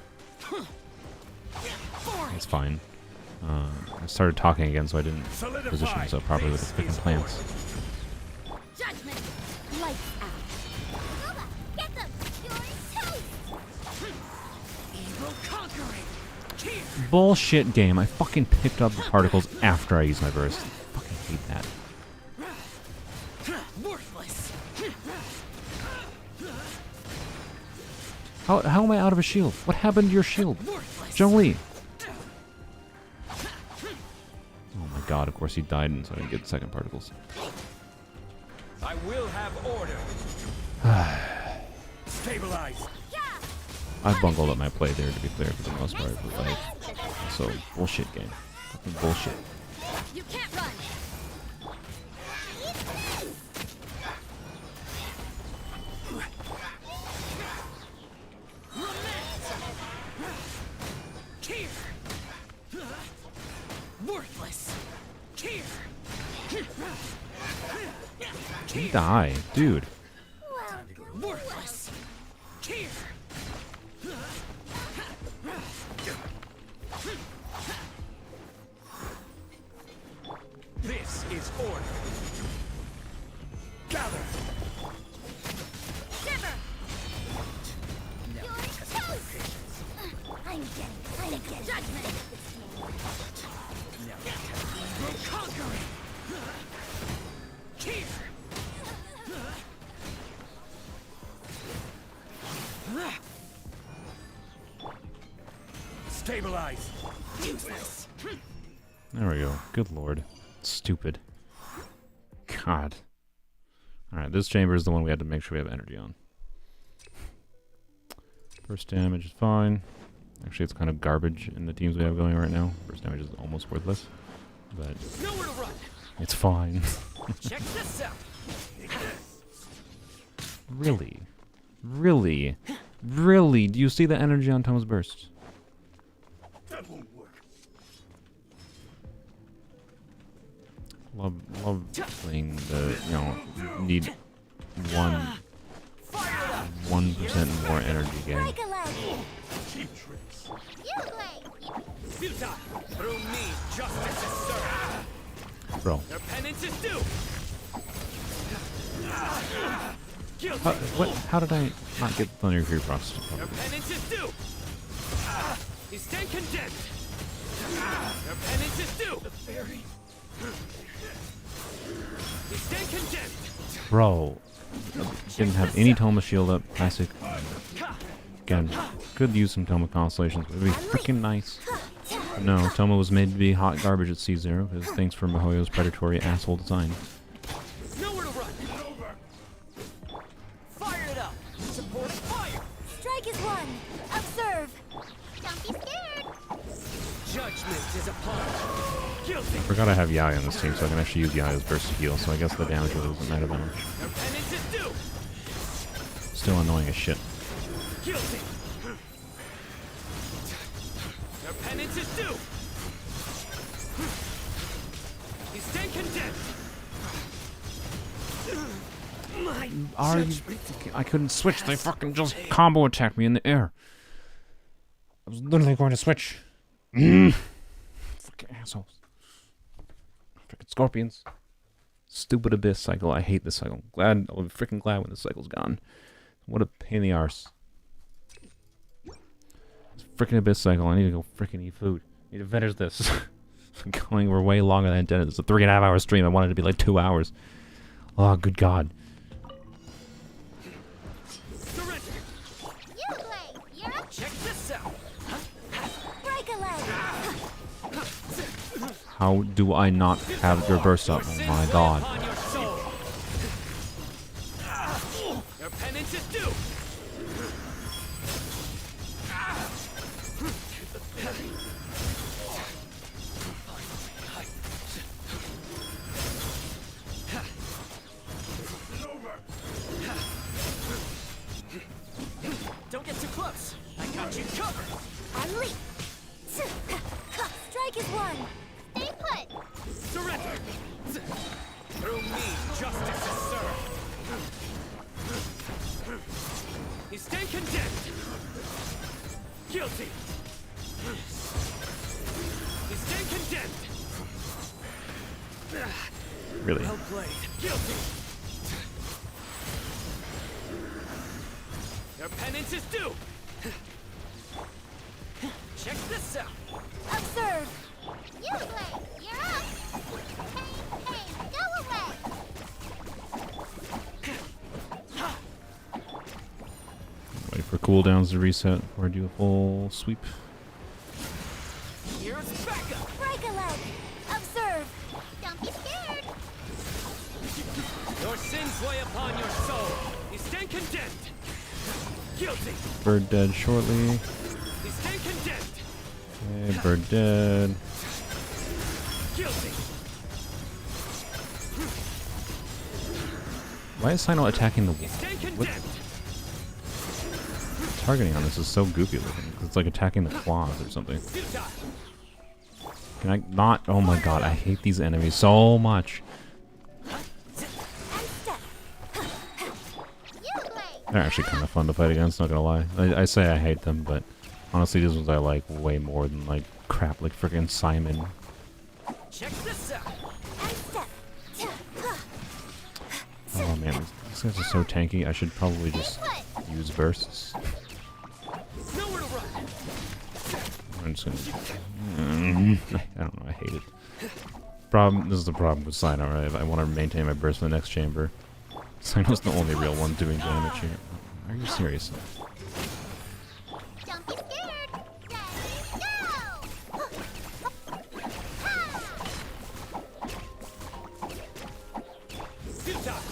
It's fine. I started talking again, so I didn't position myself properly with the freaking plants. Judgment. Lights out. Nova, get them. You're toast. Evil conquering. Here. Bullshit game. I fucking picked up the particles after I used my burst. I fucking hate that. Worthless. How am I out of a shield? What happened to your shield? Worthless. Jolie! Oh my god, of course he died, and so I didn't get the second particles. I will have order. Stabilize. I bungled up my play there, to be clear, for the most part. But like, so, bullshit game. Fucking bullshit. You can't run. Here. Worthless. Here. You die, dude. Worthless. Here. This is order. Gather. Shiver. You're toast. I'm getting judgment. Evil conquering. Here. Stabilize. Useless. There we go. Good lord. Stupid. God. Alright, this chamber is the one we had to make sure we have energy on. First damage is fine. Actually, it's kind of garbage in the teams we have going right now. First damage is almost worthless. But Nowhere to run. it's fine. Check this out. Really? Really? Really? Do you see the energy on Toma's burst? That won't work. Love playing the, you know, need 1% more energy game. Break a leg. Cheap tricks. You play. Futile. Through me, justice is served. Bro. Their penance is due. Guilty. How did I not get Thunder Fury Frost? Their penance is due. You stand condemned. Their penance is due. The fairy. You stand condemned. Bro. Didn't have any Toma shield up. Classic. Again, could use some Toma constellations, but it'd be freaking nice. But no, Toma was made to be hot garbage at C0, because thanks for Mihoyo's predatory asshole design. Nowhere to run. Fire it up. Supporting fire. Strike is one. Observe. Don't be scared. Judgment is upon you. Guilty. Forgot I have Yaya on this team, so I can actually use Yaya's burst to heal, so I guess the damage really doesn't matter that much. Their penance is due. Still annoying as shit. Guilty. Their penance is due. You stand condemned. My Are you... I couldn't switch, they fucking just combo attacked me in the air. I was literally going to switch. Fucking assholes. Freaking scorpions. Stupid abyss cycle. I hate this cycle. I'll be freaking glad when this cycle's gone. What a pain in the arse. This freaking abyss cycle. I need to go freaking eat food. I need to finish this. We're way longer than intended. It's a 3.5 hour stream. I wanted it to be like 2 hours. Oh, good God. surrender. You play. You're up. Check this out. Break a leg. How do I not have your burst up? Oh my God. Upon your soul. Your penance is due. Don't get too close. I got you covered. Unleash. Strike is won. Stay put. Surrender! Through me, justice is served. You stand condemned. Guilty. You stand condemned. Really? Well played. Guilty. Your penance is due. Check this out. Observe. You play. You're up. Pain, pain, go away. Wait for cooldowns to reset before I do a full sweep. Here's backup. Break a leg. Observe. Don't be scared. Your sins weigh upon your soul. You stand condemned. Guilty. Bird dead shortly. You stand condemned. Okay, bird dead. Guilty. Why is Sino attacking the wall? You stand What? condemned. Targeting on this is so goofy looking. It's like attacking the claws or something. Futile. Can I not? Oh my god, I hate these enemies so much. And step. You play. They're actually kind of fun to fight against, not gonna lie. I say I hate them, but honestly, these ones I like way more than like crap like freaking Simon. Check this out. And step. Oh man, these guys are so tanky. I should probably just use bursts. Nowhere to run. I'm just gonna. I don't know. I hate it. This is the problem with Sino, right? I want to maintain my burst for the next chamber. Sino's the only real one doing damage here. Are you serious? Don't be scared. Ready, go. Futile.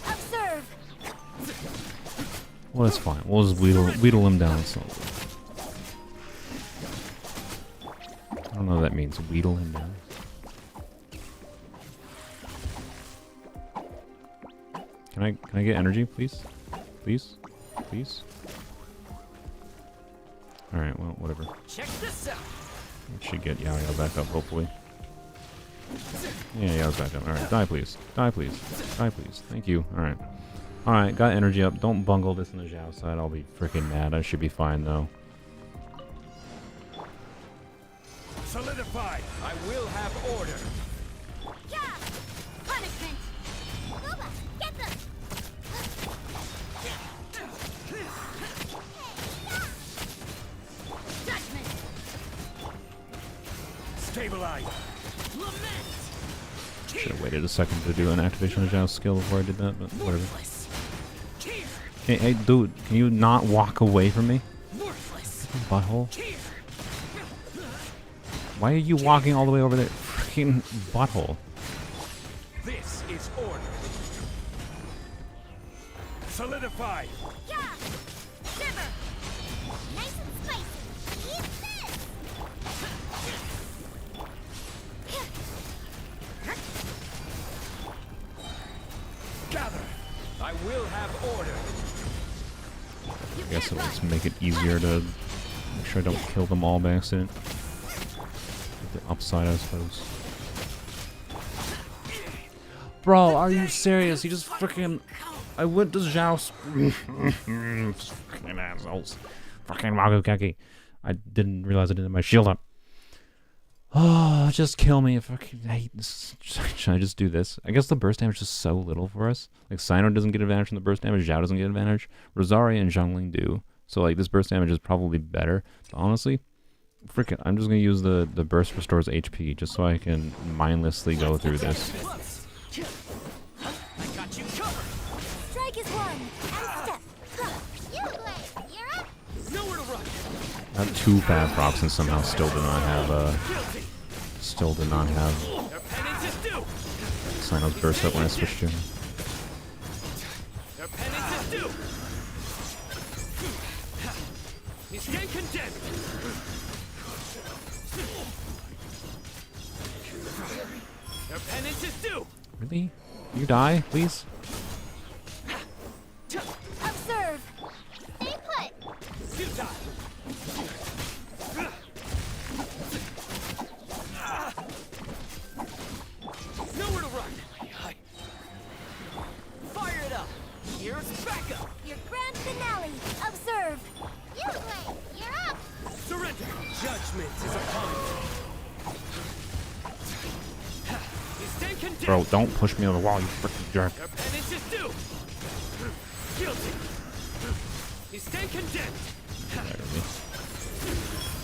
Observe. Well, that's fine. We'll just wheedle him down slowly. I don't know what that means. Wheedle him down. Can I get energy, please? Please? Please? Alright, well, whatever. Check this out. We should get Yao Yao back up, hopefully. Yeah, Yao's back up. Alright, die please. Die please. Die please. Thank you. Alright. Alright, got energy up. Don't bungle this in the Zhao side. I'll be freaking mad. I should be fine, though. Solidify. I will have order. Yeah. Punishment. Booba, get them. Judgment. Stabilize. Lament. Should have waited a second to do an activation of Zhao's skill before I did that, but whatever. Worthless. Here. Hey, dude, can you not walk away from me? Worthless. Butthole. Here. Why are you walking all the way over there? Freaking butthole. This is order. Solidify. Yeah. Shiver. Nice and spicy. Eat this. Gather. I will have order. You I guess can't it'll just run. make it easier to make sure I don't kill them all by accident. The upside, I suppose. Bro, are you serious? He just freaking... I went to Zhao's... Fucking assholes. Fucking Magukeki. I didn't realize I didn't have my shield up. Oh, just kill me. I fucking hate this. Should I just do this? I guess the burst damage is so little for us. Like, Sino doesn't get advantage from the burst damage. Zhao doesn't get advantage. Rosaria and Zhongling do. So, like, this burst damage is probably better. But honestly, freaking, I'm just going to use the burst restores HP just so I can mindlessly go through this. Close. I got you covered. Strike is one. And step. You play. You're up. Nowhere to run. Not too bad procs and somehow still did not have, Guilty. Sino's Your penance is due. burst up when I switched to him. Your penance is due. You stand condemned. Your penance is due. Really? You die, please? Observe. Stay put. Futile. Judgment is upon you. You stand condemned. Bro, don't push me over the wall, you freaking jerk. Your penance is due. Guilty. You stand condemned.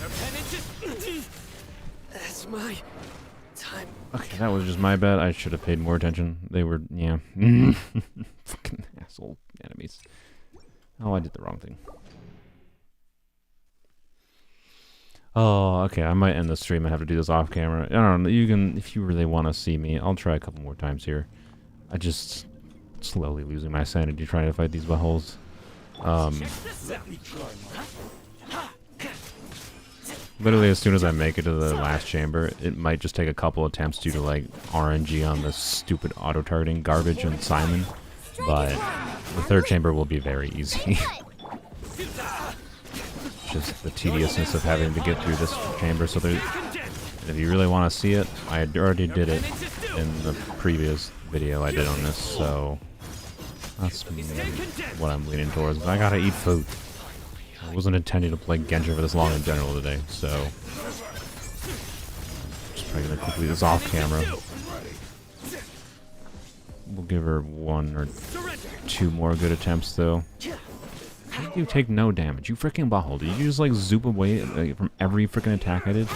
Your penance is. That's my time. Okay, that was just my bad. I should have paid more attention. They were, yeah. Fucking asshole enemies. Oh, I did the wrong thing. Oh, okay. I might end the stream. I have to do this off camera. I don't know. You can, if you really want to see me, I'll try a couple more times here. I just slowly losing my sanity trying to fight these buttholes. Literally, as soon as I make it to the last chamber, it might just take a couple attempts due to like RNG on this stupid auto-targeting garbage and Simon. But the third chamber will be very easy. Just the tediousness of having to get through this chamber. So there, if you really want to see it, I already did it in the previous video I did on this. So that's what I'm leaning towards. I gotta eat food. I wasn't intending to play Genshin for this long in general today, so just probably gonna complete this off camera. We'll give her 1 or 2 more good attempts though. How did you take no damage? You freaking butthole. Did you just like zoop away from every freaking attack I did?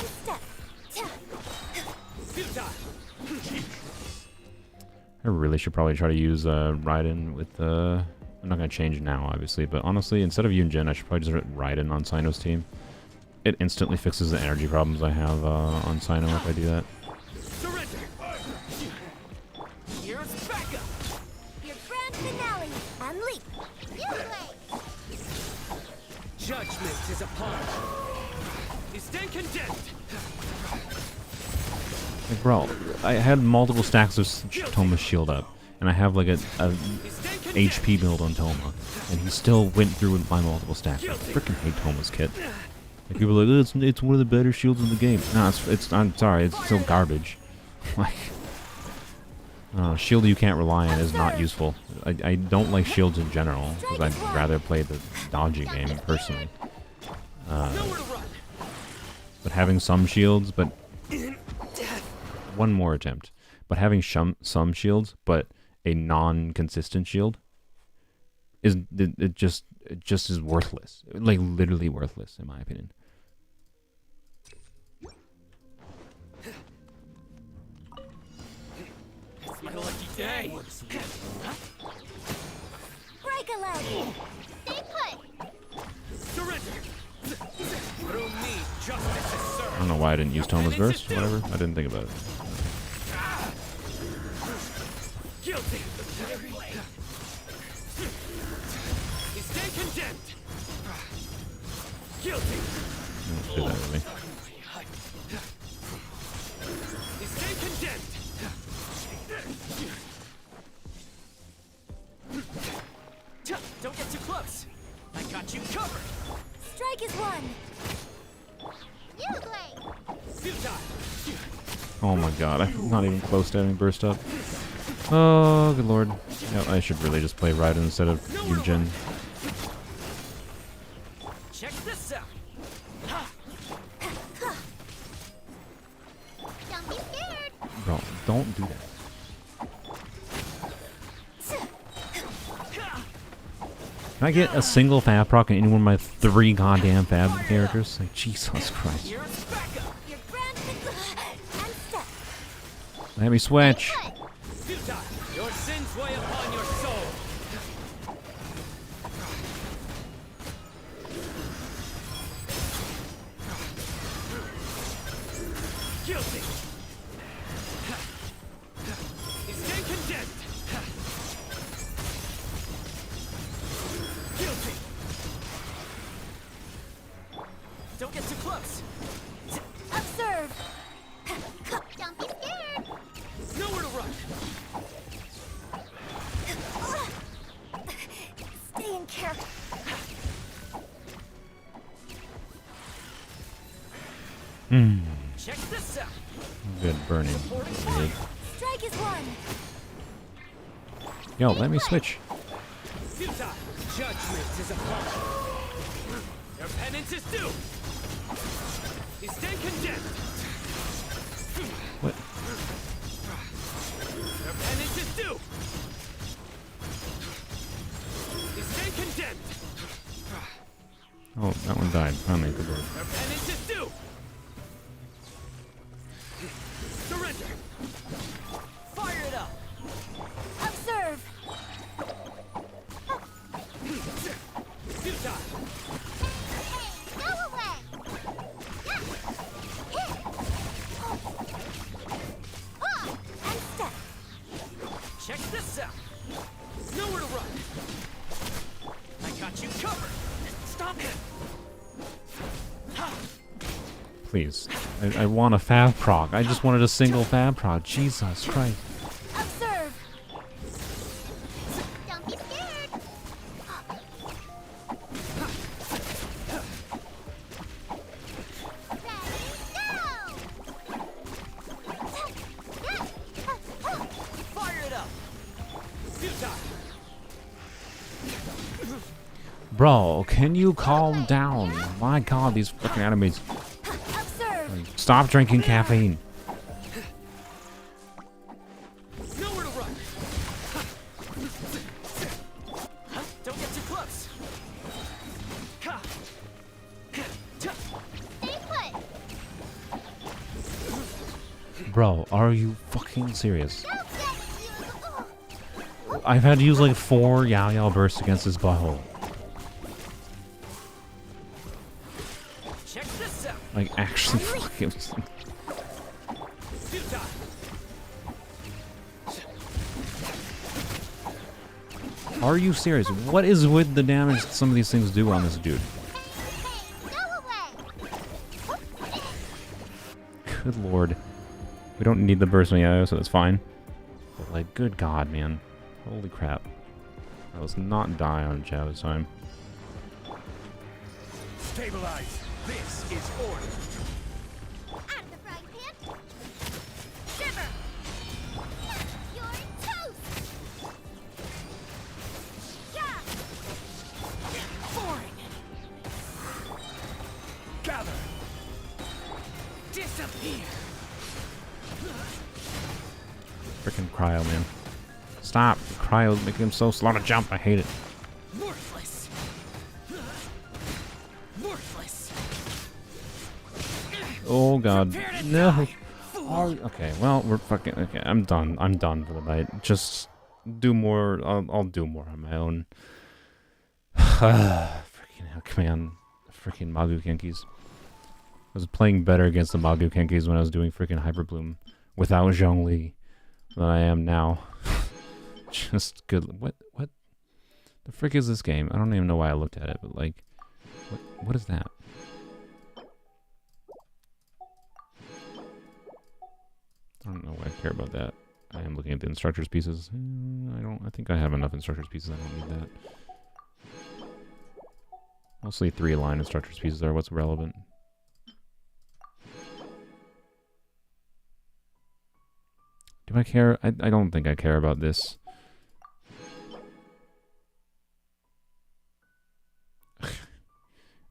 I really should probably try to use Raiden with I'm not going to change now, obviously, but honestly, instead of Yunjin, I should probably just hit Raiden on Sino's team. It instantly fixes the energy problems I have on Sino if I do that. Surrender. Here's backup. Your grand finale. Unleash. Judgment is upon you. You stand condemned. Like, bro, I had multiple stacks of Toma's shield up, and I have like a HP build on Toma, and he still went through with my multiple stacks. I freaking hate Toma's kit. Like, people are like, oh, it's one of the better shields in the game. No, I'm sorry, it's still garbage. Like, shield you can't rely on is not useful. I don't like shields in general, because I'd rather play the dodgy game, personally. But having some shields, but... One more attempt. But having some shields, but a non-consistent shield, is it just is worthless. Like, literally worthless, in my opinion. It's my lucky day. Break a leg. Stay put. Surrender. Through me, justice is served. I don't know why I didn't use Toma's burst, whatever. I didn't think about it. Guilty. You stay condemned. Guilty. Let's do that with me. You stay condemned. Don't get too close. I got you covered. Strike is one. Oh my god, I'm not even close to having burst up. Oh, good lord. Yeah, I should really just play Raiden instead of Yunjin. Check this out. Don't be scared. Bro, don't do that. Can I get a single fab proc in any one of my 3 goddamn fab characters? Like, Jesus Christ. Here's backup. Your grand finale. And step. Let me switch. Your sins weigh upon your soul. Guilty. You stay condemned. Guilty. Don't get too close. Observe. Don't be scared. Nowhere to run. Stay in character. Check this out. Good burning. Weird. Strike is one. Yo, let me switch. Futile. Judgment is upon you. Your penance is due. Please. I want a fab proc. I just wanted a single fab proc. Jesus Christ. Observe. Don't be scared. Fire it up! Futile! Bro, can you calm down? My god, these fucking enemies. Observe. Stop drinking caffeine. Nowhere to run! Don't get too close! Stay put. Bro, are you fucking serious? Don't get you. I've had to use like 4 Yao bursts against this butthole. Check this out! Like, actually fucking... Futile! Are you serious? What is with the damage some of these things do on this dude? Hey, go away. Good lord. We don't need the burst on Yao, so that's fine. But like, good god, man. Holy crap. Let's not die on Chow this time. Stabilize. This is order. Out of the frying pan. Shiver. You're toast. Yeah. Boring! Gather. Disappear! Freaking cryo, man. Stop. Cryo's making him so slow to jump. I hate it. Worthless! Worthless! Oh god. Prepare to No. die, Oh, okay, well, we're fucking... Okay, I'm done. I'm done for the night. Just do more. I'll do more on my own. Freaking hell, man. Freaking Magu Kenkis. I was playing better against the Magu Kenkis when I was doing freaking Hyper Bloom without Zhongli than I am now. Just good. What the frick is this game? I don't even know why I looked at it, but like, what is that? I don't know why I care about that. I am looking at the instructor's pieces. I think I have enough instructor's pieces. I don't need that. Mostly 3-line instructor's pieces are what's relevant. Do I care? I don't think I care about this.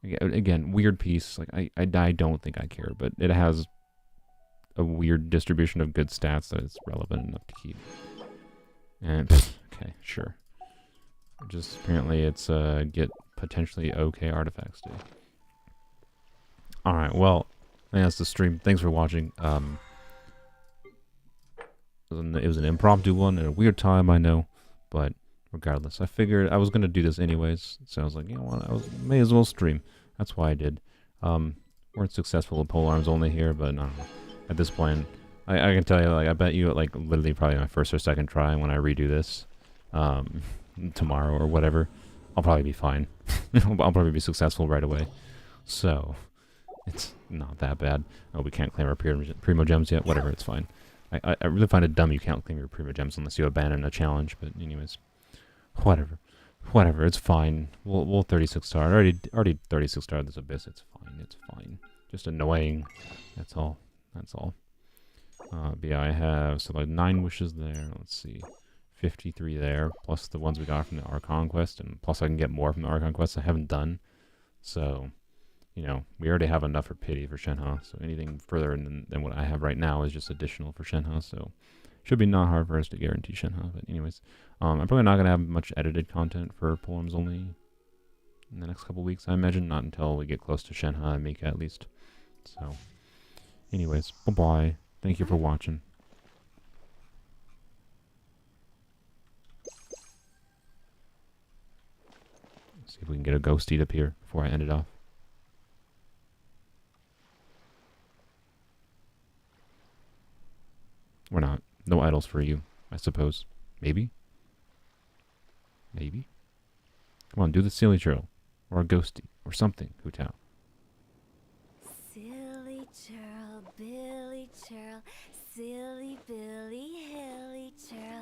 Again, weird piece. Like I don't think I care, but it has a weird distribution of good stats that it's relevant enough to keep. And okay, sure. Just apparently it's get potentially okay artifacts too. All right, well, I think that's the stream. Thanks for watching. It was an impromptu one at a weird time, I know, but regardless, I figured I was gonna do this anyways, so I was like, you know what, may as well stream. That's why I did. Weren't successful with Polearms Only here, but I don't know. At this point, I can tell you, like, I bet you at like literally probably my first or second try when I redo this, tomorrow or whatever, I'll probably be fine. I'll probably be successful right away. So it's not that bad. Oh, we can't claim our Primo Gems yet. Whatever, it's fine. I really find it dumb you can't claim your Primo Gems unless you abandon a challenge. But anyways, whatever, it's fine. We'll 36 star. Already 36 star this abyss. It's fine. Just annoying. That's all. But yeah, I have so like 9 wishes there. Let's see, 53 there, plus the ones we got from the Archon quest, and plus I can get more from the Archon quest I haven't done. So, you know, we already have enough for pity for Shenhe, so anything further than what I have right now is just additional for Shenhe, so should be not hard for us to guarantee Shenhe. But anyways, I'm probably not going to have much edited content for Polearms Only in the next couple weeks, I imagine, not until we get close to Shenhe and Mika at least. So, anyways, bye-bye. Thank you for watching. See if we can get a ghost eat up here before I end it off. Or not. No idols for you, I suppose. Maybe? Maybe? Come on, do the silly churl. Or a ghosty. Or something, Hu Tao. Silly churl, Billy churl, silly Billy, hilly churl.